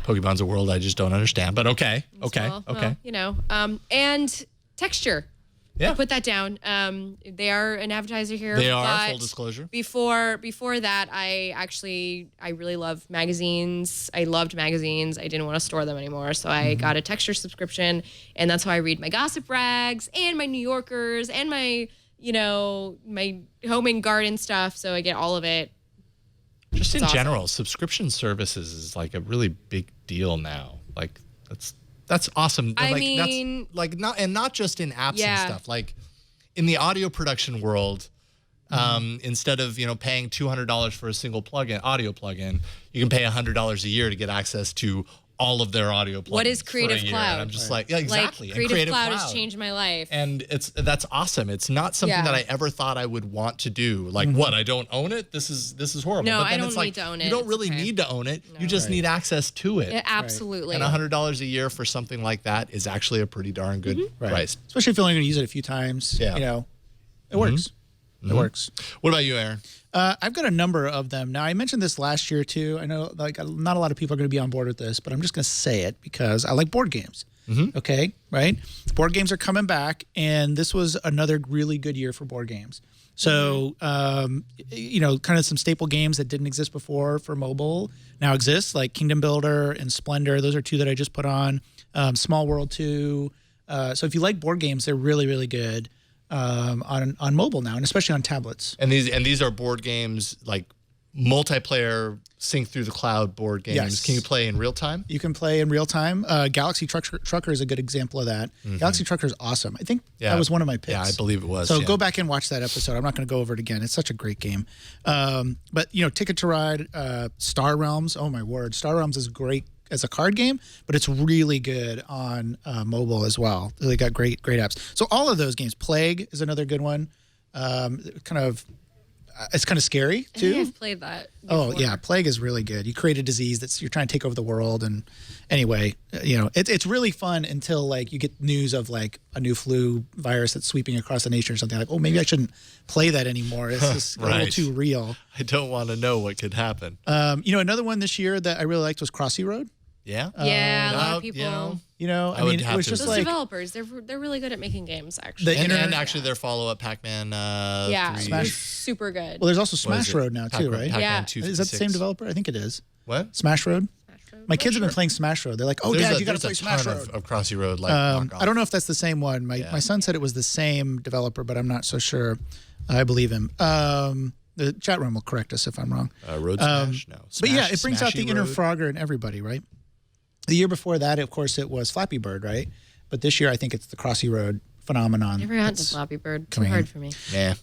Speaker 4: Pokemon's a world I just don't understand, but okay. Okay.
Speaker 5: Well,
Speaker 4: okay.
Speaker 5: you know, and Texture.
Speaker 4: Yeah.
Speaker 5: I'll put that down. They are an advertiser here.
Speaker 4: They are,
Speaker 5: but
Speaker 4: full disclosure.
Speaker 5: Before that, I really love magazines. I loved magazines. I didn't want to store them anymore, so I got a Texture subscription, and that's how I read my Gossip Rags and my New Yorkers and my my home and garden stuff. So I get all of it.
Speaker 4: Just in
Speaker 5: awesome.
Speaker 4: general, subscription services is like a really big deal now. Like that's awesome.
Speaker 5: I
Speaker 4: like,
Speaker 5: mean-
Speaker 4: that's like not just in apps
Speaker 5: Yeah.
Speaker 4: and stuff. Like in the audio production world, instead of paying $200 for a single audio plugin, you can pay $100 a year to get access to all of their audio plugins.
Speaker 5: What is
Speaker 4: for a
Speaker 5: Creative
Speaker 4: year.
Speaker 5: Cloud?
Speaker 4: And I'm just like, yeah, exactly.
Speaker 5: Like
Speaker 4: And
Speaker 5: Creative Cloud has changed my life.
Speaker 4: And that's awesome. It's not something
Speaker 5: Yeah.
Speaker 4: that I ever thought I would want to do. Like, what? I don't own it. This is horrible.
Speaker 5: No,
Speaker 4: but
Speaker 5: I
Speaker 4: then
Speaker 5: don't
Speaker 4: it's like,
Speaker 5: need to own it.
Speaker 4: You don't
Speaker 5: It's
Speaker 4: really
Speaker 5: okay.
Speaker 4: need to own it. You just need access to it.
Speaker 5: Absolutely.
Speaker 4: And $100 a year for something like that is actually a pretty darn good price.
Speaker 6: Especially if you're only going to use it a few times.
Speaker 4: Yeah.
Speaker 6: It works. It works.
Speaker 4: What about you, Aaron?
Speaker 6: I've got a number of them. Now, I mentioned this last year, too. I know like not a lot of people are going to be on board with this, but I'm just going to say it because I like board games. Okay, right? Board games are coming back, and this was another really good year for board games. So, kind of some staple games that didn't exist before for mobile now exist, like Kingdom Builder and Splendor. Those are 2 that I just put on. Small World 2. So if you like board games, they're really, really good. On mobile now, and especially on tablets.
Speaker 4: And these are board games like multiplayer sync through the cloud board games.
Speaker 6: Yes.
Speaker 4: Can you play in real time?
Speaker 6: You can play in real time. Galaxy Trucker is a good example of that. Galaxy Trucker is awesome. I think that was one of my picks.
Speaker 4: Yeah, I believe it was.
Speaker 6: So go back and watch that episode. I'm not going to go over it again. It's such a great game. But, Ticket to Ride, Star Realms. Oh, my word. Star Realms is great as a card game, but it's really good on mobile as well. They got great apps. So all of those games. Plague is another good one. It's kind of scary too.
Speaker 5: I think I've played that.
Speaker 6: Oh
Speaker 5: before.
Speaker 6: yeah, Plague is really good. You create a disease you're trying to take over the world, and anyway, it's really fun until like you get news of like a new flu virus that's sweeping across the nation or something. Like, oh, maybe I shouldn't play that anymore. It's just a little too real.
Speaker 4: I don't want to know what could happen.
Speaker 6: Another one this year that I really liked was Crossy Road.
Speaker 4: Yeah.
Speaker 5: Yeah, a lot of people.
Speaker 6: I mean, it was just
Speaker 5: Those
Speaker 6: like
Speaker 5: developers, they're really good at making games, actually.
Speaker 4: And actually their follow-up Pac-Man 3.
Speaker 5: Smash, super good.
Speaker 6: Well, there's also Smash Road now too, right?
Speaker 4: Pac-Man
Speaker 5: Yeah.
Speaker 6: Is that the same developer? I think it is.
Speaker 4: What?
Speaker 6: Smash Road? My kids have been playing Smash Road. They're like, "Oh, Dad, you got to play Smash
Speaker 4: ton
Speaker 6: Road."
Speaker 4: of Crossy Road.
Speaker 6: I don't know if that's the same one. My son said it was the same developer, but I'm not so sure. I believe him. The chat room will correct us if I'm wrong.
Speaker 4: Road Smash? No.
Speaker 6: But yeah, it brings out the
Speaker 4: Smashy
Speaker 6: inner
Speaker 4: Road.
Speaker 6: Frogger in everybody, right? The year before that, of course, it was Flappy Bird, right? But this year, I think it's the Crossy Road phenomenon.
Speaker 5: Never gotten to Flappy Bird. Too
Speaker 6: coming
Speaker 5: hard
Speaker 6: in.
Speaker 5: for me.
Speaker 4: Yeah.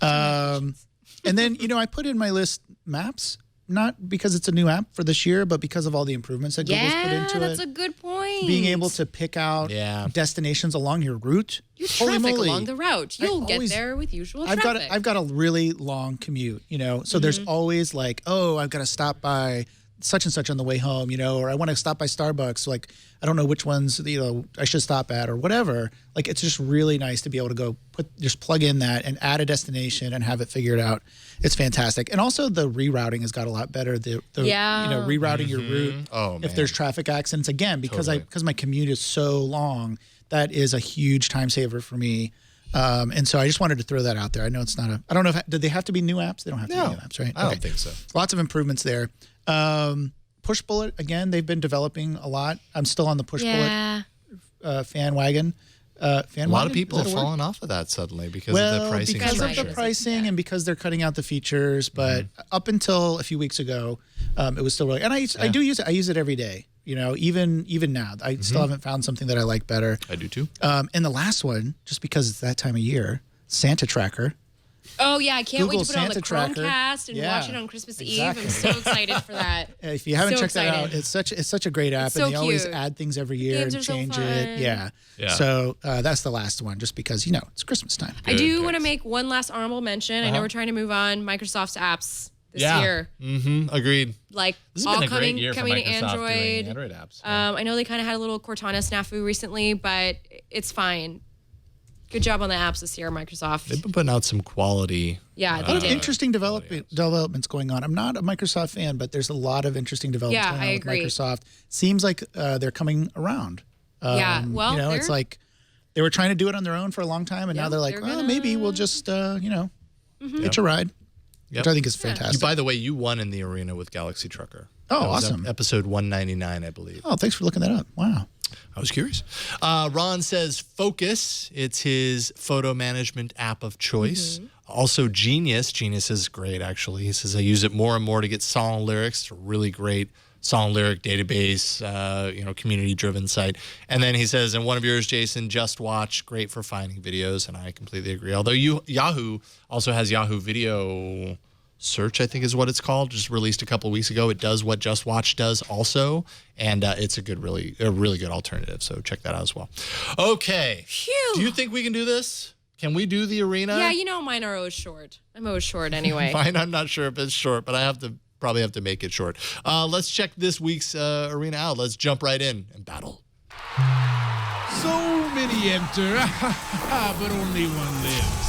Speaker 6: And then, I put in my list maps, not because it's a new app for this year, but because of all the improvements that Google's put into
Speaker 5: that's
Speaker 6: it.
Speaker 5: a good point.
Speaker 6: Being able to pick out destinations along your route.
Speaker 5: You
Speaker 6: Holy
Speaker 5: traffic
Speaker 6: moly.
Speaker 5: along the route. You'll get there with usual traffic.
Speaker 6: I've got a really long commute, so there's always like, oh, I've got to stop by such and such on the way home, or I want to stop by Starbucks. Like, I don't know which ones, I should stop at or whatever. Like, it's just really nice to be able to go just plug in that and add a destination and have it figured out. It's fantastic. And also the rerouting has got a lot better. Rerouting your route.
Speaker 4: Oh,
Speaker 6: if
Speaker 4: man.
Speaker 6: there's traffic accidents, again, because my commute is so long, that is a huge time saver for me. And so I just wanted to throw that out there. I know it's not I don't know did they have to be new apps? They don't have to be new apps, right?
Speaker 4: I don't think so.
Speaker 6: Lots of improvements there. Push Bullet, again, they've been developing a lot. I'm still on the Push Bullet fan wagon.
Speaker 4: A lot of people have fallen off of that suddenly because of the pricing
Speaker 6: because
Speaker 4: structure.
Speaker 6: of the pricing and because they're cutting out the features. But up until a few weeks ago, it was still really. And I do use it. I use it every day. Even now, I still haven't found something that I like better.
Speaker 4: I do too.
Speaker 6: And the last one, just because it's that time of year, Santa Tracker.
Speaker 5: Oh yeah, I can't
Speaker 6: Google
Speaker 5: wait to put it on the
Speaker 6: Santa Tracker.
Speaker 5: Chromecast and watch it on Christmas Eve. I'm so excited for that.
Speaker 6: If you haven't
Speaker 5: So
Speaker 6: checked that out,
Speaker 5: excited.
Speaker 6: it's such a great app,
Speaker 5: It's so
Speaker 6: and they always
Speaker 5: cute.
Speaker 6: add things every year
Speaker 5: Games
Speaker 6: and
Speaker 5: are so
Speaker 6: change
Speaker 5: fun.
Speaker 6: it. Yeah. So that's the last one, just because it's Christmas time.
Speaker 5: I do want to make one last honorable mention. I know we're trying to move on. Microsoft's apps this year,
Speaker 4: Agreed.
Speaker 5: like
Speaker 7: This has
Speaker 5: all
Speaker 7: been a great
Speaker 5: coming
Speaker 7: year for
Speaker 5: coming to
Speaker 7: Microsoft doing
Speaker 5: Android.
Speaker 7: Android apps.
Speaker 5: I know they kind of had a little Cortana snafu recently, but it's fine. Good job on the apps this year, Microsoft.
Speaker 4: They've been putting out some quality.
Speaker 5: Yeah,
Speaker 6: A
Speaker 5: they
Speaker 6: lot of
Speaker 5: did.
Speaker 6: interesting developments going on. I'm not a Microsoft fan, but there's a lot of interesting developments
Speaker 5: Yeah,
Speaker 6: going on
Speaker 5: I
Speaker 6: with
Speaker 5: agree.
Speaker 6: Microsoft. Seems like they're coming around.
Speaker 5: Yeah, well,
Speaker 6: it's
Speaker 5: they're-
Speaker 6: like they were trying to do it on their own for a long time, and now
Speaker 5: Yeah,
Speaker 6: they're like,
Speaker 5: they're
Speaker 6: well,
Speaker 5: gonna-
Speaker 6: maybe we'll just, hitch a ride, which I think is fantastic.
Speaker 4: By the way, you won in the arena with Galaxy Trucker.
Speaker 6: Oh,
Speaker 4: That was
Speaker 6: awesome.
Speaker 4: Episode 199, I believe.
Speaker 6: Oh, thanks for looking that up. Wow.
Speaker 4: I was curious. Ron says Focus. It's his photo management app of choice. Also Genius. Genius is great, actually. He says, I use it more and more to get song lyrics. It's a really great song lyric database, community-driven site. And then he says, and one of yours, Jason, Just Watch, great for finding videos, and I completely agree. Although Yahoo also has Yahoo Video Search, I think is what it's called, just released a couple weeks ago. It does what Just Watch does also, and it's a really good alternative. So check that out as well. Okay.
Speaker 5: Phew.
Speaker 4: Do you think we can do this? Can we do the arena?
Speaker 5: Yeah, mine are always short. I'm always short anyway.
Speaker 4: Mine, I'm not sure if it's short, but I probably have to make it short. Let's check this week's arena out. Let's jump right in and battle.
Speaker 8: So many enter, but only one lives.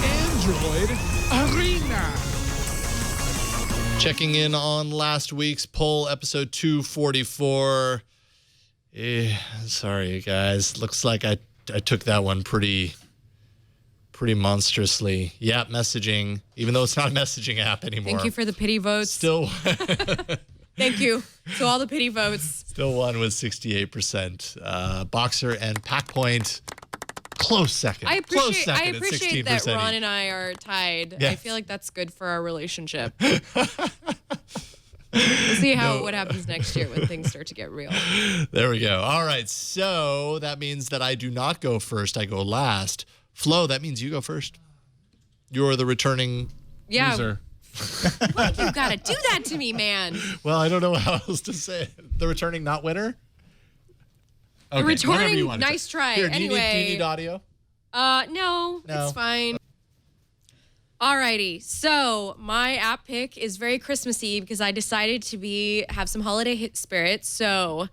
Speaker 8: Android Arena.
Speaker 4: Checking in on last week's poll, episode 244. Sorry, guys. Looks like I took that one pretty monstrously. Yeah, messaging, even though it's not a messaging app anymore.
Speaker 5: Thank you for the pity votes.
Speaker 4: Still
Speaker 5: Thank you to all the pity votes.
Speaker 4: won with 68%. Boxer and Packpoint Close second.
Speaker 5: I
Speaker 4: Close
Speaker 5: appreciate
Speaker 4: second at 16%
Speaker 5: that Ron
Speaker 4: each.
Speaker 5: and I are tied. I
Speaker 4: Yes.
Speaker 5: feel like that's good for our relationship. We'll see what happens next year when things start to get real.
Speaker 4: There we go. All right. So that means that I do not go first. I go last. Flo, that means you go first. You're the returning loser.
Speaker 5: Why you gotta do that to me, man?
Speaker 4: Well, I don't know how else to say it. The returning not winner? Okay,
Speaker 5: The
Speaker 4: whatever
Speaker 5: returning,
Speaker 4: you want to
Speaker 5: nice
Speaker 4: say.
Speaker 5: try.
Speaker 4: Here,
Speaker 5: Anyway.
Speaker 4: do you need audio?
Speaker 5: No, it's fine. Alrighty, so my app pick is very Christmassy because I decided to have some holiday spirit. So,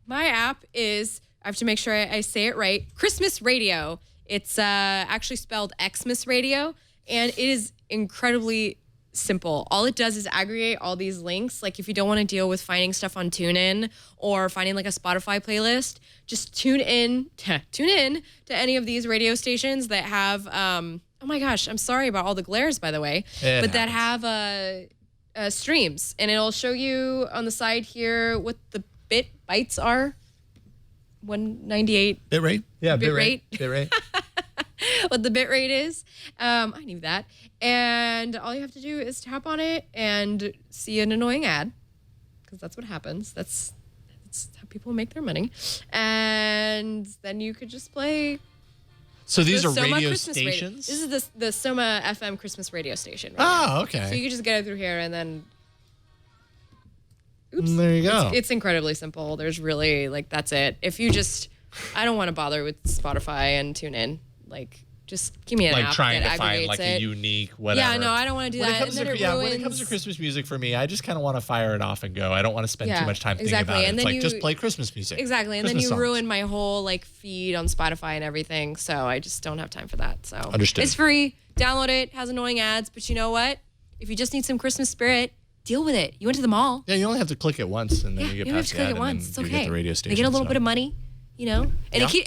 Speaker 5: my app is, I have to make sure I say it right, Christmas Radio. It's actually spelled Xmas Radio, and it is incredibly simple. All it does is aggregate all these links. Like if you don't want to deal with finding stuff on TuneIn or finding like a Spotify playlist, just tune in to any of these radio stations that have oh my gosh, I'm sorry about all the glares, by the way, that have streams, and it'll show you on the side here what the bytes are. 198
Speaker 6: Bit rate?
Speaker 4: Yeah,
Speaker 5: bit rate.
Speaker 4: Bit rate.
Speaker 5: What the bit rate is. I knew that. And all you have to do is tap on it and see an annoying ad, because that's what happens. That's how people make their money. And then you could just play.
Speaker 4: So these
Speaker 5: the
Speaker 4: are
Speaker 5: Soma
Speaker 4: radio
Speaker 5: Christmas
Speaker 4: stations?
Speaker 5: This is the Soma FM Christmas radio station. Right
Speaker 4: Okay.
Speaker 5: So you can just get it through here and then. Oops.
Speaker 4: There you go.
Speaker 5: It's incredibly simple. There's really, that's it. If you just, I don't want to bother with Spotify and TuneIn. Just give me an app
Speaker 4: trying
Speaker 5: that
Speaker 4: to find
Speaker 5: aggregates
Speaker 4: a
Speaker 5: it.
Speaker 4: unique whatever.
Speaker 5: Yeah, no, I don't want to do that.
Speaker 4: When it comes to Christmas music for me, I just kind of want to fire it off and go. I don't want to spend too much time thinking about it.
Speaker 5: And
Speaker 4: It's
Speaker 5: then
Speaker 4: like, just play Christmas music.
Speaker 5: Exactly. And
Speaker 4: Christmas
Speaker 5: then you
Speaker 4: songs.
Speaker 5: ruin my whole feed on Spotify and everything. So I just don't have time for that. So
Speaker 4: Understood.
Speaker 5: It's free. Download it. Has annoying ads. But you know what? If you just need some Christmas spirit, deal with it. You went to the mall.
Speaker 4: Yeah, you only have to click it once, and then you get
Speaker 5: you have
Speaker 4: past
Speaker 5: to
Speaker 4: the
Speaker 5: click
Speaker 4: ad,
Speaker 5: it once.
Speaker 4: and
Speaker 5: It's
Speaker 4: then
Speaker 5: okay.
Speaker 4: you get the radio station.
Speaker 5: They get a little
Speaker 4: so.
Speaker 5: bit of money, and
Speaker 4: Yeah.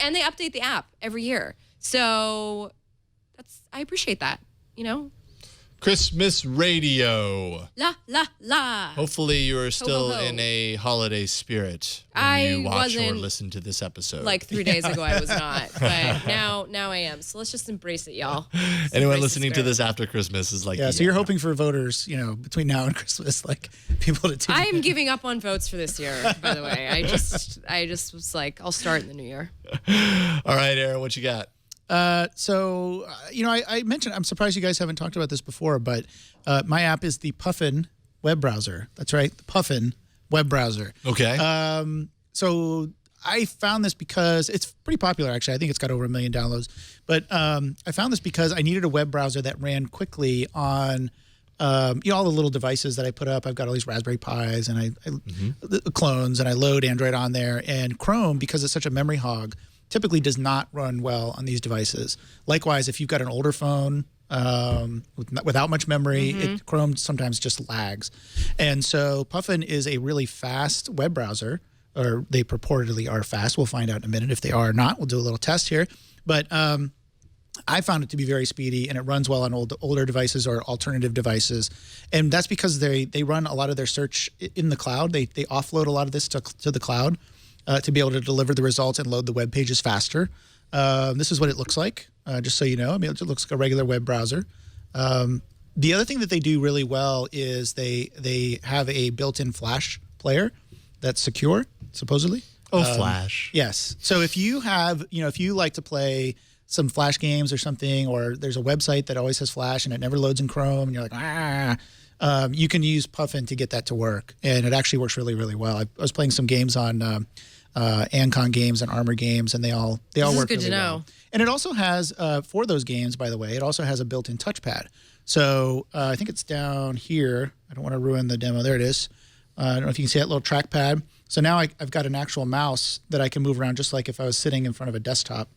Speaker 5: they update the app every year. So I appreciate that.
Speaker 4: Christmas radio.
Speaker 5: La la la.
Speaker 4: Hopefully, you are still
Speaker 5: ho, ho.
Speaker 4: in a holiday spirit when
Speaker 5: I
Speaker 4: you watch or
Speaker 5: wasn't,
Speaker 4: listen to this episode.
Speaker 5: 3 days ago, I was not, but now I am. So let's just embrace it, y'all. Just
Speaker 4: Anyone
Speaker 5: embrace the
Speaker 4: listening to
Speaker 5: spirit.
Speaker 4: this after Christmas is like,
Speaker 6: Yeah, so you're hoping for voters, between now and Christmas, people to tune
Speaker 5: I
Speaker 6: in.
Speaker 5: am giving up on votes for this year, by the way. I just was like, I'll start in the new year.
Speaker 4: All right, Aaron, what you got?
Speaker 6: I mentioned, I'm surprised you guys haven't talked about this before, but my app is the Puffin web browser. That's right, the Puffin web browser.
Speaker 4: Okay.
Speaker 6: So I found this because it's pretty popular, actually. I think it's got over 1 million downloads. But I found this because I needed a web browser that ran quickly on all the little devices that I put up. I've got all these Raspberry Pis and clones, and I load Android on there. And Chrome, because it's such a memory hog, typically does not run well on these devices. Likewise, if you've got an older phone without much memory, Chrome sometimes just lags. And so Puffin is a really fast web browser, or they purportedly are fast. We'll find out in a minute if they are or not. We'll do a little test here. But I found it to be very speedy, and it runs well on older devices or alternative devices. And that's because they run a lot of their search in the cloud. They offload a lot of this to the cloud to be able to deliver the results and load the web pages faster. This is what it looks like, just so you know. I mean, it looks like a regular web browser. The other thing that they do really well is they have a built-in Flash player that's secure, supposedly.
Speaker 4: Flash.
Speaker 6: Yes. So if you have, if you like to play some Flash games or something, or there's a website that always has Flash and it never loads in Chrome, and you're like, you can use Puffin to get that to work. And it actually works really, really well. I was playing some games on Ancon games and Armor games, and they all work really well.
Speaker 5: This is good to know.
Speaker 6: And it also has, for those games, by the way, it also has a built-in touchpad. So I think it's down here. I don't want to ruin the demo. There it is. I don't know if you can see that little trackpad. So now I've got an actual mouse that I can move around just like if I was sitting in front of a desktop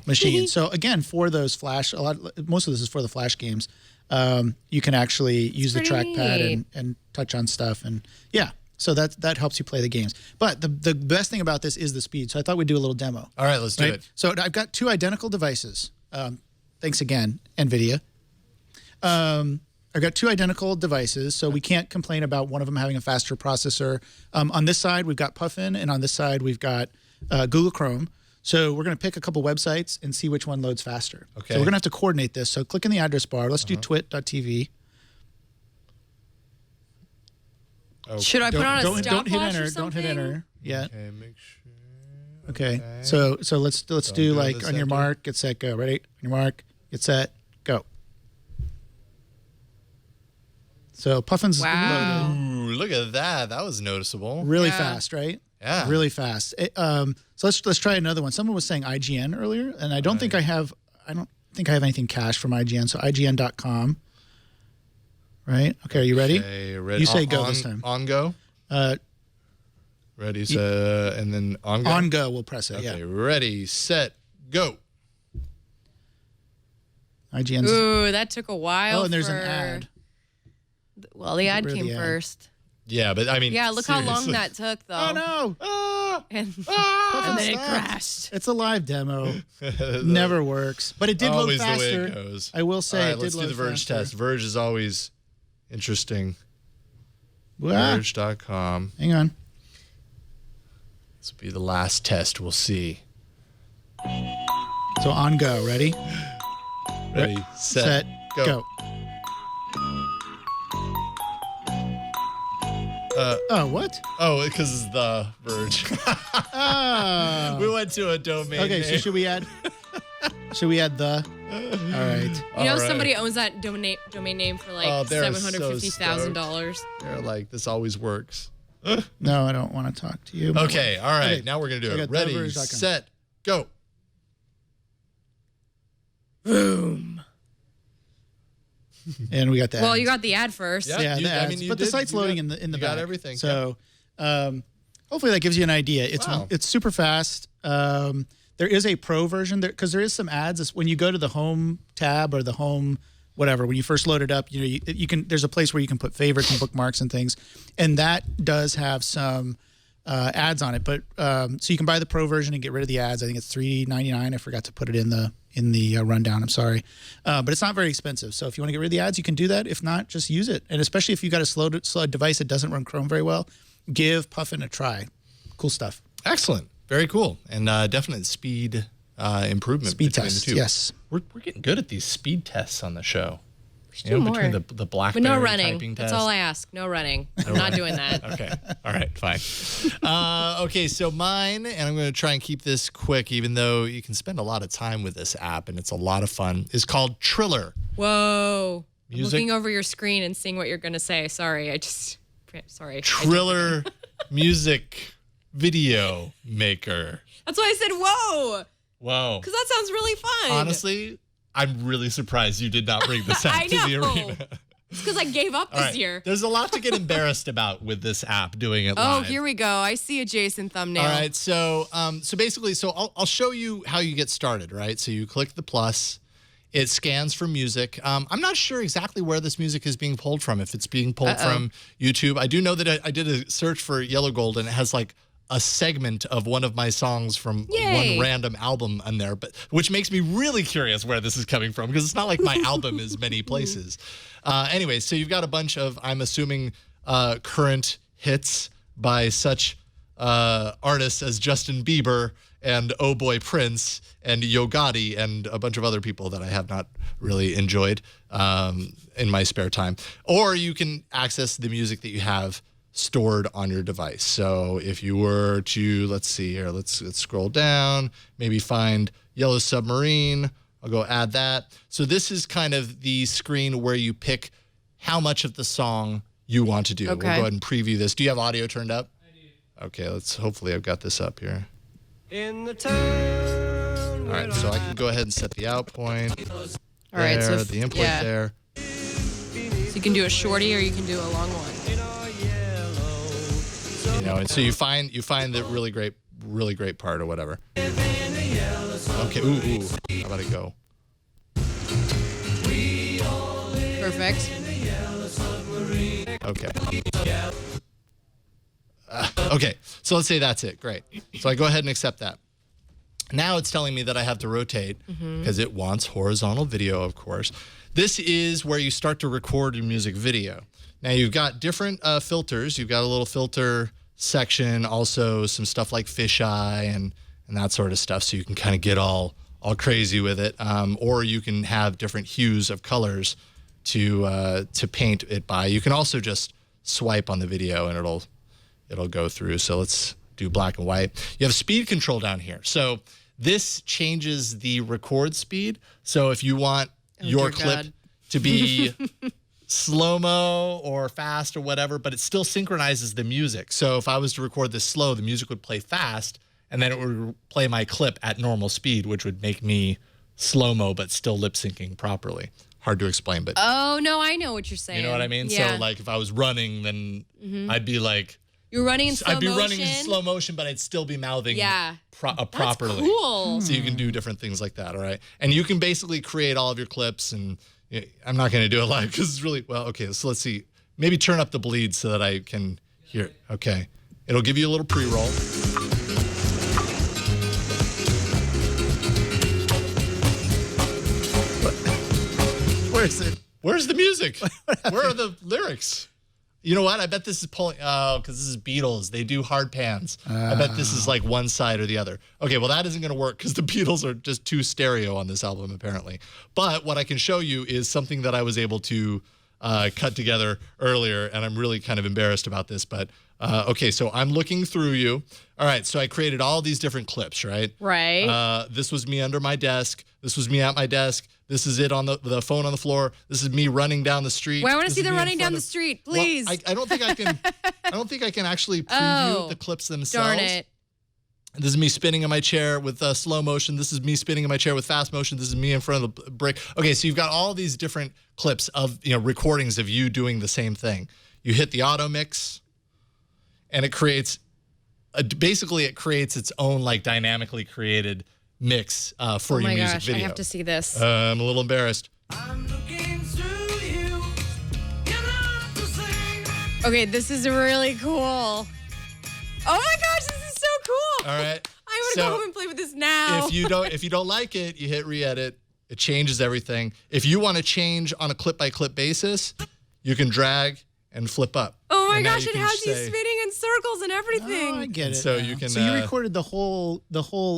Speaker 6: machine. So again, for those Flash, most of this is for the Flash games. You can actually use the trackpad and touch on stuff. And yeah, so that helps you play the games. But the best thing about this is the speed. So I thought we'd do a little demo.
Speaker 4: All right, let's do it.
Speaker 6: So I've got two identical devices. Thanks again, NVIDIA. I've got two identical devices, so we can't complain about one of them having a faster processor. On this side, we've got Puffin, and on this side, we've got Google Chrome. So we're going to pick a couple websites and see which one loads faster.
Speaker 4: Okay.
Speaker 6: So we're going to have to coordinate this. So click in the address bar. Let's do twit.tv.
Speaker 5: Should I put on a
Speaker 6: Don't
Speaker 5: stopwatch
Speaker 6: hit
Speaker 5: or
Speaker 6: enter.
Speaker 5: something?
Speaker 6: Don't hit enter yet.
Speaker 4: Okay, make sure.
Speaker 6: Okay. So let's do
Speaker 4: do
Speaker 6: like
Speaker 4: this
Speaker 6: on your
Speaker 4: after.
Speaker 6: mark, get set, go. Ready? On your mark, get set, go. So Puffin's
Speaker 5: Wow.
Speaker 6: loaded
Speaker 4: Ooh, look at that. That was noticeable.
Speaker 6: really
Speaker 5: Yeah.
Speaker 6: fast, right?
Speaker 4: Yeah.
Speaker 6: Really fast. So let's try another one. Someone was saying IGN earlier, and I don't think I have anything cached from IGN. So IGN.com. Right? Okay, are you ready?
Speaker 4: Okay, ready.
Speaker 6: You say go this time.
Speaker 4: On go. Ready, set, and then on go.
Speaker 6: On go, we'll press it.
Speaker 4: Okay,
Speaker 6: Yeah.
Speaker 4: ready, set, go.
Speaker 6: IGN's.
Speaker 5: Ooh, that took a while.
Speaker 6: Oh, and there's an
Speaker 5: for-
Speaker 6: ad.
Speaker 5: Well, the ad
Speaker 6: rid of
Speaker 5: came
Speaker 6: the ad.
Speaker 5: first.
Speaker 4: Yeah, but I mean,
Speaker 5: Yeah, look how long
Speaker 4: seriously.
Speaker 5: that took, though.
Speaker 6: Oh no!
Speaker 5: And,
Speaker 4: Ah!
Speaker 5: and then it
Speaker 6: Stop.
Speaker 5: crashed.
Speaker 6: It's a live demo. Never works, but it did
Speaker 4: Always
Speaker 6: load
Speaker 4: the
Speaker 6: faster.
Speaker 4: way it goes.
Speaker 6: I will say
Speaker 4: All right,
Speaker 6: it did
Speaker 4: let's do
Speaker 6: load
Speaker 4: the Verge
Speaker 6: faster.
Speaker 4: test. Verge is always interesting.
Speaker 6: Ah,
Speaker 4: Verge.com.
Speaker 6: hang on.
Speaker 4: This will be the last test. We'll see.
Speaker 6: So on go. Ready?
Speaker 4: Ready, set, go.
Speaker 6: Oh, what?
Speaker 4: Oh, because it's the Verge.
Speaker 6: Oh.
Speaker 4: We went to a domain
Speaker 6: Okay, so
Speaker 4: name.
Speaker 6: should we add the? All right.
Speaker 5: You know,
Speaker 4: All right.
Speaker 5: somebody owns that domain name for like
Speaker 4: Oh, they're so
Speaker 5: $750,000.
Speaker 4: They're like, this always works.
Speaker 6: No, I don't want to talk to you.
Speaker 4: Okay, all right.
Speaker 6: Okay.
Speaker 4: Now we're going to do
Speaker 6: I
Speaker 4: it.
Speaker 6: got
Speaker 4: Ready,
Speaker 6: theverge.com.
Speaker 4: set, go.
Speaker 6: And we got that.
Speaker 5: Well, you got the ad first.
Speaker 4: Yeah.
Speaker 6: yeah,
Speaker 4: you-
Speaker 6: the
Speaker 4: I
Speaker 6: ads.
Speaker 4: mean, you
Speaker 6: but the
Speaker 4: did-
Speaker 6: site's
Speaker 4: you
Speaker 6: loading
Speaker 4: got-
Speaker 6: in the
Speaker 4: you
Speaker 6: back.
Speaker 4: got everything,
Speaker 6: So, hopefully that gives you an idea.
Speaker 4: Wow.
Speaker 6: It's super fast. There is a pro version there because there is some ads. It's when you go to the home tab or the home whatever, when you first load it up, you can. There's a place where you can put favorites and bookmarks and things, and that does have some ads on it. But so you can buy the pro version and get rid of the ads. I think it's $3.99. I forgot to put it in the rundown. I'm sorry, but it's not very expensive. So if you want to get rid of the ads, you can do that. If not, just use it. And especially if you got a slow device that doesn't run Chrome very well, give Puffin a try. Cool stuff.
Speaker 4: Excellent. Very cool. And definite speed improvement.
Speaker 6: Speed
Speaker 4: between
Speaker 6: tests,
Speaker 4: the two.
Speaker 6: yes.
Speaker 4: We're getting good at these speed tests on the show.
Speaker 5: do more.
Speaker 4: Between the BlackBerry
Speaker 5: But no running.
Speaker 4: typing
Speaker 5: That's
Speaker 4: test.
Speaker 5: all I ask. No running. I'm not doing that.
Speaker 4: Okay. All right. Fine. Okay. So mine, and I'm going to try and keep this quick, even though you can spend a lot of time with this app and it's a lot of fun, is called Triller.
Speaker 5: Whoa. I'm
Speaker 4: Music?
Speaker 5: looking over your screen and seeing what you're going to say. Sorry. Sorry.
Speaker 4: Triller music video maker.
Speaker 5: That's why I said whoa.
Speaker 4: Whoa.
Speaker 5: Because that sounds really fun.
Speaker 4: Honestly, I'm really surprised you did not bring this app
Speaker 5: I
Speaker 4: to the
Speaker 5: know.
Speaker 4: arena.
Speaker 5: It's because I gave up
Speaker 4: All
Speaker 5: this
Speaker 4: right.
Speaker 5: year.
Speaker 4: There's a lot to get embarrassed about with this app doing it
Speaker 5: Oh,
Speaker 4: live.
Speaker 5: here we go. I see a Jason thumbnail.
Speaker 4: All right, so basically, I'll show you how you get started, right? So you click the plus, it scans for music. I'm not sure exactly where this music is being pulled from. If it's being pulled from YouTube, I do know that I did a search for Yellow Gold, and it has like a segment of one of my songs from
Speaker 5: Yay.
Speaker 4: one random album on there, but which makes me really curious where this is coming from because it's not like my album is many places. Anyway, so you've got a bunch of, I'm assuming, current hits by such artists as Justin Bieber and Oh Boy Prince and Yo Gotti and a bunch of other people that I have not really enjoyed in my spare time. Or you can access the music that you have stored on your device. So if you were to, let's see here, let's scroll down, maybe find Yellow Submarine. I'll go add that. So this is kind of the screen where you pick how much of the song you want to do.
Speaker 5: Okay.
Speaker 4: We'll go ahead and preview this. Do you have audio turned up? I do. Okay, hopefully I've got this up here.
Speaker 7: In the town.
Speaker 4: All right, so I can go ahead and set the out point.
Speaker 5: All right, so
Speaker 4: the input
Speaker 5: yeah.
Speaker 4: there.
Speaker 5: So you can do a shorty or you can do a long one.
Speaker 4: And so you find the really great part or whatever. Okay, ooh, how about it go?
Speaker 5: Perfect.
Speaker 4: Okay. Okay, so let's say that's it. Great. So I go ahead and accept that. Now it's telling me that I have to rotate because it wants horizontal video, of course. This is where you start to record your music video. Now you've got different filters. You've got a little filter section, also some stuff like fisheye and that sort of stuff. So you can kind of get all crazy with it, or you can have different hues of colors to paint it by. You can also just swipe on the video and it'll go through. So let's do black and white. You have speed control down here. So this changes the record speed. So if you want your clip to be slow-mo or fast or whatever, but it still synchronizes the music. So if I was to record this slow, the music would play fast, and then it would play my clip at normal speed, which would make me slow-mo but still lip-syncing properly. Hard to explain, but...
Speaker 5: Oh, no, I know what you're saying.
Speaker 4: You know what I mean?
Speaker 5: Yeah.
Speaker 4: So, like, if I was running, then I'd be like...
Speaker 5: You're running in slow motion?
Speaker 4: I'd be running in slow motion, but I'd still be mouthing properly.
Speaker 5: That's cool.
Speaker 4: So you can do different things like that, all right? And you can basically create all of your clips, and I'm not going to do it live because it's really... Well, okay, so let's see. Maybe turn up the bleed so that I can hear it. Okay. It'll give you a little pre-roll.
Speaker 6: Where's it?
Speaker 4: Where's the music? Where are the lyrics? You know what? I bet this is pulling... Oh, because this is Beatles. They do hard pans. I bet this is like one side or the other. Okay, well, that isn't going to work because the Beatles are just too stereo on this album, apparently. But what I can show you is something that I was able to cut together earlier, and I'm really kind of embarrassed about this. But, okay, so I'm looking through you. All right, so I created all these different clips, right?
Speaker 5: Right.
Speaker 4: This was me under my desk. This was me at my desk. This is it on the phone on the floor. This is me running down the street.
Speaker 5: Well, I want to
Speaker 4: This
Speaker 5: see
Speaker 4: is
Speaker 5: them
Speaker 4: me in
Speaker 5: running
Speaker 4: front
Speaker 5: down the
Speaker 4: of-
Speaker 5: street, please.
Speaker 4: Well, I don't think I can. I don't think I can actually preview the clips themselves.
Speaker 5: Darn it.
Speaker 4: This is me spinning in my chair with slow motion. This is me spinning in my chair with fast motion. This is me in front of the brick. Okay, so you've got all these different clips of recordings of you doing the same thing. You hit the auto mix, and it creates. Basically, it creates its own like dynamically created mix for your music
Speaker 5: gosh,
Speaker 4: video.
Speaker 5: I have to see this.
Speaker 4: I'm a little embarrassed.
Speaker 5: Okay, this is really cool. Oh my gosh, this is so cool.
Speaker 4: All right.
Speaker 5: I want to go home and play with this now.
Speaker 4: If you don't like it, you hit re-edit. It changes everything. If you want to change on a clip-by-clip basis, you can drag and flip up.
Speaker 5: Oh my
Speaker 4: And now
Speaker 5: gosh,
Speaker 4: you
Speaker 5: it
Speaker 4: can
Speaker 5: has you
Speaker 4: say-
Speaker 5: spinning in circles and everything.
Speaker 6: Oh, I get it.
Speaker 4: So
Speaker 6: now.
Speaker 4: you can,
Speaker 6: So you recorded the whole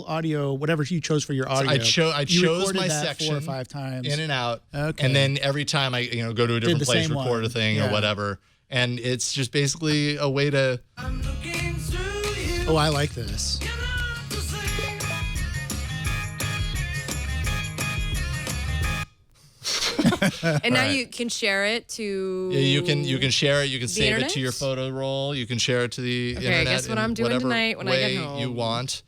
Speaker 6: audio, whatever you chose for your audio.
Speaker 4: I
Speaker 6: You
Speaker 4: chose
Speaker 6: recorded
Speaker 4: my
Speaker 6: that
Speaker 4: section
Speaker 6: 4 or 5 times.
Speaker 4: in and out.
Speaker 6: Okay.
Speaker 4: And then every time I go to a different
Speaker 6: the
Speaker 4: place,
Speaker 6: same
Speaker 4: record
Speaker 6: one.
Speaker 4: a thing
Speaker 6: Yeah.
Speaker 4: or whatever. And it's just basically a way to...
Speaker 6: Oh, I like this.
Speaker 5: And now you can share it to.
Speaker 4: Yeah, you can share it. You can save it
Speaker 5: internet?
Speaker 4: to your photo roll. You can share it to the
Speaker 5: Okay, I
Speaker 4: internet.
Speaker 5: guess what
Speaker 4: in
Speaker 5: I'm doing
Speaker 4: whatever
Speaker 5: tonight when I get
Speaker 4: way
Speaker 5: home.
Speaker 4: you want.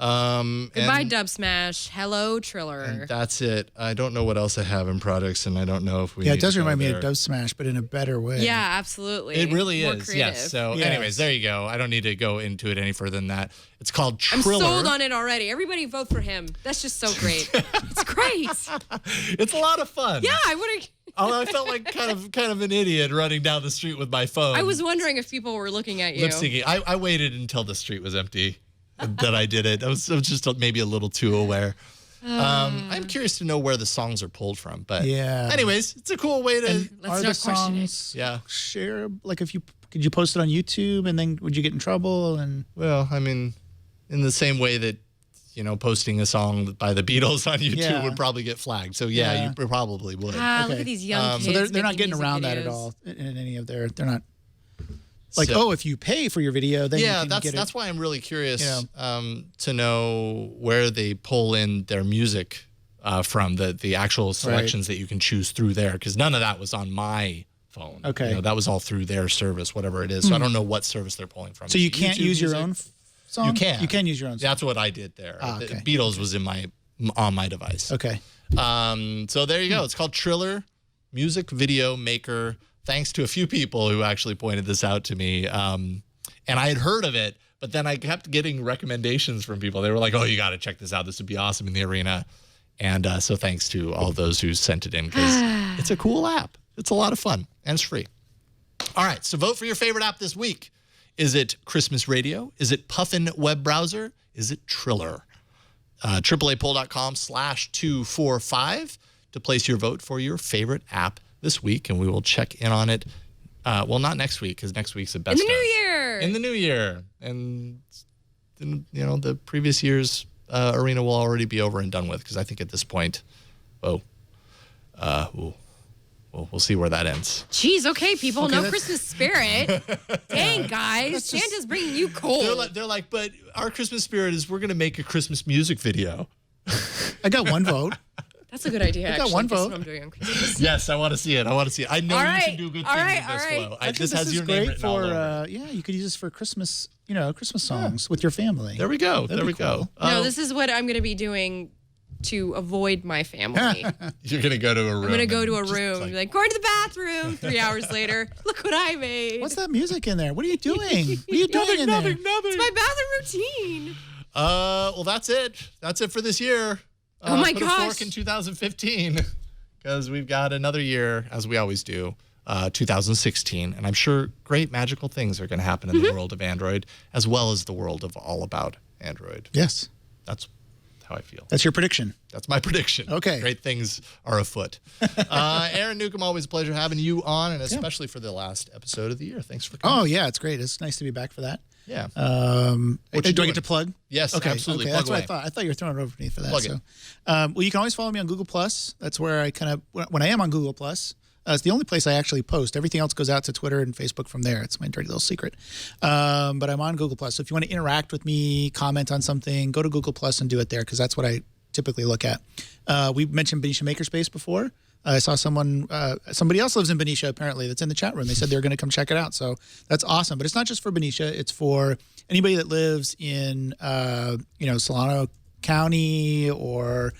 Speaker 5: Goodbye,
Speaker 4: and-
Speaker 5: Dub Smash. Hello, Triller.
Speaker 4: And that's it. I don't know what else I have in products, and I don't know if we.
Speaker 6: Yeah,
Speaker 4: need
Speaker 6: it does
Speaker 4: to go
Speaker 6: remind me
Speaker 4: there.
Speaker 6: of Dub Smash, but in a better way.
Speaker 5: Yeah, absolutely.
Speaker 4: It really
Speaker 5: More
Speaker 4: is.
Speaker 5: creative.
Speaker 4: Yes. So,
Speaker 6: Yes.
Speaker 4: anyways, there you go. I don't need to go into it any further than that. It's called
Speaker 5: I'm
Speaker 4: Triller.
Speaker 5: sold on it already. Everybody vote for him. That's just so great. It's great.
Speaker 4: It's a lot of fun.
Speaker 5: Yeah, I would have.
Speaker 4: Although I felt like kind of an idiot running down the street with my phone.
Speaker 5: I was wondering if people were looking at you.
Speaker 4: lip syncing. I waited until the street was empty that I did it. I was just maybe a little too aware. I'm curious to know where the songs are pulled from, but
Speaker 6: Yeah.
Speaker 4: anyways, it's a cool way to.
Speaker 5: Let's
Speaker 6: Are
Speaker 5: not
Speaker 6: the
Speaker 5: question it.
Speaker 6: songs
Speaker 4: Yeah.
Speaker 6: share? Like, if you could you post it on YouTube, and then would you get in trouble? And
Speaker 4: Well, I mean, in the same way that posting a song by the Beatles on YouTube
Speaker 6: Yeah.
Speaker 4: would probably get flagged. So yeah,
Speaker 6: Yeah.
Speaker 4: you probably would.
Speaker 5: Ah, look
Speaker 6: Okay.
Speaker 5: at these young kids.
Speaker 6: so they're not
Speaker 5: making
Speaker 6: getting
Speaker 5: music
Speaker 6: around that at
Speaker 5: videos.
Speaker 6: all in any of their. They're not like,
Speaker 4: So-
Speaker 6: oh, if you pay for your video, then you
Speaker 4: Yeah,
Speaker 6: can get
Speaker 4: that's
Speaker 6: it.
Speaker 4: why I'm really curious
Speaker 6: You
Speaker 4: to know where they pull in their music from, the actual selections that you can choose through there, because none of that was on my phone.
Speaker 6: Okay.
Speaker 4: That was all through their service, whatever it is. So I don't know what service they're pulling from.
Speaker 6: So you can't
Speaker 4: YouTube
Speaker 6: use your
Speaker 4: music?
Speaker 6: own song.
Speaker 4: You can.
Speaker 6: You can use your own song.
Speaker 4: That's what I did there.
Speaker 6: Ah,
Speaker 4: The
Speaker 6: okay.
Speaker 4: Beatles was on my device.
Speaker 6: Okay.
Speaker 4: So there you go. It's called Triller, music video maker. Thanks to a few people who actually pointed this out to me. And I had heard of it, but then I kept getting recommendations from people. They were like, oh, you got to check this out. This would be awesome in the arena. And so thanks to all those who sent it in, because it's a cool app. It's a lot of fun, and it's free. All right, so vote for your favorite app this week. Is it Christmas Radio? Is it Puffin web browser? Is it Triller? AAApoll.com/245 to place your vote for your favorite app this week, and we will check in on it. Well, not next week, because next week's the best
Speaker 5: In the new
Speaker 4: of.
Speaker 5: year.
Speaker 4: In the new year. And the previous year's arena will already be over and done with, because I think at this point, we'll see where that ends.
Speaker 5: Jeez, okay, people, no Christmas spirit. Dang, guys, Santa's bringing you cold.
Speaker 4: They're like, but our Christmas spirit is we're going to make a Christmas music video.
Speaker 6: I got one vote.
Speaker 5: That's a good idea.
Speaker 6: got one vote.
Speaker 5: That's what I'm doing on Christmas.
Speaker 4: Yes, I want to see it. I know you can do good things with this flow. This has your name written all over it.
Speaker 6: You could use this for Christmas, Christmas songs with your family.
Speaker 4: There we go.
Speaker 6: That'd be cool.
Speaker 5: No, this is what I'm going to be doing to avoid my family.
Speaker 4: You're going to go to a room.
Speaker 5: I'm going to go to a room and be like, going to the bathroom. 3 hours later, look what I made.
Speaker 6: What's that music in there? What are you doing? What are you doing in there?
Speaker 4: Nothing.
Speaker 5: It's my bathroom routine.
Speaker 4: Well, that's it. That's it for this year.
Speaker 5: Oh my
Speaker 4: put
Speaker 5: gosh.
Speaker 4: a fork in 2015, because we've got another year, as we always do, 2016. And I'm sure great magical things are going to happen in the world of Android, as well as the world of All About Android.
Speaker 6: Yes.
Speaker 4: That's how I feel.
Speaker 6: That's your prediction.
Speaker 4: That's my prediction.
Speaker 6: Okay.
Speaker 4: Great things are afoot. Aaron Newcomb, always a pleasure having you on, and especially for the last episode of the year. Thanks for coming.
Speaker 6: Oh, yeah, it's great. It's nice to be back for that.
Speaker 4: Yeah.
Speaker 6: Do I get to plug?
Speaker 4: Yes,
Speaker 6: okay,
Speaker 4: absolutely.
Speaker 6: Okay,
Speaker 4: Plug
Speaker 6: that's
Speaker 4: away.
Speaker 6: what I thought. I thought you were throwing it over to me for that.
Speaker 4: Plug it.
Speaker 6: Well, you can always follow me on Google+. That's where I kind of, when I am on Google+, it's the only place I actually post. Everything else goes out to Twitter and Facebook from there. It's my dirty little secret. But I'm on Google+. So if you want to interact with me, comment on something, go to Google+ and do it there, because that's what I typically look at. We mentioned Benicia Makerspace before. I saw somebody else lives in Benicia, apparently, that's in the chat room. They said they were going to come check it out. So that's awesome. But it's not just for Benicia. It's for anybody that lives in, Solano County or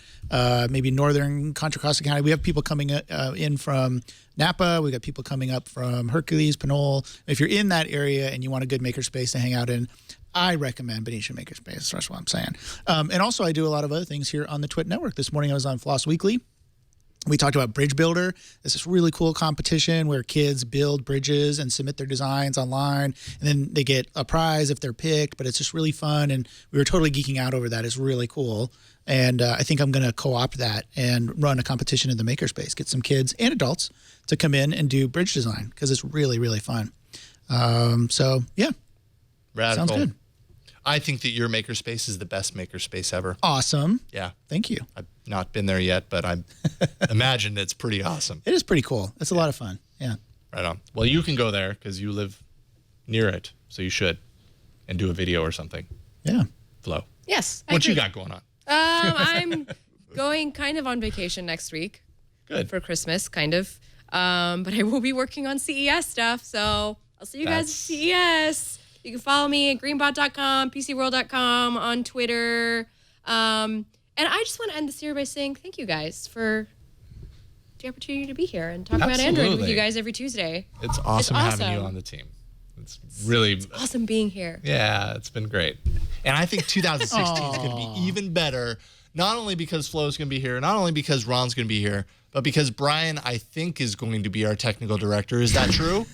Speaker 6: maybe northern Contra Costa County. We have people coming in from Napa. We got people coming up from Hercules, Pinole. If you're in that area and you want a good makerspace to hang out in, I recommend Benicia Makerspace. That's what I'm saying. And also, I do a lot of other things here on the Twit Network. This morning, I was on Floss Weekly. We talked about Bridge Builder. It's this really cool competition where kids build bridges and submit their designs online, and then they get a prize if they're picked, but it's just really fun, and we were totally geeking out over that. It's really cool, and I think I'm going to co-opt that and run a competition in the makerspace, get some kids and adults to come in and do bridge design, because it's really, really fun. So, yeah.
Speaker 4: Radical.
Speaker 6: Sounds good.
Speaker 4: I think that your makerspace is the best makerspace ever.
Speaker 6: Awesome.
Speaker 4: Yeah.
Speaker 6: Thank you.
Speaker 4: I've not been there yet, but I imagine it's pretty awesome.
Speaker 6: It is pretty cool. It's a lot of fun. Yeah.
Speaker 4: Right on. Well, you can go there because you live near it, so you should, and do a video or something.
Speaker 6: Yeah.
Speaker 4: Flo.
Speaker 5: Yes.
Speaker 4: What you got going on?
Speaker 5: I'm going kind of on vacation next week.
Speaker 4: Good.
Speaker 5: For Christmas, kind of. But I will be working on CES stuff, so I'll see you guys at CES. You can follow me at greenbot.com, pcworld.com, on Twitter. And I just want to end this year by saying thank you guys for the opportunity to be here and talk about Android with you guys every Tuesday.
Speaker 4: It's awesome having you on the team. It's really
Speaker 5: awesome being here.
Speaker 4: Yeah, it's been great. And I think 2016 is going to be even better, not only because Flo's going to be here, not only because Ron's going to be here, but because Brian, I think, is going to be our technical director. Is that true?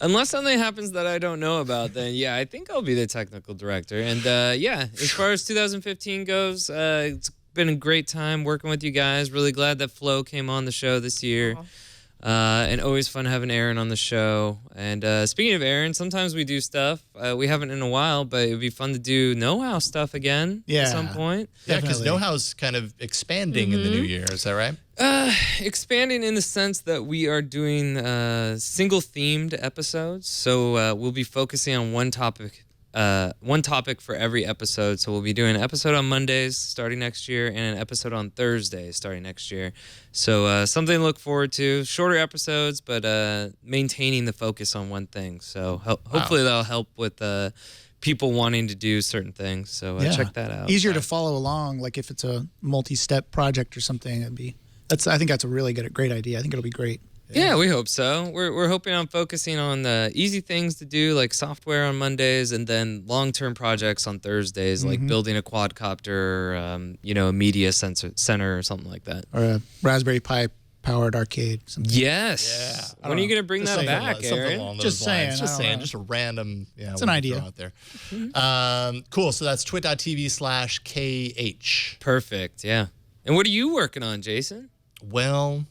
Speaker 1: Unless something happens that I don't know about, then yeah, I think I'll be the technical director. And yeah, as far as 2015 goes, it's been a great time working with you guys. Really glad that Flo came on the show this year. And always fun having Aaron on the show. And speaking of Aaron, sometimes we do stuff. We haven't in a while, but it would be fun to do know-how stuff again at some point.
Speaker 4: Yeah, because know-how's kind of expanding in the new year. Is that right?
Speaker 1: Expanding in the sense that we are doing single-themed episodes. So we'll be focusing on one topic for every episode. So we'll be doing an episode on Mondays starting next year and an episode on Thursdays starting next year. So something to look forward to. Shorter episodes, but maintaining the focus on one thing. So hopefully that'll help with people wanting to do certain things. So check that out.
Speaker 6: Easier to follow along, like if it's a multi-step project or something. I think that's a really great idea. I think it'll be great.
Speaker 1: Yeah, we hope so. We're hoping on focusing on the easy things to do, like software on Mondays, and then long-term projects on Thursdays, like building a quadcopter, a media center or something like that.
Speaker 6: Or a Raspberry Pi powered arcade.
Speaker 1: Yes. Yeah. When are you going to bring that back, Aaron?
Speaker 6: Just saying.
Speaker 4: Just a random. Yeah,
Speaker 6: it's an idea
Speaker 4: out there. Cool. So that's twit.tv/KH.
Speaker 1: Perfect. Yeah. And what are you working on, Jason?
Speaker 4: Well.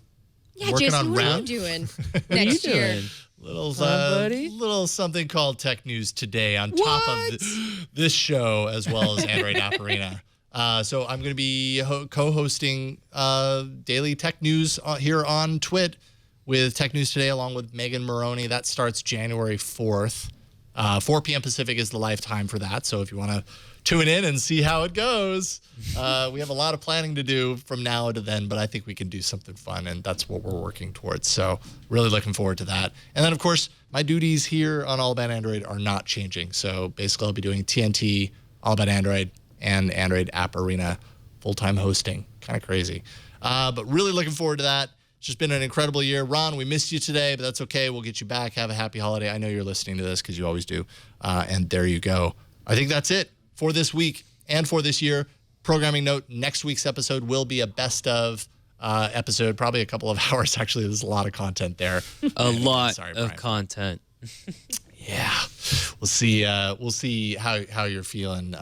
Speaker 5: Yeah, Jason, what are you doing next year?
Speaker 4: Little something called Tech News today on top of this show, as well as Android App Arena. So I'm going to be co-hosting daily tech news here on Twit with Tech News Today, along with Megan Maroney. That starts January 4th. 4 p.m. Pacific is the live time for that. So if you want to tune in and see how it goes, we have a lot of planning to do from now to then, but I think we can do something fun, and that's what we're working towards. So really looking forward to that. And then, of course, my duties here on All About Android are not changing. So basically, I'll be doing TNT, All About Android, and Android App Arena full-time hosting. Kind of crazy. But really looking forward to that. It's just been an incredible year. Ron, we missed you today, but that's okay. We'll get you back. Have a happy holiday. I know you're listening to this because you always do. And there you go. I think that's it for this week and for this year. Programming note, next week's episode will be a best of episode, probably a couple of hours. Actually, there's a lot of content there.
Speaker 1: A lot of content.
Speaker 4: Yeah. We'll see how you're feeling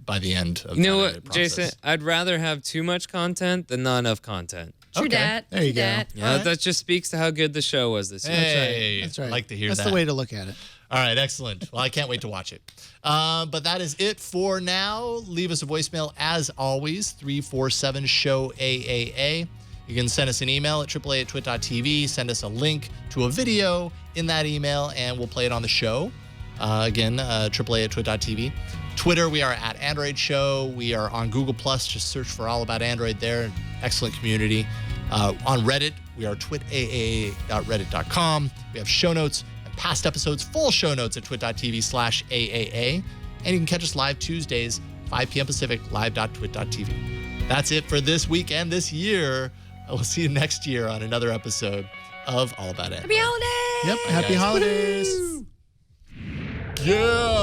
Speaker 4: by the end of
Speaker 1: you know
Speaker 4: that
Speaker 1: what,
Speaker 4: process.
Speaker 1: Jason? I'd rather have too much content than not enough content.
Speaker 5: True that.
Speaker 6: There you go.
Speaker 1: Yeah, that just speaks to how good the show was this year.
Speaker 4: Hey,
Speaker 6: That's right.
Speaker 4: like to hear
Speaker 6: That's
Speaker 4: that.
Speaker 6: the way to look at it.
Speaker 4: All right, excellent. Well, I can't wait to watch it. But that is it for now. Leave us a voicemail, as always, 347-SHOW-AAA. You can send us an email at AAA@twit.tv. Send us a link to a video in that email, and we'll play it on the show. Again, AAA@twit.tv. Twitter, we are at Android Show. We are on Google+. Just search for All About Android there. Excellent community. On Reddit, we are twitAAA.reddit.com. We have show notes and past episodes, full show notes at twit.tv/AAA. And you can catch us live Tuesdays, 5 p.m. Pacific, live.twit.tv. That's it for this week and this year. I will see you next year on another episode of All About Android.
Speaker 5: Happy holidays!
Speaker 6: Yep. Happy
Speaker 4: guys.
Speaker 6: holidays.
Speaker 4: Yeah.